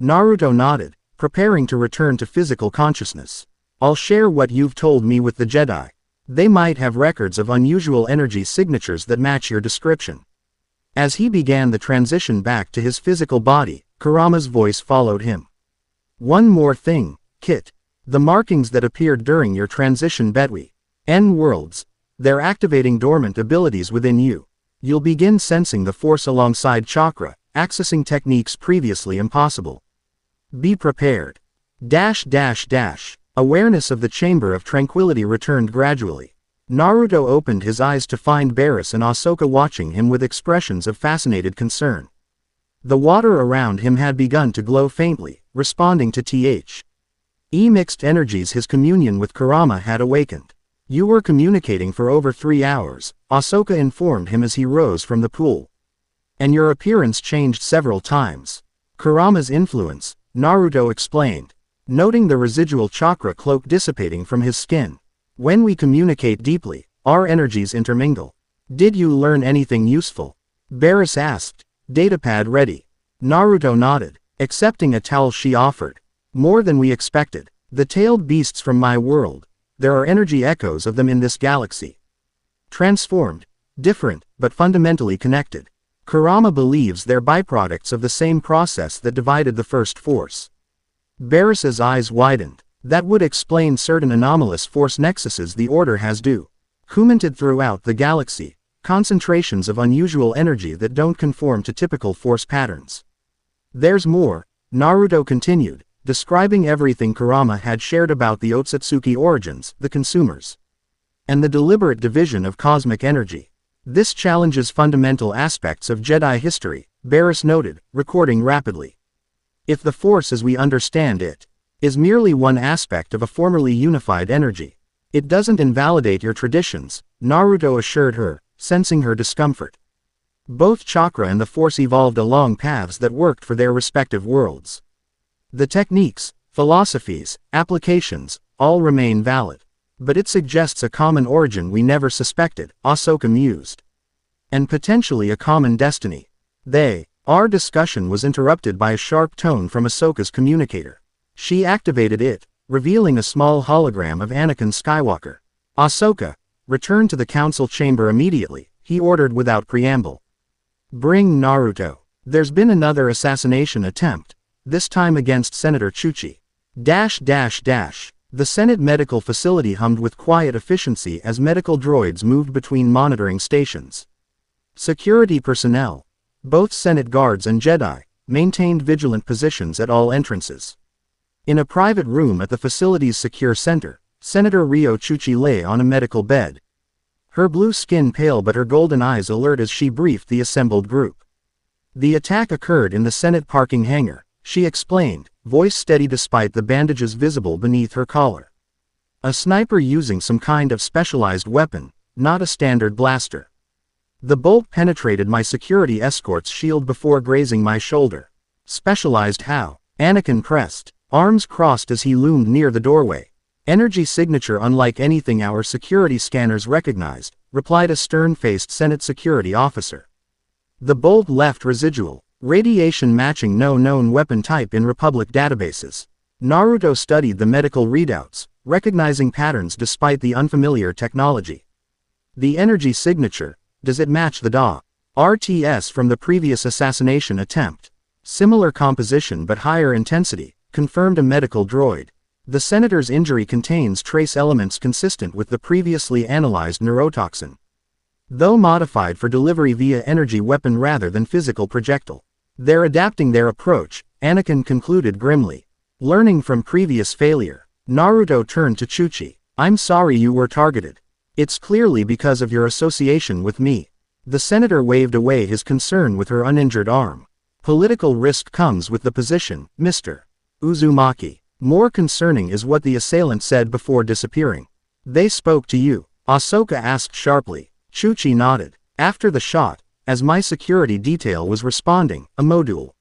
Naruto nodded, preparing to return to physical consciousness. I'll share what you've told me with the Jedi. They might have records of unusual energy signatures that match your description. As he began the transition back to his physical body, Kurama's voice followed him. One more thing, Kit. The markings that appeared during your transition between worlds, they're activating dormant abilities within you. You'll begin sensing the force alongside chakra, accessing techniques previously impossible. Be prepared. Awareness of the Chamber of Tranquility returned gradually. Naruto opened his eyes to find Barris and Ahsoka watching him with expressions of fascinated concern. The water around him had begun to glow faintly, responding to mixed energies his communion with Kurama had awakened. You were communicating for over 3 hours, Ahsoka informed him as he rose from the pool. And your appearance changed several times. Kurama's influence, Naruto explained, noting the residual chakra cloak dissipating from his skin. When we communicate deeply, our energies intermingle. Did you learn anything useful? Barris asked. Datapad ready. Naruto nodded, accepting a towel she offered. More than we expected. The tailed beasts from my world. There are energy echoes of them in this galaxy. Transformed. Different, but fundamentally connected. Kurama believes they're byproducts of the same process that divided the first force. Barris's eyes widened. That would explain certain anomalous force nexuses the Order has documented throughout the galaxy, concentrations of unusual energy that don't conform to typical force patterns. There's more, Naruto continued, describing everything Kurama had shared about the Otsutsuki origins, the consumers, and the deliberate division of cosmic energy. This challenges fundamental aspects of Jedi history, Barris noted, recording rapidly. If the Force as we understand it is merely one aspect of a formerly unified energy, it doesn't invalidate your traditions, Naruto assured her, sensing her discomfort. Both chakra and the Force evolved along paths that worked for their respective worlds. The techniques, philosophies, applications, all remain valid. But it suggests a common origin we never suspected, Ahsoka mused. And potentially a common destiny. Our discussion was interrupted by a sharp tone from Ahsoka's communicator. She activated it, revealing a small hologram of Anakin Skywalker. Ahsoka, return to the council chamber immediately, he ordered without preamble. Bring Naruto. There's been another assassination attempt, this time against Senator Chuchi. The Senate medical facility hummed with quiet efficiency as medical droids moved between monitoring stations. Security personnel, both Senate guards and Jedi, maintained vigilant positions at all entrances. In a private room at the facility's secure center, Senator Ryo Chuchi lay on a medical bed. Her blue skin pale but her golden eyes alert as she briefed the assembled group. The attack occurred in the Senate parking hangar, she explained, voice steady despite the bandages visible beneath her collar. A sniper using some kind of specialized weapon, not a standard blaster. The bolt penetrated my security escort's shield before grazing my shoulder. Specialized how? Anakin pressed, arms crossed as he loomed near the doorway. Energy signature unlike anything our security scanners recognized, replied a stern-faced Senate security officer. The bolt left residual radiation matching no known weapon type in Republic databases. Naruto studied the medical readouts, recognizing patterns despite the unfamiliar technology. The energy signature, does it match the RTS from the previous assassination attempt? Similar composition but higher intensity, confirmed a medical droid. The senator's injury contains trace elements consistent with the previously analyzed neurotoxin, though modified for delivery via energy weapon rather than physical projectile. They're adapting their approach, Anakin concluded grimly. Learning from previous failure, Naruto turned to Chuchi. I'm sorry you were targeted. It's clearly because of your association with me. The senator waved away his concern with her uninjured arm. Political risk comes with the position, Mr. Uzumaki. More concerning is what the assailant said before disappearing. They spoke to you? Ahsoka asked sharply. Chuchi nodded. After the shot, as my security detail was responding, a module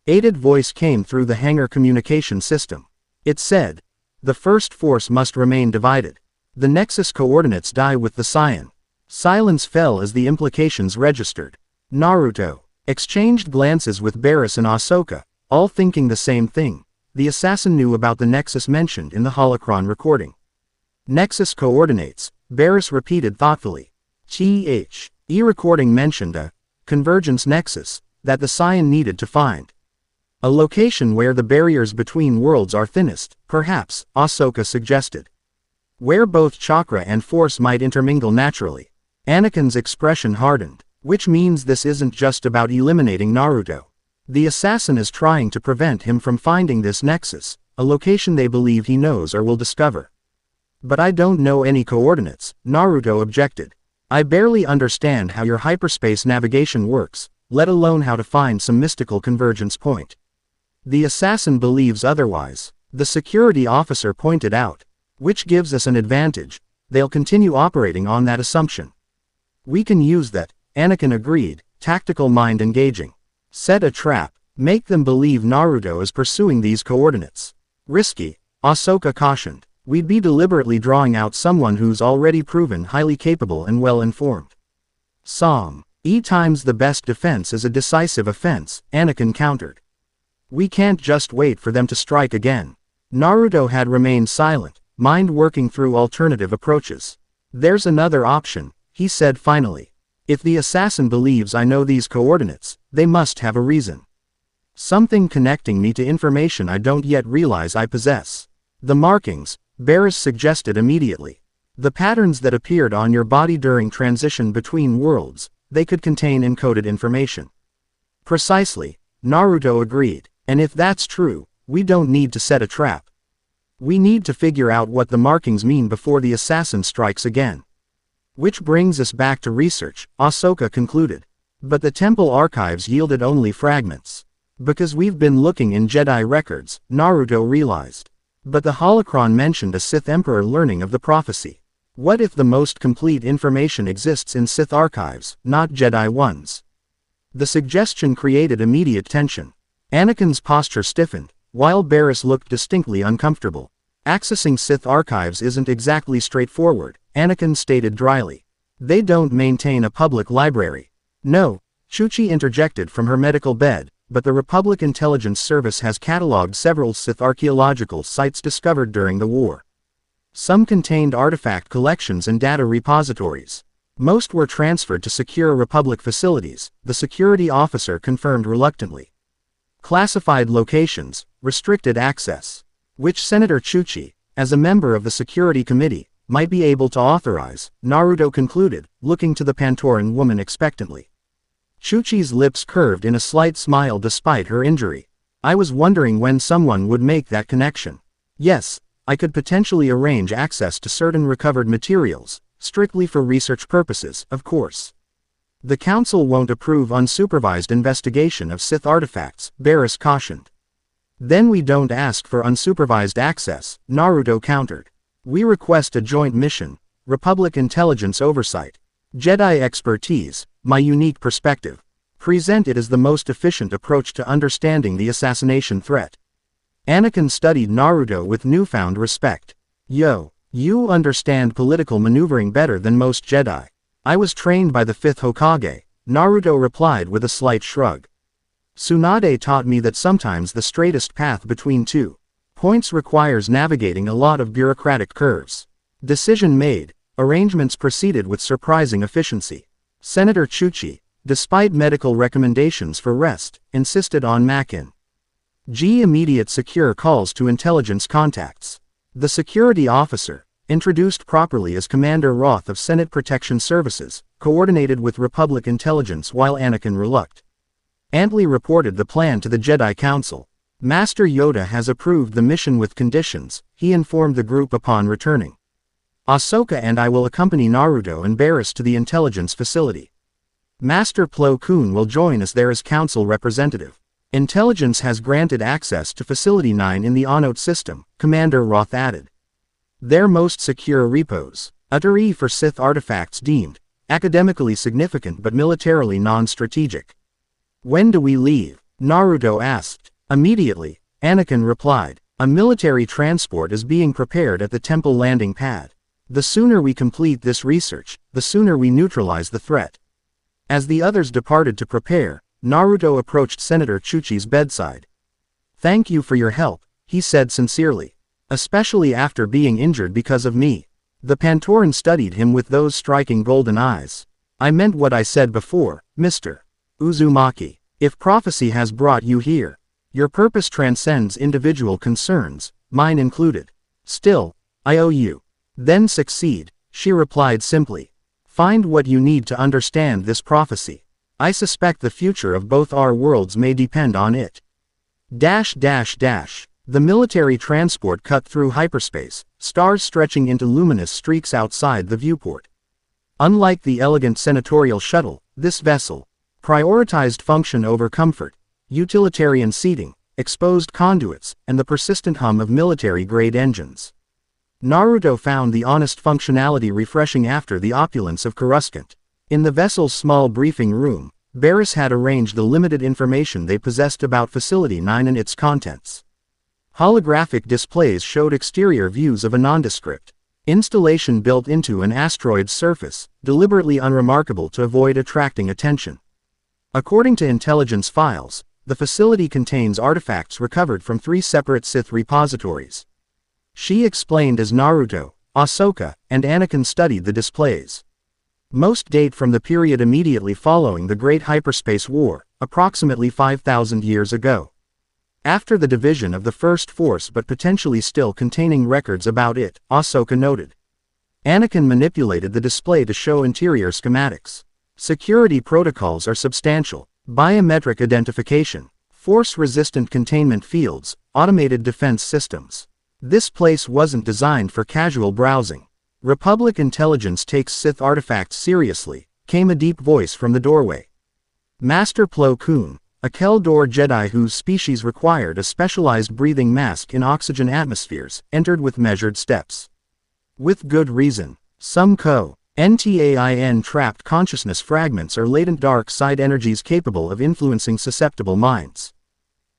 aided voice came through the hangar communication system. It said, "The first force must remain divided. The Nexus coordinates die with the Scion." Silence fell as the implications registered. Naruto exchanged glances with Barris and Ahsoka, all thinking the same thing. The assassin knew about the Nexus mentioned in the holocron recording. Nexus coordinates, Barris repeated thoughtfully. E-recording mentioned a convergence nexus that the Scion needed to find. A location where the barriers between worlds are thinnest, perhaps, Ahsoka suggested. Where both chakra and force might intermingle naturally. Anakin's expression hardened, which means this isn't just about eliminating Naruto. The assassin is trying to prevent him from finding this nexus, a location they believe he knows or will discover. But I don't know any coordinates, Naruto objected. I barely understand how your hyperspace navigation works, let alone how to find some mystical convergence point. The assassin believes otherwise, the security officer pointed out. Which gives us an advantage, they'll continue operating on that assumption. We can use that, Anakin agreed, tactical mind engaging. Set a trap, make them believe Naruto is pursuing these coordinates. Risky, Ahsoka cautioned. We'd be deliberately drawing out someone who's already proven highly capable and well-informed. Psalm. E times the best defense is a decisive offense, Anakin countered. We can't just wait for them to strike again. Naruto had remained silent, mind working through alternative approaches. There's another option, he said finally. If the assassin believes I know these coordinates, they must have a reason. Something connecting me to information I don't yet realize I possess. The markings, Barris suggested immediately. The patterns that appeared on your body during transition between worlds, they could contain encoded information. Precisely, Naruto agreed, and if that's true, we don't need to set a trap. We need to figure out what the markings mean before the assassin strikes again. Which brings us back to research, Ahsoka concluded. But the temple archives yielded only fragments. Because we've been looking in Jedi records, Naruto realized. But the holocron mentioned a Sith Emperor learning of the prophecy. What if the most complete information exists in Sith archives, not Jedi ones? The suggestion created immediate tension. Anakin's posture stiffened, while Barris looked distinctly uncomfortable. Accessing Sith archives isn't exactly straightforward, Anakin stated dryly. They don't maintain a public library. No, Chuchi interjected from her medical bed, but the Republic Intelligence Service has cataloged several Sith archaeological sites discovered during the war. Some contained artifact collections and data repositories. Most were transferred to secure Republic facilities, the security officer confirmed reluctantly. Classified locations, restricted access. Which Senator Chuchi, as a member of the Security Committee, might be able to authorize, Naruto concluded, looking to the Pantoran woman expectantly. Chuchi's lips curved in a slight smile despite her injury. I was wondering when someone would make that connection. Yes, I could potentially arrange access to certain recovered materials, strictly for research purposes, of course. The Council won't approve unsupervised investigation of Sith artifacts, Barris cautioned. Then we don't ask for unsupervised access, Naruto countered. We request a joint mission, Republic intelligence oversight. Jedi expertise, my unique perspective. Present it as the most efficient approach to understanding the assassination threat. Anakin studied Naruto with newfound respect. Yo, you understand political maneuvering better than most Jedi. I was trained by the 5th Hokage, Naruto replied with a slight shrug. Tsunade taught me that sometimes the straightest path between 2 points requires navigating a lot of bureaucratic curves. Decision made, arrangements proceeded with surprising efficiency. Senator Chuchi, despite medical recommendations for rest, insisted on Makin. G. Immediate secure calls to intelligence contacts. The security officer, introduced properly as Commander Roth of Senate Protection Services, coordinated with Republic intelligence while Anakin reluctantly reported the plan to the Jedi Council. Master Yoda has approved the mission with conditions, he informed the group upon returning. Ahsoka and I will accompany Naruto and Barris to the intelligence facility. Master Plo Koon will join us there as council representative. Intelligence has granted access to Facility 9 in the Onot system, Commander Roth added. Their most secure repos. Uttery for Sith artifacts deemed academically significant but militarily non-strategic. When do we leave? Naruto asked. Immediately, Anakin replied. A military transport is being prepared at the temple landing pad. The sooner we complete this research, the sooner we neutralize the threat. As the others departed to prepare, Naruto approached Senator Chuchi's bedside. Thank you for your help, he said sincerely. Especially after being injured because of me. The Pantoran studied him with those striking golden eyes. I meant what I said before, Mr. Uzumaki. If prophecy has brought you here, your purpose transcends individual concerns, mine included. Still, I owe you. Then succeed, she replied simply. Find what you need to understand this prophecy. I suspect the future of both our worlds may depend on it. The military transport cut through hyperspace, stars stretching into luminous streaks outside the viewport. Unlike the elegant senatorial shuttle, this vessel prioritized function over comfort, utilitarian seating, exposed conduits, and the persistent hum of military-grade engines. Naruto found the honest functionality refreshing after the opulence of Coruscant. In the vessel's small briefing room, Barris had arranged the limited information they possessed about Facility 9 and its contents. Holographic displays showed exterior views of a nondescript installation built into an asteroid's surface, deliberately unremarkable to avoid attracting attention. According to intelligence files, the facility contains artifacts recovered from 3 separate Sith repositories. She explained as Naruto, Ahsoka, and Anakin studied the displays. Most date from the period immediately following the Great Hyperspace War, approximately 5,000 years ago. After the division of the First Force but potentially still containing records about it, Ahsoka noted. Anakin manipulated the display to show interior schematics. Security protocols are substantial. Biometric identification, force-resistant containment fields, automated defense systems. This place wasn't designed for casual browsing. Republic intelligence takes Sith artifacts seriously, came a deep voice from the doorway. Master Plo Koon, a Keldor Jedi whose species required a specialized breathing mask in oxygen atmospheres, entered with measured steps. With good reason. Some NTAIN trapped consciousness fragments are latent dark side energies capable of influencing susceptible minds.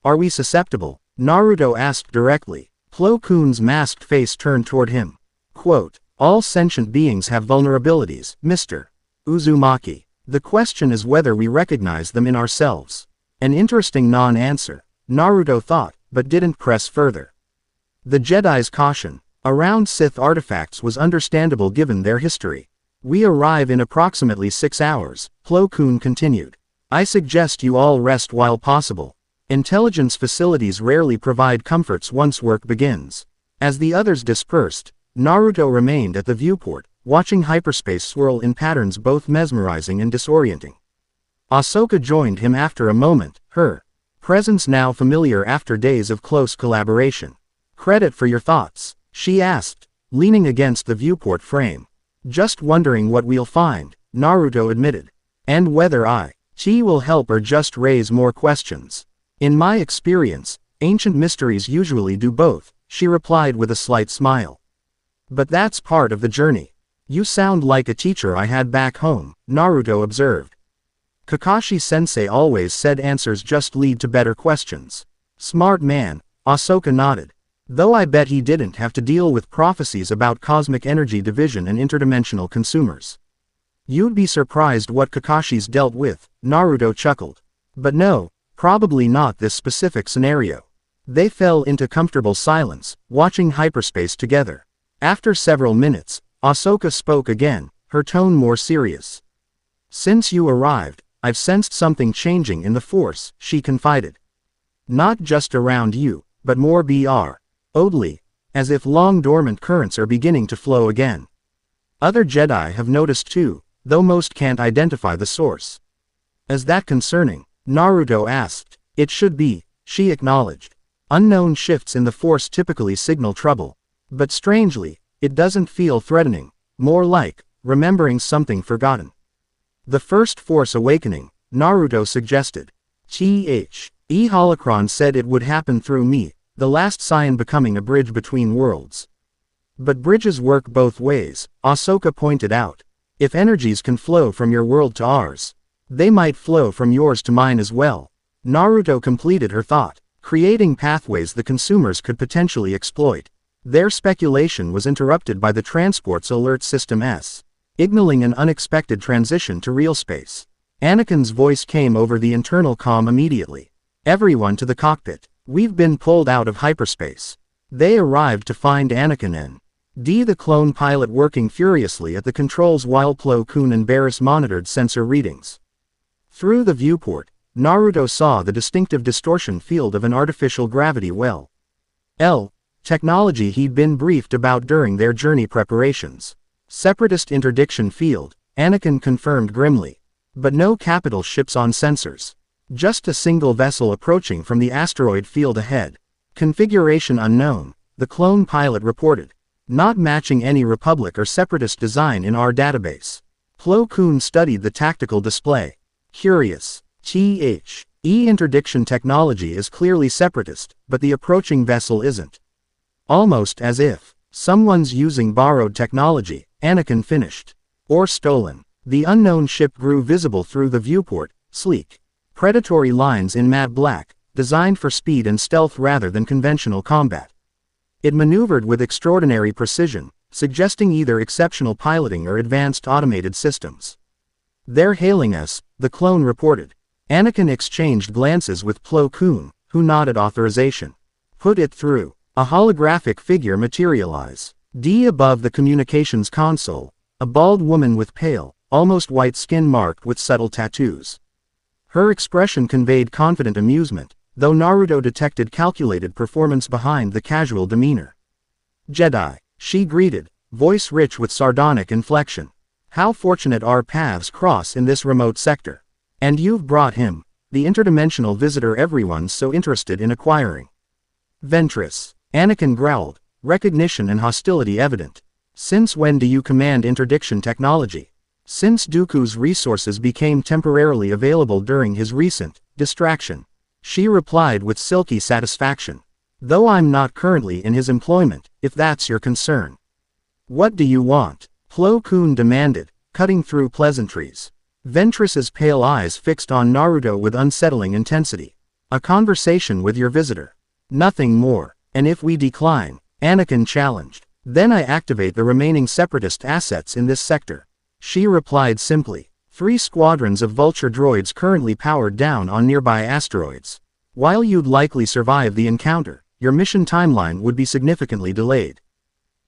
Are we susceptible? Naruto asked directly. Plo Koon's masked face turned toward him. Quote, all sentient beings have vulnerabilities, Mr. Uzumaki. The question is whether we recognize them in ourselves. An interesting non-answer, Naruto thought, but didn't press further. The Jedi's caution around Sith artifacts was understandable given their history. We arrive in approximately 6 hours, Plo Koon continued. I suggest you all rest while possible. Intelligence facilities rarely provide comforts once work begins. As the others dispersed, Naruto remained at the viewport, watching hyperspace swirl in patterns both mesmerizing and disorienting. Ahsoka joined him after a moment, her presence now familiar after days of close collaboration. Credit for your thoughts, she asked, leaning against the viewport frame. Just wondering what we'll find, Naruto admitted. And whether I will help or just raise more questions. In my experience, ancient mysteries usually do both, she replied with a slight smile. But that's part of the journey. You sound like a teacher I had back home, Naruto observed. Kakashi-sensei always said answers just lead to better questions. Smart man, Ahsoka nodded. Though I bet he didn't have to deal with prophecies about cosmic energy division and interdimensional consumers. You'd be surprised what Kakashi's dealt with, Naruto chuckled. But no, probably not this specific scenario. They fell into comfortable silence, watching hyperspace together. After several minutes, Ahsoka spoke again, her tone more serious. Since you arrived, I've sensed something changing in the Force, she confided. Not just around you, but more oddly, as if long-dormant currents are beginning to flow again. Other Jedi have noticed too, though most can't identify the source. Is that concerning? Naruto asked. It should be, she acknowledged. Unknown shifts in the Force typically signal trouble. But strangely, It doesn't feel threatening. More like, remembering something forgotten. The first Force awakening, Naruto suggested. Holocron said it would happen through me, the last Scion becoming a bridge between worlds. But bridges work both ways, Ahsoka pointed out. If energies can flow from your world to ours, they might flow from yours to mine as well. Naruto completed her thought, creating pathways the consumers could potentially exploit. Their speculation was interrupted by the transport's alert system signaling an unexpected transition to real space. Anakin's voice came over the internal comm immediately. Everyone to the cockpit. We've been pulled out of hyperspace. They arrived to find Anakin and the clone pilot working furiously at the controls while Plo Koon and Barriss monitored sensor readings. Through the viewport, Naruto saw the distinctive distortion field of an artificial gravity well. Technology he'd been briefed about during their journey preparations. Separatist interdiction field, Anakin confirmed grimly. But no capital ships on sensors. Just a single vessel approaching from the asteroid field ahead. Configuration unknown, the clone pilot reported. Not matching any Republic or Separatist design in our database. Plo Koon studied the tactical display. Curious. Interdiction technology is clearly Separatist, but the approaching vessel isn't. Almost as if someone's using borrowed technology, Anakin finished. Or stolen. The unknown ship grew visible through the viewport, sleek. Predatory lines in matte black, designed for speed and stealth rather than conventional combat. It maneuvered with extraordinary precision, suggesting either exceptional piloting or advanced automated systems. They're hailing us, the clone reported. Anakin exchanged glances with Plo Koon, who nodded authorization. Put it through. A holographic figure materialize. Above the communications console, a bald woman with pale, almost white skin marked with subtle tattoos. Her expression conveyed confident amusement, though Naruto detected calculated performance behind the casual demeanor. Jedi, she greeted, voice rich with sardonic inflection. How fortunate our paths cross in this remote sector. And you've brought him, the interdimensional visitor everyone's so interested in acquiring. Ventress, Anakin growled, recognition and hostility evident. Since when do you command interdiction technology? Since Dooku's resources became temporarily available during his recent distraction. She replied with silky satisfaction. Though I'm not currently in his employment, if that's your concern. What do you want? Plo Koon demanded, cutting through pleasantries. Ventress's pale eyes fixed on Naruto with unsettling intensity. A conversation with your visitor. Nothing more. And if we decline, Anakin challenged, then I activate the remaining Separatist assets in this sector. She replied simply. 3 squadrons of vulture droids currently powered down on nearby asteroids. While you'd likely survive the encounter, your mission timeline would be significantly delayed.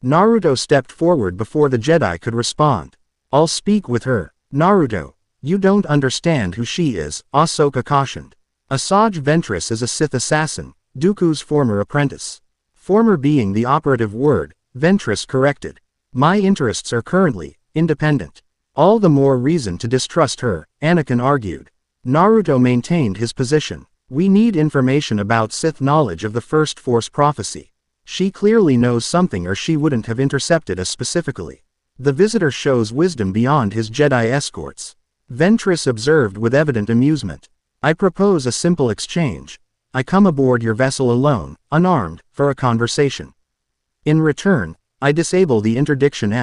Naruto stepped forward before the Jedi could respond. I'll speak with her. Naruto, you don't understand who she is, Ahsoka cautioned. Asajj Ventress is a Sith assassin, Dooku's former apprentice. Former being the operative word, Ventress corrected. My interests are currently independent. All the more reason to distrust her, Anakin argued. Naruto maintained his position. We need information about Sith knowledge of the First Force prophecy. She clearly knows something or she wouldn't have intercepted us specifically. The visitor shows wisdom beyond his Jedi escorts. Ventress observed with evident amusement. I propose a simple exchange. I come aboard your vessel alone, unarmed, for a conversation. In return, I disable the interdiction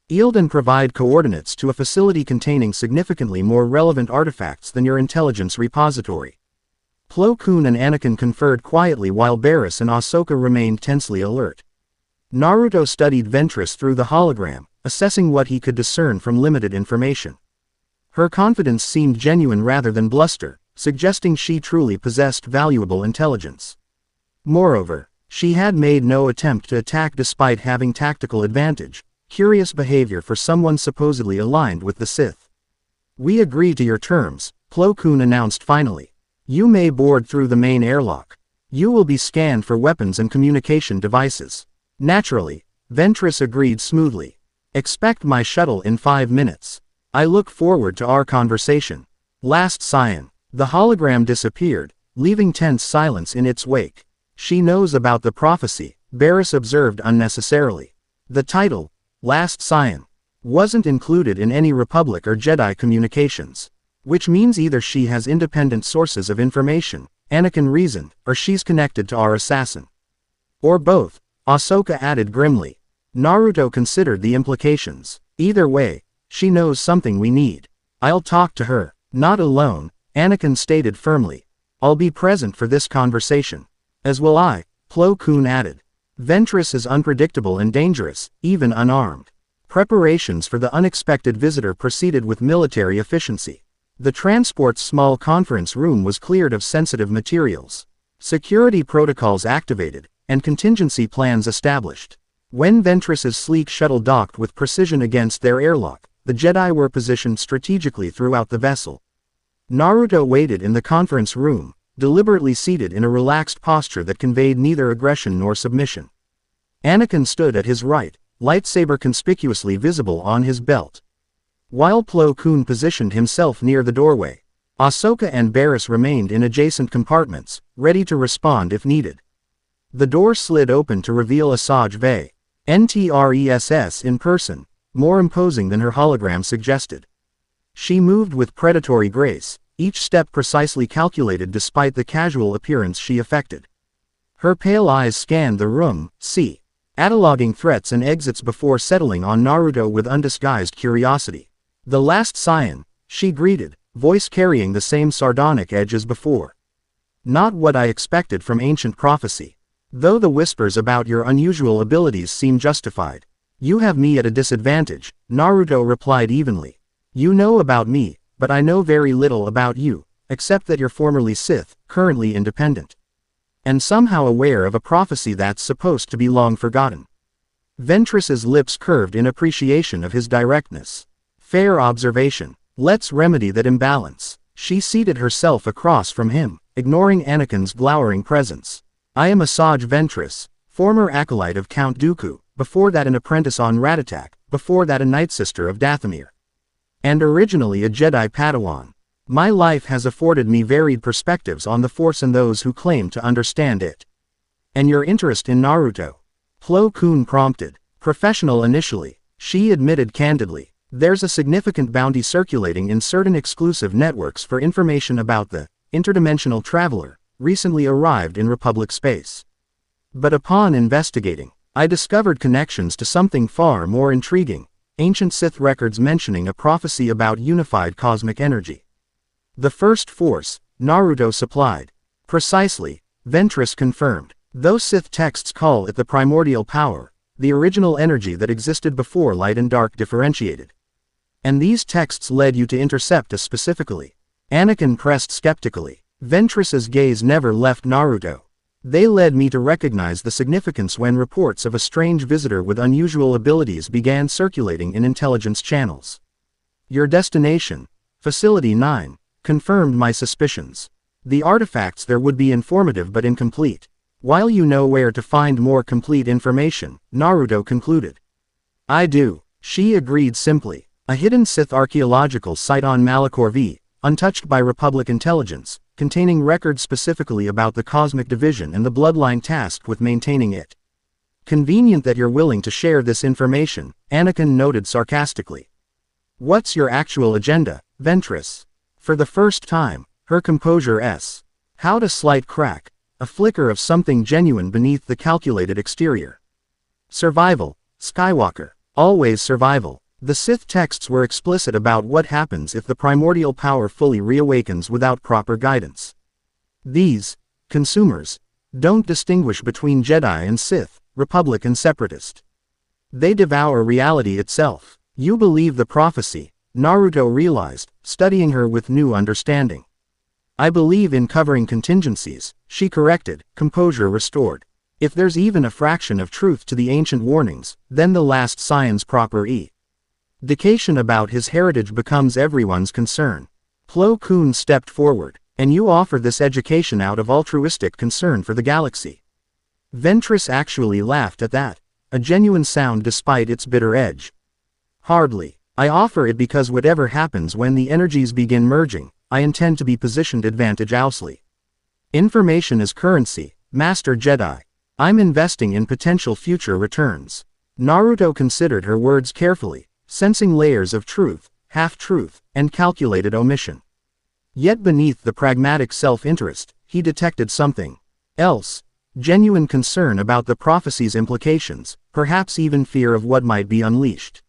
field and provide coordinates to a facility containing significantly more relevant artifacts than your intelligence repository. Plo Koon and Anakin conferred quietly while Barriss and Ahsoka remained tensely alert. Naruto studied Ventress through the hologram, assessing what he could discern from limited information. Her confidence seemed genuine rather than bluster, suggesting she truly possessed valuable intelligence. Moreover, she had made no attempt to attack despite having tactical advantage, curious behavior for someone supposedly aligned with the Sith. We agree to your terms, Plo Koon announced finally. You may board through the main airlock. You will be scanned for weapons and communication devices. Naturally, Ventress agreed smoothly. Expect my shuttle in 5 minutes. I look forward to our conversation. Last Scion. The hologram disappeared, leaving tense silence in its wake. She knows about the prophecy, Barriss observed unnecessarily. The title, Last Scion, wasn't included in any Republic or Jedi communications. Which means either she has independent sources of information, Anakin reasoned, or she's connected to our assassin. Or both, Ahsoka added grimly. Naruto considered the implications. Either way, she knows something we need. I'll talk to her. Not alone, Anakin stated firmly. I'll be present for this conversation. As will I, Plo Koon added. Ventress is unpredictable and dangerous, even unarmed. Preparations for the unexpected visitor proceeded with military efficiency. The transport's small conference room was cleared of sensitive materials. Security protocols activated, and contingency plans established. When Ventress's sleek shuttle docked with precision against their airlock, the Jedi were positioned strategically throughout the vessel. Naruto waited in the conference room, deliberately seated in a relaxed posture that conveyed neither aggression nor submission. Anakin stood at his right, lightsaber conspicuously visible on his belt. While Plo Koon positioned himself near the doorway, Ahsoka and Barriss remained in adjacent compartments, ready to respond if needed. The door slid open to reveal Asajj Ventress, NTRESS in person, more imposing than her hologram suggested. She moved with predatory grace, each step precisely calculated despite the casual appearance she affected. Her pale eyes scanned the room, cataloging threats and exits before settling on Naruto with undisguised curiosity. The last Scion, she greeted, voice carrying the same sardonic edge as before. Not what I expected from ancient prophecy. Though the whispers about your unusual abilities seem justified. You have me at a disadvantage, Naruto replied evenly. You know about me, but I know very little about you, except that you're formerly Sith, currently independent. And somehow aware of a prophecy that's supposed to be long forgotten. Ventress's lips curved in appreciation of his directness. Fair observation. Let's remedy that imbalance. She seated herself across from him, ignoring Anakin's glowering presence. I am Asajj Ventress, former acolyte of Count Dooku, before that an apprentice on Ratatak, before that a night sister of Dathomir. And originally a Jedi Padawan. My life has afforded me varied perspectives on the Force and those who claim to understand it. And your interest in Naruto? Plo Koon prompted. Professional initially, she admitted candidly. There's a significant bounty circulating in certain exclusive networks for information about the interdimensional traveler, recently arrived in Republic space. But upon investigating, I discovered connections to something far more intriguing, ancient Sith records mentioning a prophecy about unified cosmic energy. The first force, Naruto supplied. Precisely, Ventress confirmed. Those Sith texts call it the primordial power, the original energy that existed before light and dark differentiated. And these texts led you to intercept us specifically. Anakin pressed skeptically. Ventress's gaze never left Naruto. They led me to recognize the significance when reports of a strange visitor with unusual abilities began circulating in intelligence channels. Your destination, Facility 9, confirmed my suspicions. The artifacts there would be informative but incomplete. While you know where to find more complete information, Naruto concluded. I do, she agreed simply. A hidden Sith archaeological site on Malachor V, untouched by Republic intelligence, containing records specifically about the cosmic division and the bloodline tasked with maintaining it. Convenient that you're willing to share this information, Anakin noted sarcastically. What's your actual agenda, Ventress? For the first time, her composure had a slight crack, a flicker of something genuine beneath the calculated exterior. Survival, Skywalker, always survival. The Sith texts were explicit about what happens if the primordial power fully reawakens without proper guidance. These consumers don't distinguish between Jedi and Sith, Republic and Separatist. They devour reality itself. You believe the prophecy, Naruto realized, studying her with new understanding. I believe in covering contingencies, she corrected, composure restored. If there's even a fraction of truth to the ancient warnings, then the last Scion's proper indication about his heritage becomes everyone's concern. Plo Koon stepped forward. And you offer this education out of altruistic concern for the galaxy. Ventress actually laughed at that, a genuine sound despite its bitter edge. Hardly. I offer it because whatever happens when the energies begin merging, I intend to be positioned advantageously. Information is currency, Master Jedi. I'm investing in potential future returns. Naruto considered her words carefully, sensing layers of truth, half-truth, and calculated omission. Yet beneath the pragmatic self-interest, he detected something else. Genuine concern about the prophecy's implications, perhaps even fear of what might be unleashed.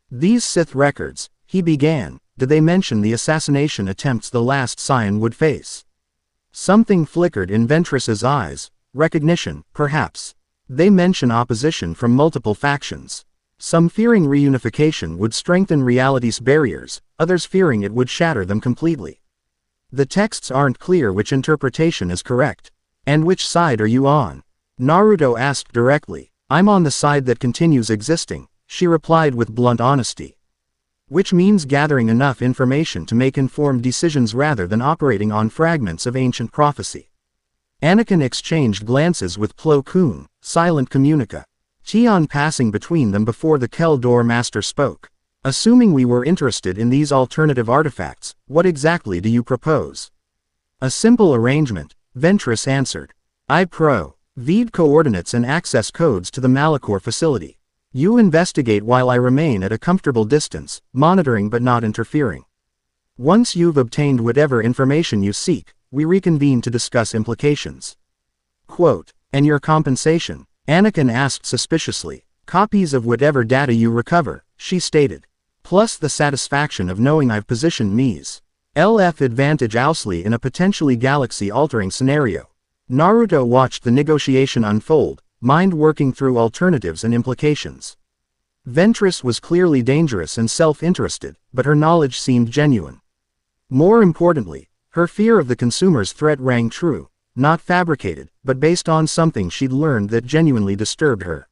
These Sith records, he began, did they mention the assassination attempts the last Scion would face? Something flickered in Ventress's eyes, recognition, perhaps. They mention opposition from multiple factions. Some fearing reunification would strengthen reality's barriers, others fearing it would shatter them completely. The texts aren't clear which interpretation is correct. And which side are you on? Naruto asked directly. I'm on the side that continues existing, she replied with blunt honesty. Which means gathering enough information to make informed decisions rather than operating on fragments of ancient prophecy. Anakin exchanged glances with Plo Koon, silent communica. Tion passing between them before the Keldor master spoke. Assuming we were interested in these alternative artifacts, what exactly do you propose? A simple arrangement, Ventress answered. I provide coordinates and access codes to the Malachor facility. You investigate while I remain at a comfortable distance, monitoring but not interfering. Once you've obtained whatever information you seek, we reconvene to discuss implications. Quote, and your compensation? Anakin asked suspiciously. Copies of whatever data you recover, she stated. Plus the satisfaction of knowing I've positioned Mies LF advantage Owsley in a potentially galaxy-altering scenario. Naruto watched the negotiation unfold, mind working through alternatives and implications. Ventress was clearly dangerous and self-interested, but her knowledge seemed genuine. More importantly, her fear of the consumer's threat rang true, not fabricated, but based on something she'd learned that genuinely disturbed her.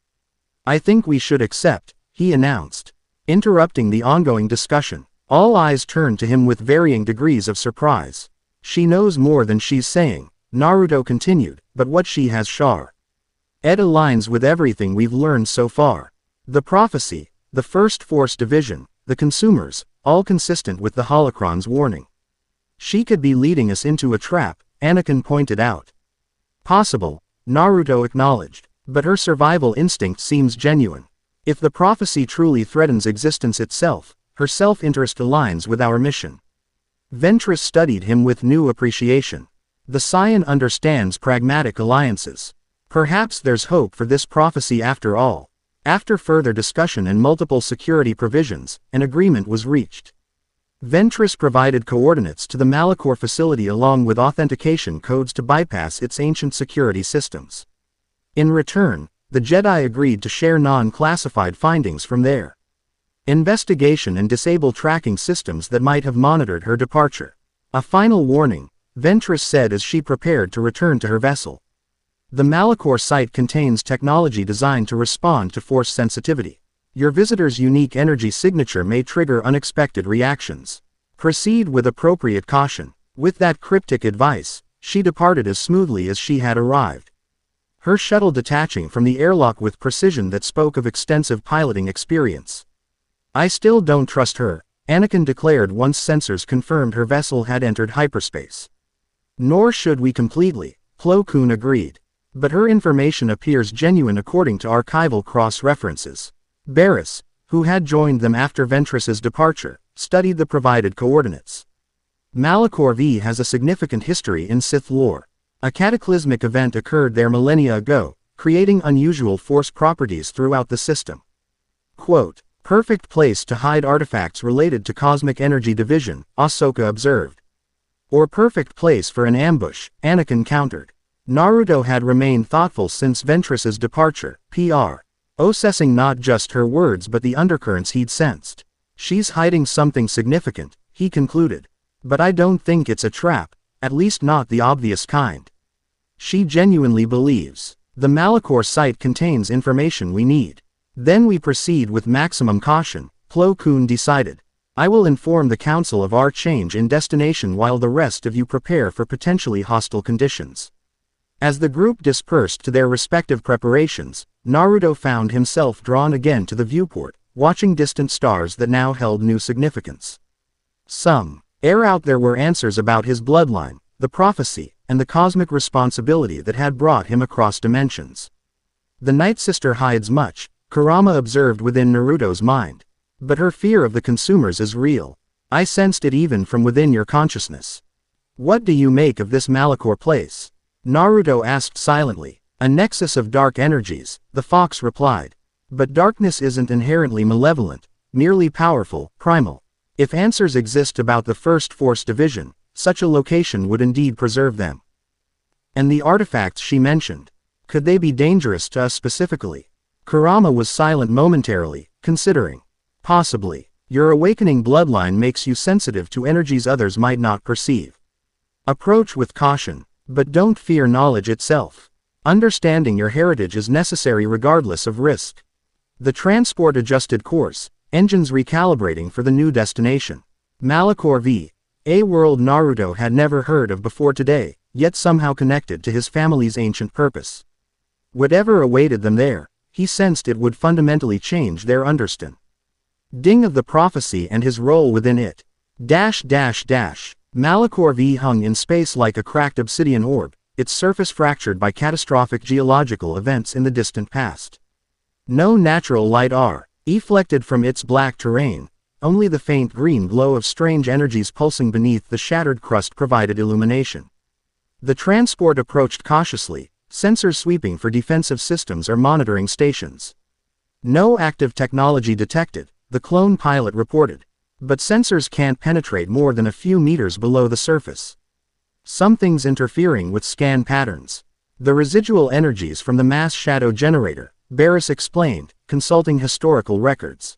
I think we should accept, he announced. Interrupting the ongoing discussion, all eyes turned to him with varying degrees of surprise. She knows more than she's saying, Naruto continued, but what she has shared aligns with everything we've learned so far. The prophecy, the First Force Division, the consumers, all consistent with the holocron's warning. She could be leading us into a trap, Anakin pointed out. Possible, Naruto acknowledged, but her survival instinct seems genuine. If the prophecy truly threatens existence itself, her self-interest aligns with our mission. Ventress studied him with new appreciation. The Scion understands pragmatic alliances. Perhaps there's hope for this prophecy after all. After further discussion and multiple security provisions, an agreement was reached. Ventress provided coordinates to the Malachor facility along with authentication codes to bypass its ancient security systems. In return, the Jedi agreed to share non-classified findings from their investigation and disable tracking systems that might have monitored her departure. A final warning, Ventress said as she prepared to return to her vessel. The Malachor site contains technology designed to respond to force sensitivity. Your visitor's unique energy signature may trigger unexpected reactions. Proceed with appropriate caution. With that cryptic advice, she departed as smoothly as she had arrived. Her shuttle detaching from the airlock with precision that spoke of extensive piloting experience. I still don't trust her, Anakin declared once sensors confirmed her vessel had entered hyperspace. Nor should we completely, Plo Koon agreed. But her information appears genuine according to archival cross-references. Barris, who had joined them after Ventress's departure, studied the provided coordinates. Malachor V has a significant history in Sith lore. A cataclysmic event occurred there millennia ago, creating unusual force properties throughout the system. Quote, perfect place to hide artifacts related to cosmic energy division, Ahsoka observed. Or perfect place for an ambush, Anakin countered. Naruto had remained thoughtful since Ventress's departure, assessing not just her words but the undercurrents he'd sensed. She's hiding something significant, he concluded. But I don't think it's a trap, at least not the obvious kind. She genuinely believes. The Malachor site contains information we need. Then we proceed with maximum caution, Plo Koon decided. I will inform the Council of our change in destination while the rest of you prepare for potentially hostile conditions. As the group dispersed to their respective preparations, Naruto found himself drawn again to the viewport, watching distant stars that now held new significance. Out there were answers about his bloodline, the prophecy, and the cosmic responsibility that had brought him across dimensions. The Night Sister hides much, Kurama observed within Naruto's mind. But her fear of the consumers is real. I sensed it even from within your consciousness. What do you make of this Malachor place? Naruto asked silently. A nexus of dark energies, the fox replied. But darkness isn't inherently malevolent, merely powerful, primal. If answers exist about the First Force Division, such a location would indeed preserve them. And the artifacts she mentioned, could they be dangerous to us specifically? Kurama was silent momentarily, considering. Possibly. Your awakening bloodline makes you sensitive to energies others might not perceive. Approach with caution, but don't fear knowledge itself. Understanding your heritage is necessary regardless of risk. The transport adjusted course, engines recalibrating for the new destination. Malachor V. A world Naruto had never heard of before today, yet somehow connected to his family's ancient purpose. Whatever awaited them there, he sensed it would fundamentally change their understanding of the prophecy and his role within it. Malachor V hung in space like a cracked obsidian orb, its surface fractured by catastrophic geological events in the distant past. No natural light reflected from its black terrain, only the faint green glow of strange energies pulsing beneath the shattered crust provided illumination. The transport approached cautiously, sensors sweeping for defensive systems or monitoring stations. No active technology detected, the clone pilot reported. But sensors can't penetrate more than a few meters below the surface. Something's interfering with scan patterns. The residual energies from the mass shadow generator, Barris explained, consulting historical records.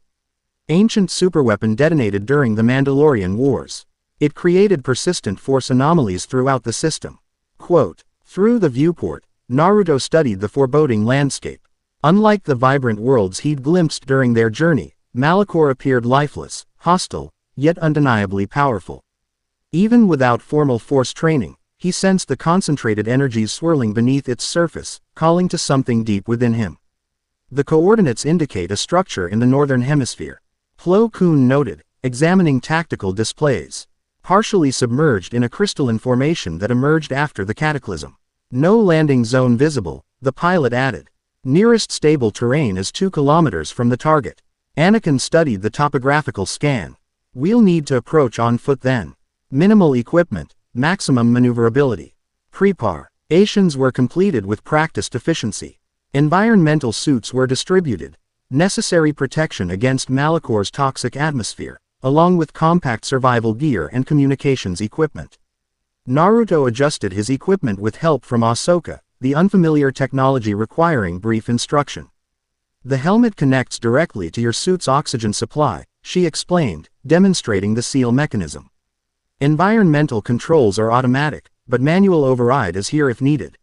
Ancient superweapon detonated during the Mandalorian Wars. It created persistent force anomalies throughout the system. Quote, through the viewport, Naruto studied the foreboding landscape. Unlike the vibrant worlds he'd glimpsed during their journey, Malachor appeared lifeless, hostile, yet undeniably powerful. Even without formal force training, he sensed the concentrated energies swirling beneath its surface, calling to something deep within him. The coordinates indicate a structure in the northern hemisphere. Plo Koon noted, examining tactical displays. Partially submerged in a crystalline formation that emerged after the cataclysm. No landing zone visible, the pilot added. Nearest stable terrain is 2 kilometers from the target. Anakin studied the topographical scan. We'll need to approach on foot then. Minimal equipment, maximum maneuverability. Preparations were completed with practiced efficiency. Environmental suits were distributed. Necessary protection against Malachor's toxic atmosphere, along with compact survival gear and communications equipment. Naruto adjusted his equipment with help from Ahsoka, the unfamiliar technology requiring brief instruction. The helmet connects directly to your suit's oxygen supply, she explained, demonstrating the seal mechanism. Environmental controls are automatic, but manual override is here if needed.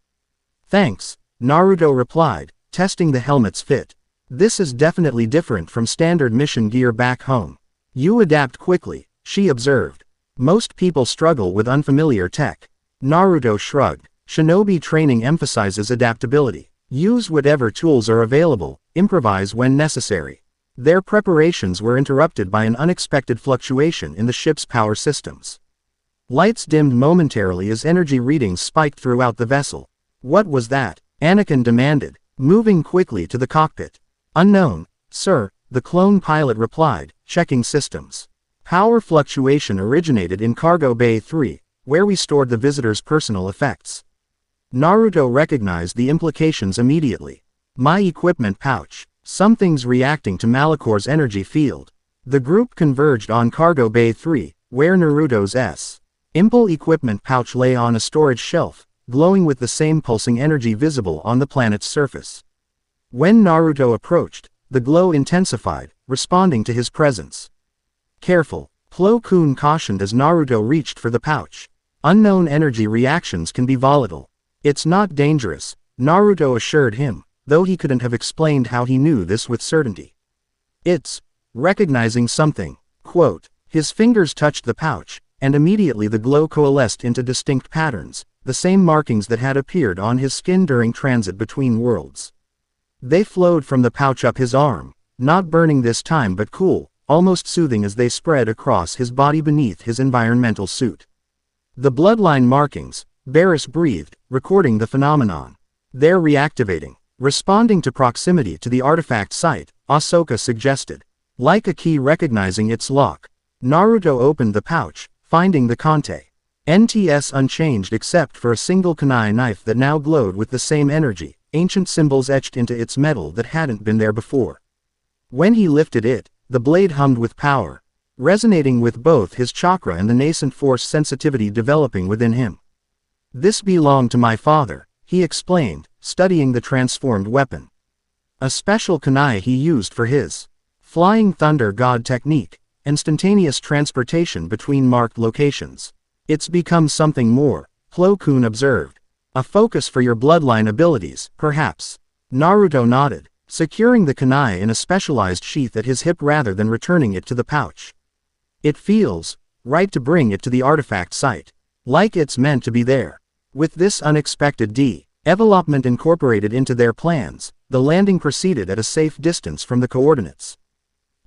Thanks, Naruto replied, testing the helmet's fit. This is definitely different from standard mission gear back home. You adapt quickly, she observed. Most people struggle with unfamiliar tech. Naruto shrugged. Shinobi training emphasizes adaptability. Use whatever tools are available, improvise when necessary. Their preparations were interrupted by an unexpected fluctuation in the ship's power systems. Lights dimmed momentarily as energy readings spiked throughout the vessel. What was that? Anakin demanded, moving quickly to the cockpit. Unknown, sir, the clone pilot replied, checking systems. Power fluctuation originated in Cargo Bay 3, where we stored the visitor's personal effects. Naruto recognized the implications immediately. My equipment pouch. Something's reacting to Malachor's energy field. The group converged on Cargo Bay 3, where Naruto's Impel equipment pouch lay on a storage shelf, glowing with the same pulsing energy visible on the planet's surface. When Naruto approached, the glow intensified, responding to his presence. Careful, Plo Koon cautioned as Naruto reached for the pouch. Unknown energy reactions can be volatile. It's not dangerous, Naruto assured him, though he couldn't have explained how he knew this with certainty. It's recognizing something. Quote, his fingers touched the pouch, and immediately the glow coalesced into distinct patterns, the same markings that had appeared on his skin during transit between worlds. They flowed from the pouch up his arm, not burning this time but cool, almost soothing as they spread across his body beneath his environmental suit. The bloodline markings, Barris breathed, recording the phenomenon. They're reactivating. Responding to proximity to the artifact site, Ahsoka suggested. Like a key recognizing its lock, Naruto opened the pouch, finding the Kante. NTS unchanged except for a single kunai knife that now glowed with the same energy, ancient symbols etched into its metal that hadn't been there before. When he lifted it, the blade hummed with power, resonating with both his chakra and the nascent force sensitivity developing within him. This belonged to my father, he explained, studying the transformed weapon. A special kunai he used for his flying thunder god technique, instantaneous transportation between marked locations. It's become something more, Plo Koon observed. A focus for your bloodline abilities, perhaps. Naruto nodded, securing the kunai in a specialized sheath at his hip rather than returning it to the pouch. It feels right to bring it to the artifact site, like it's meant to be there. With this unexpected development incorporated into their plans, the landing proceeded at a safe distance from the coordinates.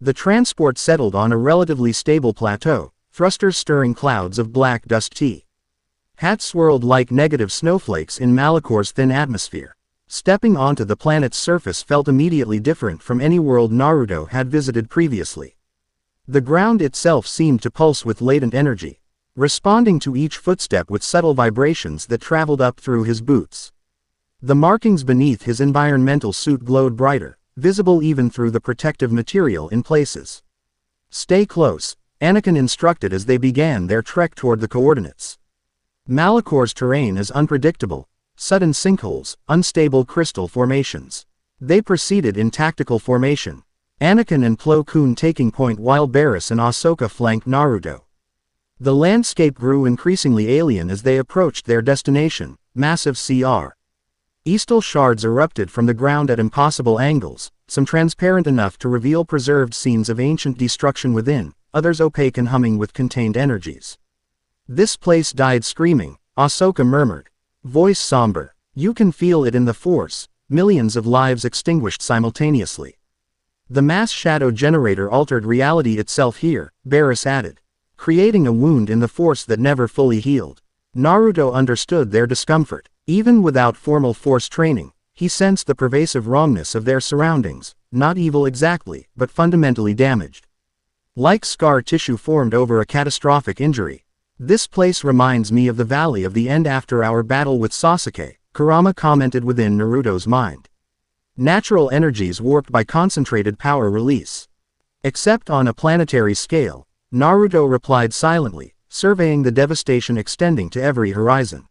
The transport settled on a relatively stable plateau, thrusters stirring clouds of black dust had swirled like negative snowflakes in Malikor's thin atmosphere. Stepping onto the planet's surface felt immediately different from any world Naruto had visited previously. The ground itself seemed to pulse with latent energy, responding to each footstep with subtle vibrations that traveled up through his boots. The markings beneath his environmental suit glowed brighter, visible even through the protective material in places. Stay close, Anakin instructed as they began their trek toward the coordinates. Malikor's terrain is unpredictable, sudden sinkholes, unstable crystal formations. They proceeded in tactical formation, Anakin and Plo Koon taking point while Barriss and Ahsoka flanked Naruto. The landscape grew increasingly alien as they approached their destination, massive Cr. Eastal shards erupted from the ground at impossible angles, some transparent enough to reveal preserved scenes of ancient destruction within, others opaque and humming with contained energies. This place died screaming, Ahsoka murmured. Voice somber. You can feel it in the Force, millions of lives extinguished simultaneously. The mass shadow generator altered reality itself here, Barriss added, creating a wound in the Force that never fully healed. Naruto understood their discomfort. Even without formal Force training, he sensed the pervasive wrongness of their surroundings, not evil exactly, but fundamentally damaged. Like scar tissue formed over a catastrophic injury. This place reminds me of the Valley of the End after our battle with Sasuke, Kurama commented within Naruto's mind. Natural energies warped by concentrated power release. Except on a planetary scale, Naruto replied silently, surveying the devastation extending to every horizon.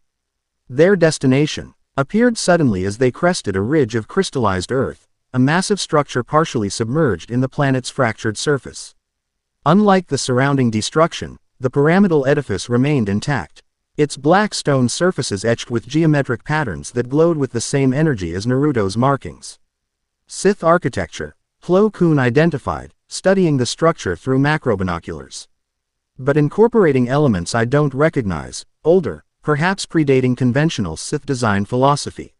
Their destination appeared suddenly as they crested a ridge of crystallized earth, a massive structure partially submerged in the planet's fractured surface. Unlike the surrounding destruction, the pyramidal edifice remained intact, its black stone surfaces etched with geometric patterns that glowed with the same energy as Naruto's markings. Sith architecture, Plo Koon identified, studying the structure through macrobinoculars. But incorporating elements I don't recognize, older, perhaps predating conventional Sith design philosophy.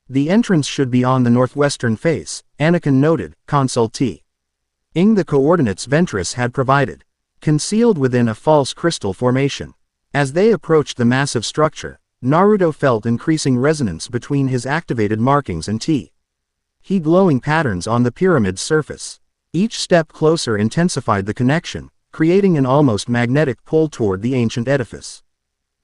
The entrance should be on the northwestern face, Anakin noted, consultee. Ing the coordinates Ventress had provided, concealed within a false crystal formation. As they approached the massive structure, Naruto felt increasing resonance between his activated markings and he glowing patterns on the pyramid's surface. Each step closer intensified the connection, creating an almost magnetic pull toward the ancient edifice.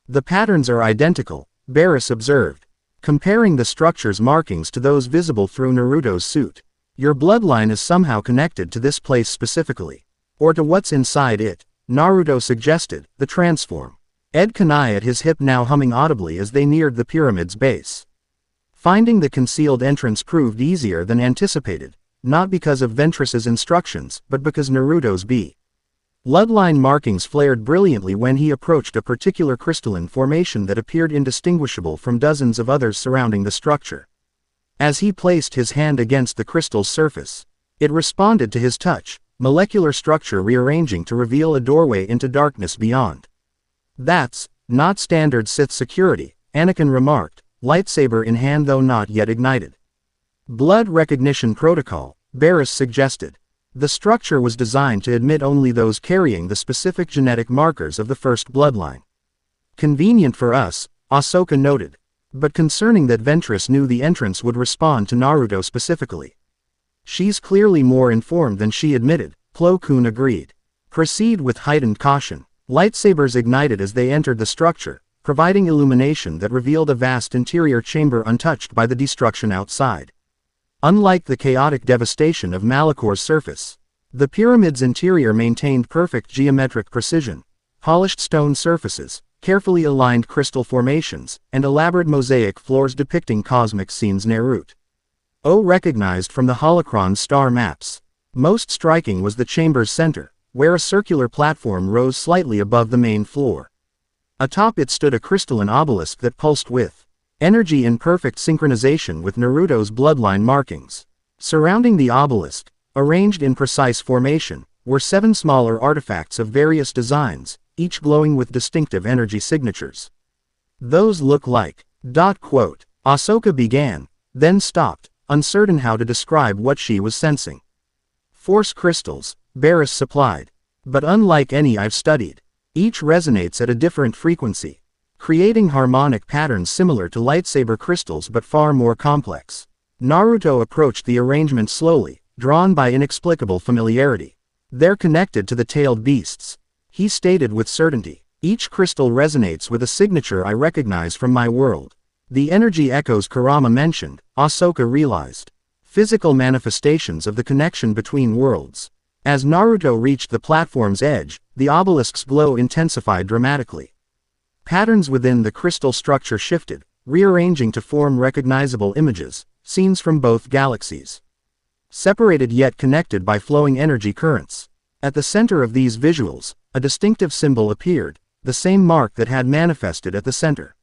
The patterns are identical, Barriss observed, comparing the structure's markings to those visible through Naruto's suit. Your bloodline is somehow connected to this place specifically. Or to what's inside it, Naruto suggested, the transform. Ed Kunai at his hip now humming audibly as they neared the pyramid's base. Finding the concealed entrance proved easier than anticipated, not because of Ventress's instructions, but because Naruto's bloodline markings flared brilliantly when he approached a particular crystalline formation that appeared indistinguishable from dozens of others surrounding the structure. As he placed his hand against the crystal's surface, it responded to his touch, molecular structure rearranging to reveal a doorway into darkness beyond. That's not standard Sith security, Anakin remarked, lightsaber in hand though not yet ignited. Blood recognition protocol, Barriss suggested. The structure was designed to admit only those carrying the specific genetic markers of the first bloodline. Convenient for us, Ahsoka noted. but concerning that Ventress knew the entrance would respond to Naruto specifically. She's clearly more informed than she admitted, Plo Koon agreed. Proceed with heightened caution. Lightsabers ignited as they entered the structure, providing illumination that revealed a vast interior chamber untouched by the destruction outside. Unlike the chaotic devastation of Malakor's surface, the pyramid's interior maintained perfect geometric precision, polished stone surfaces, carefully aligned crystal formations, and elaborate mosaic floors depicting cosmic scenes Naruto recognized from the holocron star maps. Most striking was the chamber's center, where a circular platform rose slightly above the main floor. Atop it stood a crystalline obelisk that pulsed with energy in perfect synchronization with Naruto's bloodline markings. Surrounding the obelisk, arranged in precise formation, were 7 smaller artifacts of various designs, each glowing with distinctive energy signatures. Those look like... Ahsoka began, then stopped, uncertain how to describe what she was sensing. Force crystals, Barris supplied. But unlike any I've studied, each resonates at a different frequency, creating harmonic patterns similar to lightsaber crystals but far more complex. Naruto approached the arrangement slowly, drawn by inexplicable familiarity. They're connected to the tailed beasts, he stated with certainty. Each crystal resonates with a signature I recognize from my world. The energy echoes Kurama mentioned, Ahsoka realized. Physical manifestations of the connection between worlds. As Naruto reached the platform's edge, the obelisk's glow intensified dramatically. Patterns within the crystal structure shifted, rearranging to form recognizable images, scenes from both galaxies. Separated yet connected by flowing energy currents. At the center of these visuals, a distinctive symbol appeared, the same mark that had manifested at the center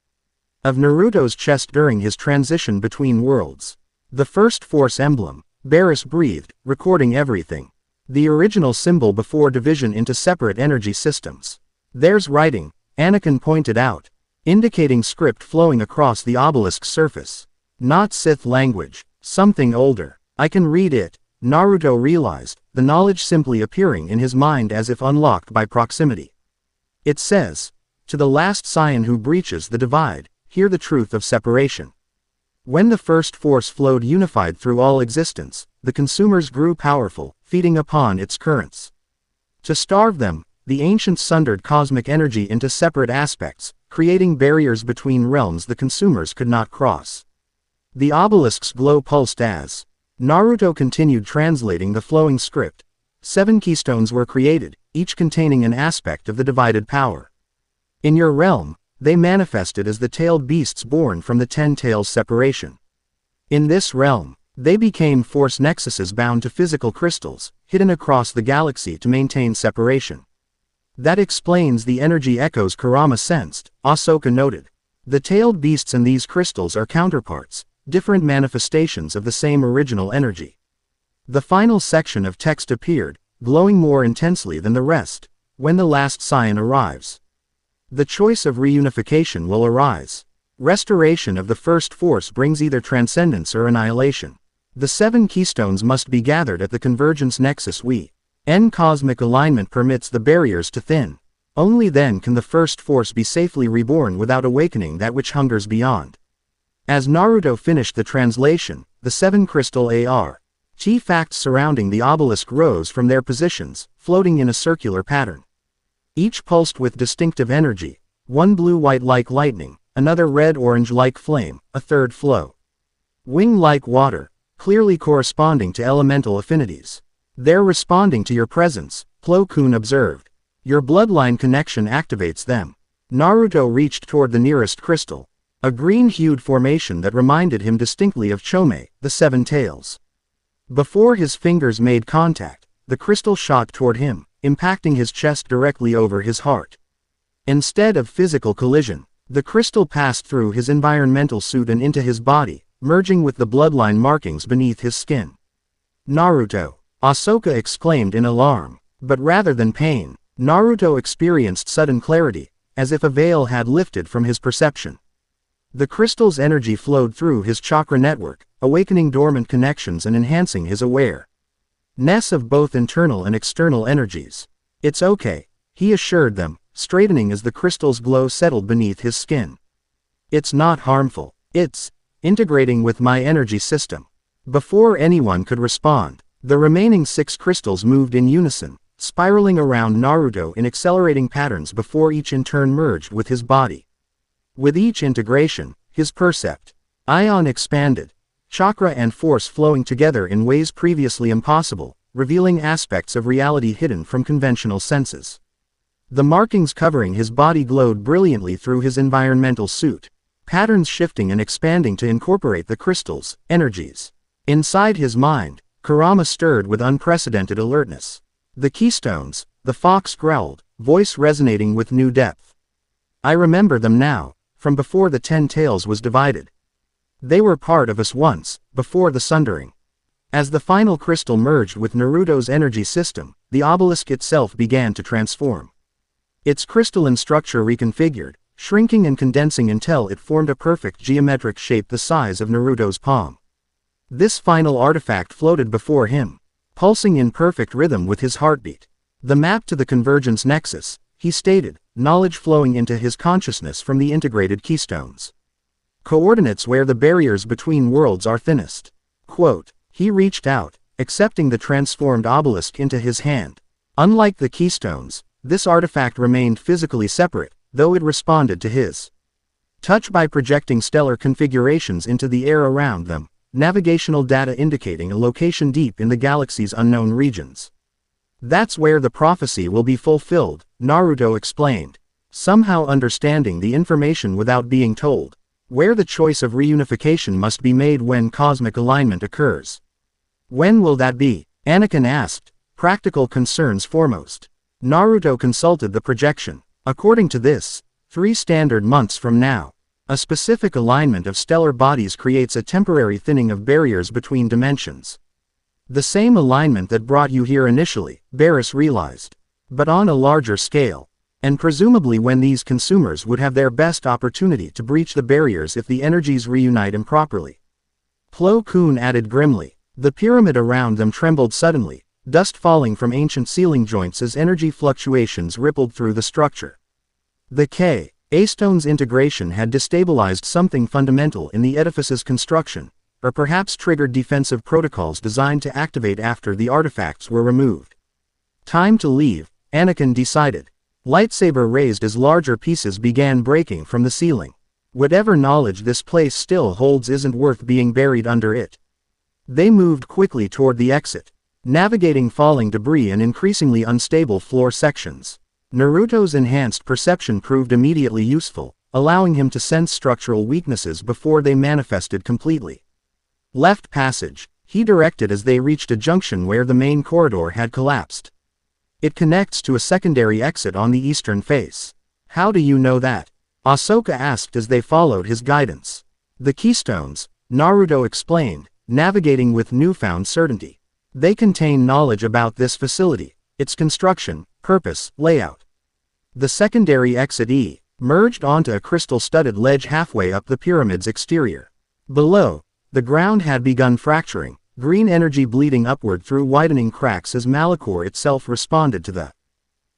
of Naruto's chest during his transition between worlds. The first Force emblem, Barris breathed, recording everything. The original symbol before division into separate energy systems. There's writing, Anakin pointed out, indicating script flowing across the obelisk's surface. Not Sith language, something older. I can read it, Naruto realized, the knowledge simply appearing in his mind as if unlocked by proximity. It says, to the last Scion who breaches the divide, hear the truth of separation. When the first Force flowed unified through all existence, the consumers grew powerful, feeding upon its currents. To starve them, the ancients sundered cosmic energy into separate aspects, creating barriers between realms the consumers could not cross. The obelisk's glow pulsed as Naruto continued translating the flowing script. 7 keystones were created, each containing an aspect of the divided power. In your realm, they manifested as the tailed beasts born from the 10 tails separation. In this realm, they became Force nexuses bound to physical crystals, hidden across the galaxy to maintain separation. That explains the energy echoes Kurama sensed, Ahsoka noted. The tailed beasts and these crystals are counterparts, different manifestations of the same original energy. The final section of text appeared, glowing more intensely than the rest, when the last Scion arrives. The choice of reunification will arise. Restoration of the first Force brings either transcendence or annihilation. The 7 keystones must be gathered at the convergence nexus N cosmic alignment permits the barriers to thin. Only then can the first Force be safely reborn without awakening that which hungers beyond. As Naruto finished the translation, the 7 crystal artifacts surrounding the obelisk rose from their positions, floating in a circular pattern. Each pulsed with distinctive energy, one blue-white like lightning, another red-orange like flame, a third flow wing like water, clearly corresponding to elemental affinities. They're responding to your presence, Plo Koon observed. Your bloodline connection activates them. Naruto reached toward the nearest crystal, a green-hued formation that reminded him distinctly of Chome, the 7 tails. Before his fingers made contact, the crystal shot toward him, impacting his chest directly over his heart. Instead of physical collision, the crystal passed through his environmental suit and into his body, merging with the bloodline markings beneath his skin. Naruto, Ahsoka exclaimed in alarm. But rather than pain, Naruto experienced sudden clarity, as if a veil had lifted from his perception. The crystal's energy flowed through his chakra network, awakening dormant connections and enhancing his awareness of both internal and external energies. It's okay, he assured them, straightening as the crystal's glow settled beneath his skin. It's not harmful. It's integrating with my energy system. Before anyone could respond, the remaining 6 crystals moved in unison, spiraling around Naruto in accelerating patterns before each in turn merged with his body. With each integration, his percept ion expanded, chakra and force flowing together in ways previously impossible, revealing aspects of reality hidden from conventional senses. The markings covering his body glowed brilliantly through his environmental suit, patterns shifting and expanding to incorporate the crystals' energies. Inside his mind, Kurama stirred with unprecedented alertness. The keystones, the fox growled, voice resonating with new depth. I remember them now, from before the 10 Tails was divided. They were part of us once, before the sundering. As the final crystal merged with Naruto's energy system, the obelisk itself began to transform. Its crystalline structure reconfigured, shrinking and condensing until it formed a perfect geometric shape the size of Naruto's palm. This final artifact floated before him, pulsing in perfect rhythm with his heartbeat. The map to the convergence nexus, he stated, knowledge flowing into his consciousness from the integrated keystones. Coordinates where the barriers between worlds are thinnest. Quote, he reached out, accepting the transformed obelisk into his hand. Unlike the keystones, this artifact remained physically separate, though it responded to his touch by projecting stellar configurations into the air around them, navigational data indicating a location deep in the galaxy's unknown regions. That's where the prophecy will be fulfilled, Naruto explained, somehow understanding the information without being told, where the choice of reunification must be made when cosmic alignment occurs. When will that be? Anakin asked, practical concerns foremost. Naruto consulted the projection. According to this, 3 standard months from now. A specific alignment of stellar bodies creates a temporary thinning of barriers between dimensions. The same alignment that brought you here initially, Barris realized. But on a larger scale. And presumably when these consumers would have their best opportunity to breach the barriers if the energies reunite improperly. Plo Koon added grimly. The pyramid around them trembled suddenly, dust falling from ancient ceiling joints as energy fluctuations rippled through the structure. The K-A-stone's integration had destabilized something fundamental in the edifice's construction, or perhaps triggered defensive protocols designed to activate after the artifacts were removed. Time to leave, Anakin decided. Lightsaber raised as larger pieces began breaking from the ceiling. Whatever knowledge this place still holds isn't worth being buried under it. They moved quickly toward the exit, navigating falling debris and increasingly unstable floor sections. Naruto's enhanced perception proved immediately useful, allowing him to sense structural weaknesses before they manifested completely. Left passage, he directed as they reached a junction where the main corridor had collapsed. It connects to a secondary exit on the eastern face. How do you know that? Ahsoka asked as they followed his guidance. The keystones, Naruto explained, navigating with newfound certainty. They contain knowledge about this facility, its construction, purpose, layout. The secondary exit merged onto a crystal-studded ledge halfway up the pyramid's exterior. Below, the ground had begun fracturing, green energy bleeding upward through widening cracks as Malachor itself responded to the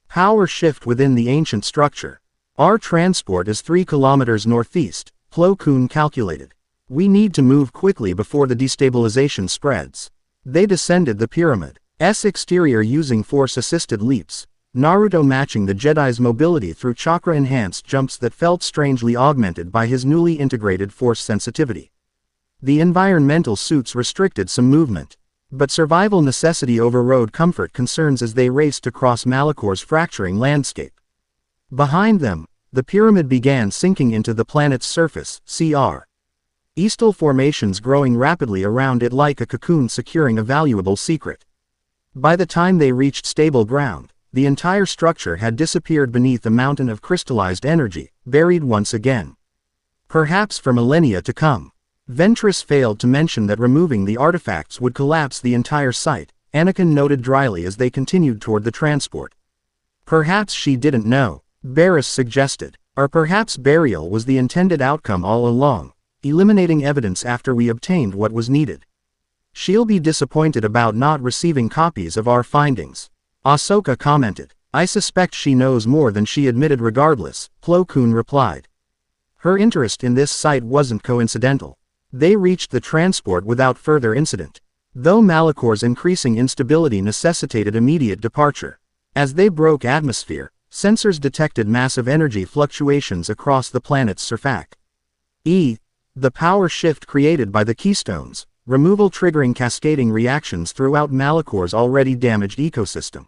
power shift within the ancient structure. Our transport is 3 kilometers northeast, Plo Koon calculated. We need to move quickly before the destabilization spreads. They descended the pyramid's exterior using force-assisted leaps, Naruto matching the Jedi's mobility through chakra-enhanced jumps that felt strangely augmented by his newly integrated force sensitivity. The environmental suits restricted some movement, but survival necessity overrode comfort concerns as they raced across Malachor's fracturing landscape. Behind them, the pyramid began sinking into the planet's surface, Cr. Eastal formations growing rapidly around it like a cocoon securing a valuable secret. By the time they reached stable ground, the entire structure had disappeared beneath a mountain of crystallized energy, buried once again. Perhaps for millennia to come. Ventress failed to mention that removing the artifacts would collapse the entire site, Anakin noted dryly as they continued toward the transport. Perhaps she didn't know, Barris suggested. Or perhaps burial was the intended outcome all along, eliminating evidence after we obtained what was needed. She'll be disappointed about not receiving copies of our findings. Ahsoka commented. I suspect she knows more than she admitted regardless, Plo Koon replied. Her interest in this site wasn't coincidental. They reached the transport without further incident, though Malicor's increasing instability necessitated immediate departure. As they broke atmosphere, sensors detected massive energy fluctuations across the planet's surface. The power shift created by the keystones, removal triggering cascading reactions throughout Malicor's already damaged ecosystem.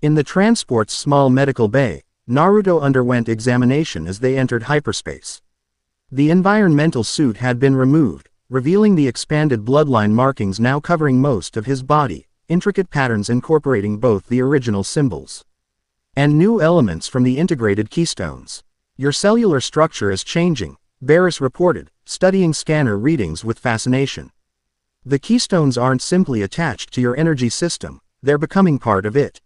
In the transport's small medical bay, Naruto underwent examination as they entered hyperspace. The environmental suit had been removed, revealing the expanded bloodline markings now covering most of his body, intricate patterns incorporating both the original symbols and new elements from the integrated keystones. Your cellular structure is changing, Barris reported, studying scanner readings with fascination. The keystones aren't simply attached to your energy system, they're becoming part of it,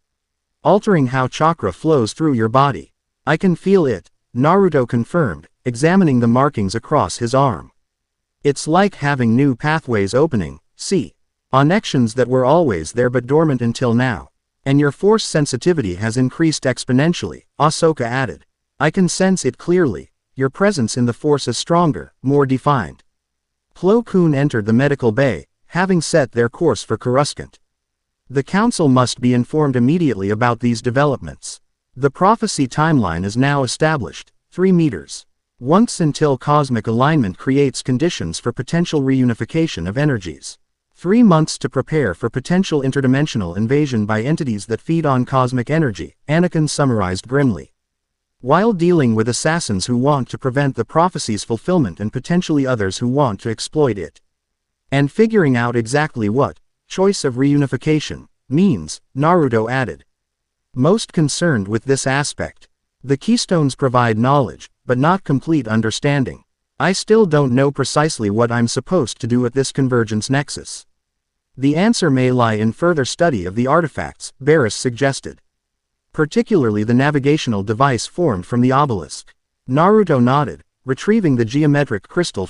altering how chakra flows through your body. I can feel it, Naruto confirmed, examining the markings across his arm. It's like having new pathways opening, see, connections that were always there but dormant until now. And your force sensitivity has increased exponentially, Ahsoka added. I can sense it clearly, your presence in the force is stronger, more defined. Plo Koon entered the medical bay, having set their course for Coruscant. The council must be informed immediately about these developments. The prophecy timeline is now established, 3 meters. Once until cosmic alignment creates conditions for potential reunification of energies. 3 months to prepare for potential interdimensional invasion by entities that feed on cosmic energy, Anakin summarized grimly. While dealing with assassins who want to prevent the prophecy's fulfillment and potentially others who want to exploit it. And figuring out exactly what choice of reunification means, Naruto added. Most concerned with this aspect. The keystones provide knowledge, but not complete understanding. I still don't know precisely what I'm supposed to do at this convergence nexus. The answer may lie in further study of the artifacts, Barris suggested. Particularly the navigational device formed from the obelisk. Naruto nodded, retrieving the geometric crystal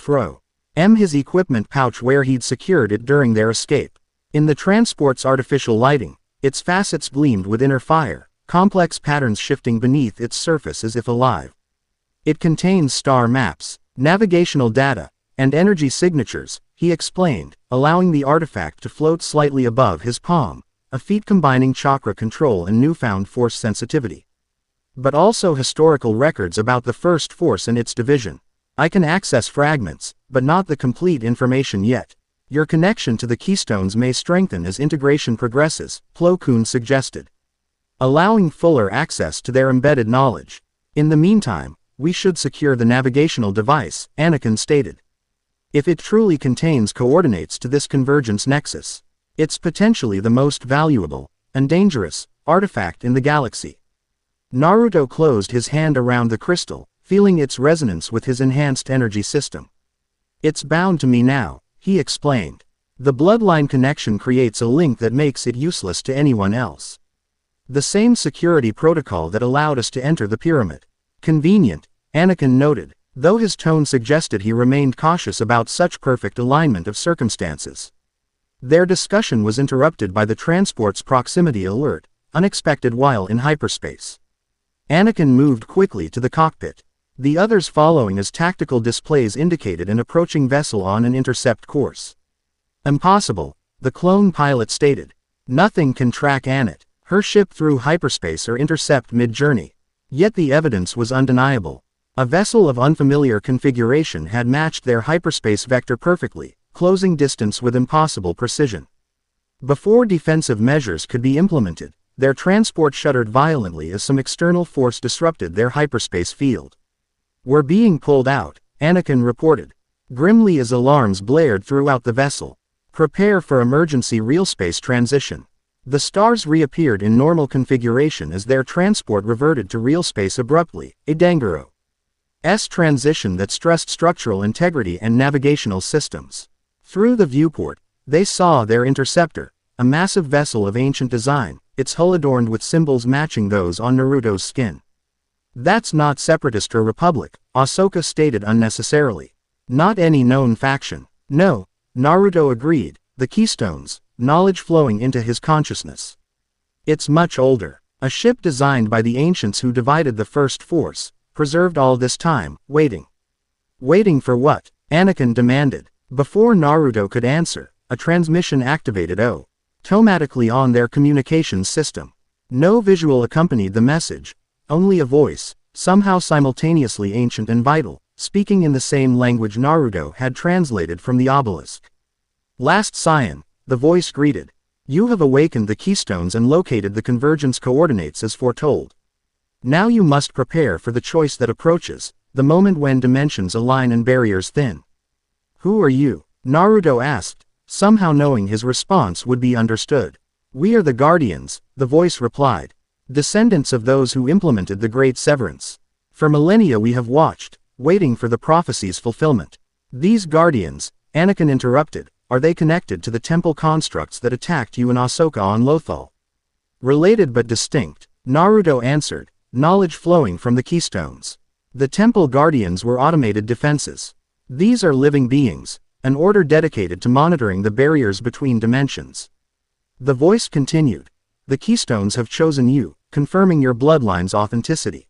his equipment pouch where he'd secured it during their escape. In the transport's artificial lighting, its facets gleamed with inner fire, complex patterns shifting beneath its surface as if alive. It contains star maps, navigational data, and energy signatures, he explained, allowing the artifact to float slightly above his palm, a feat combining chakra control and newfound force sensitivity. But also historical records about the First Force and its division. I can access fragments, but not the complete information yet. Your connection to the keystones may strengthen as integration progresses, Plo Koon suggested, allowing fuller access to their embedded knowledge. In the meantime, we should secure the navigational device, Anakin stated. If it truly contains coordinates to this convergence nexus, it's potentially the most valuable and dangerous artifact in the galaxy. Naruto closed his hand around the crystal, feeling its resonance with his enhanced energy system. It's bound to me now, he explained. The bloodline connection creates a link that makes it useless to anyone else. The same security protocol that allowed us to enter the pyramid. Convenient, Anakin noted, though his tone suggested he remained cautious about such perfect alignment of circumstances. Their discussion was interrupted by the transport's proximity alert, unexpected while in hyperspace. Anakin moved quickly to the cockpit, the others following as tactical displays indicated an approaching vessel on an intercept course. Impossible, the clone pilot stated. Nothing can track Anit, her ship through hyperspace or intercept mid-journey. Yet the evidence was undeniable. A vessel of unfamiliar configuration had matched their hyperspace vector perfectly, closing distance with impossible precision. Before defensive measures could be implemented, their transport shuddered violently as some external force disrupted their hyperspace field. We're being pulled out, Anakin reported. Grimly as alarms blared throughout the vessel. Prepare for emergency realspace transition. The stars reappeared in normal configuration as their transport reverted to realspace abruptly, a Dangero's transition that stressed structural integrity and navigational systems. Through the viewport, they saw their interceptor, a massive vessel of ancient design, its hull adorned with symbols matching those on Naruto's skin. That's not Separatist or Republic, Ahsoka stated unnecessarily. Not any known faction. No, Naruto agreed, the keystones, knowledge flowing into his consciousness. It's much older. A ship designed by the ancients who divided the First Force, preserved all this time, waiting. Waiting for what? Anakin demanded. Before Naruto could answer, a transmission activated automatically on their communications system. No visual accompanied the message, only a voice, somehow simultaneously ancient and vital, speaking in the same language Naruto had translated from the obelisk. Last Scion, the voice greeted. You have awakened the keystones and located the convergence coordinates as foretold. Now you must prepare for the choice that approaches, the moment when dimensions align and barriers thin. Who are you? Naruto asked, somehow knowing his response would be understood. We are the Guardians, the voice replied. Descendants of those who implemented the Great Severance. For millennia we have watched, waiting for the prophecy's fulfillment. These Guardians, Anakin interrupted, are they connected to the temple constructs that attacked you and Ahsoka on Lothal? Related but distinct, Naruto answered, knowledge flowing from the keystones. The temple Guardians were automated defenses. These are living beings, an order dedicated to monitoring the barriers between dimensions. The voice continued. The keystones have chosen you, confirming your bloodline's authenticity.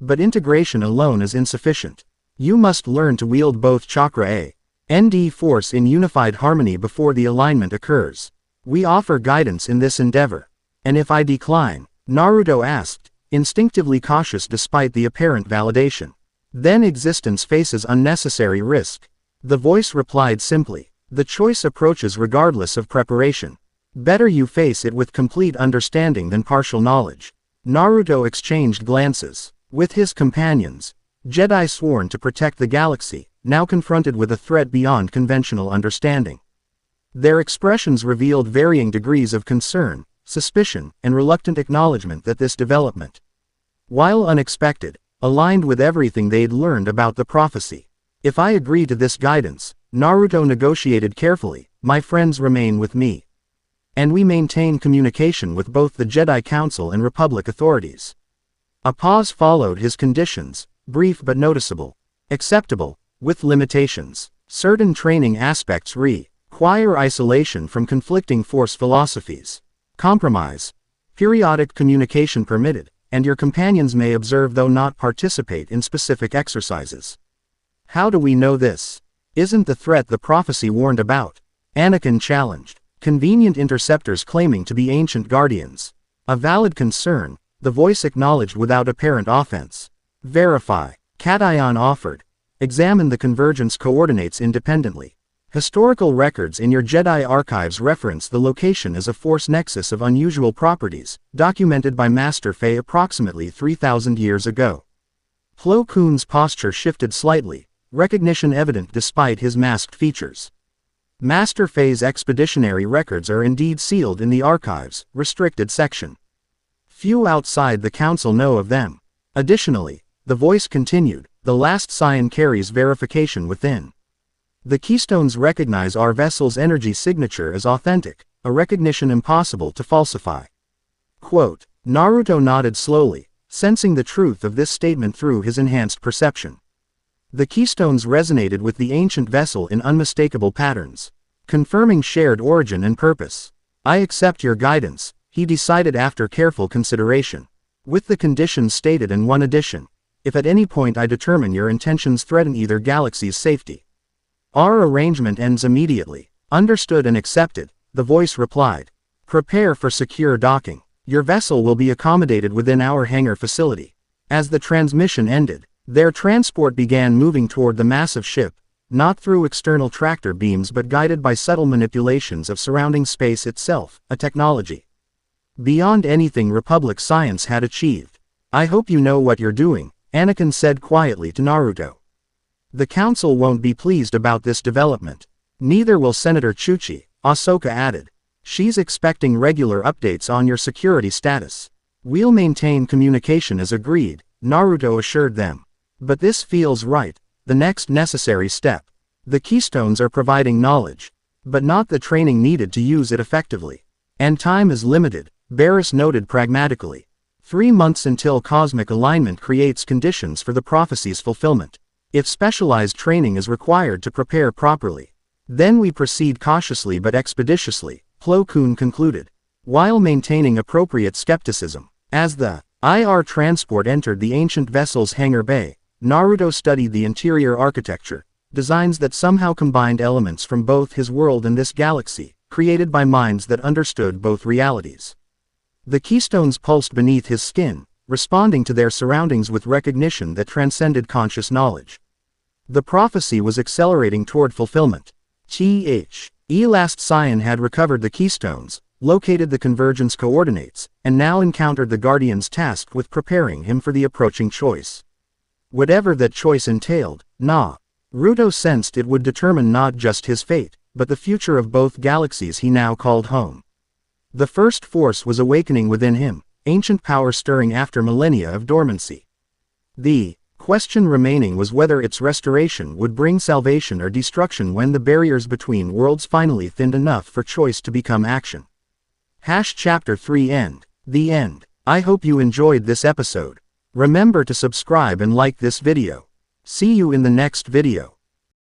But integration alone is insufficient. You must learn to wield both chakra and force in unified harmony before the alignment occurs. We offer guidance in this endeavor. And if I decline? Naruto asked, instinctively cautious despite the apparent validation. Then existence faces unnecessary risk. The voice replied simply. The choice approaches regardless of preparation. Better you face it with complete understanding than partial knowledge. Naruto exchanged glances with his companions, Jedi sworn to protect the galaxy, now confronted with a threat beyond conventional understanding. Their expressions revealed varying degrees of concern, suspicion, and reluctant acknowledgement that this development, while unexpected, aligned with everything they'd learned about the prophecy. If I agree to this guidance, Naruto negotiated carefully, my friends remain with me. And we maintain communication with both the Jedi Council and Republic authorities. A pause followed his conditions, brief but noticeable. Acceptable, with limitations. Certain training aspects require isolation from conflicting force philosophies. Compromise. Periodic communication permitted, and your companions may observe though not participate in specific exercises. How do we know this? Isn't the threat the prophecy warned about? Anakin challenged. Convenient interceptors claiming to be ancient guardians. A valid concern, the voice acknowledged without apparent offense. Verify. Cation offered. Examine the convergence coordinates independently. Historical records in your Jedi archives reference the location as a force nexus of unusual properties, documented by Master Fei approximately 3,000 years ago. Plo Koon's posture shifted slightly, recognition evident despite his masked features. Master Fei's expeditionary records are indeed sealed in the archives, restricted section. Few outside the council know of them. Additionally, the voice continued, the last Scion carries verification within. The keystones recognize our vessel's energy signature as authentic, a recognition impossible to falsify. Quote, Naruto nodded slowly, sensing the truth of this statement through his enhanced perception. The keystones resonated with the ancient vessel in unmistakable patterns, confirming shared origin and purpose. I accept your guidance, he decided after careful consideration. With the conditions stated and one addition. If at any point I determine your intentions threaten either galaxy's safety, our arrangement ends immediately. Understood and accepted, the voice replied. Prepare for secure docking. Your vessel will be accommodated within our hangar facility. As the transmission ended, their transport began moving toward the massive ship, not through external tractor beams but guided by subtle manipulations of surrounding space itself, a technology beyond anything Republic science had achieved. I hope you know what you're doing, Anakin said quietly to Naruto. The council won't be pleased about this development. Neither will Senator Chuchi, Ahsoka added. She's expecting regular updates on your security status. We'll maintain communication as agreed, Naruto assured them. But this feels right, the next necessary step. The keystones are providing knowledge, but not the training needed to use it effectively. And time is limited, Barris noted pragmatically. 3 months until cosmic alignment creates conditions for the prophecy's fulfillment. If specialized training is required to prepare properly, then we proceed cautiously but expeditiously, Plo Koon concluded, while maintaining appropriate skepticism. As the IR transport entered the ancient vessel's hangar bay, Naruto studied the interior architecture, designs that somehow combined elements from both his world and this galaxy, created by minds that understood both realities. The keystones pulsed beneath his skin, responding to their surroundings with recognition that transcended conscious knowledge. The prophecy was accelerating toward fulfillment. Last Scion had recovered the keystones, located the convergence coordinates, and now encountered the Guardians tasked with preparing him for the approaching choice. Whatever that choice entailed, Naruto sensed it would determine not just his fate, but the future of both galaxies he now called home. The first force was awakening within him, ancient power stirring after millennia of dormancy. The question remaining was whether its restoration would bring salvation or destruction when the barriers between worlds finally thinned enough for choice to become action. Chapter 3 End. The End. I hope you enjoyed this episode. Remember to subscribe and like this video. See you in the next video.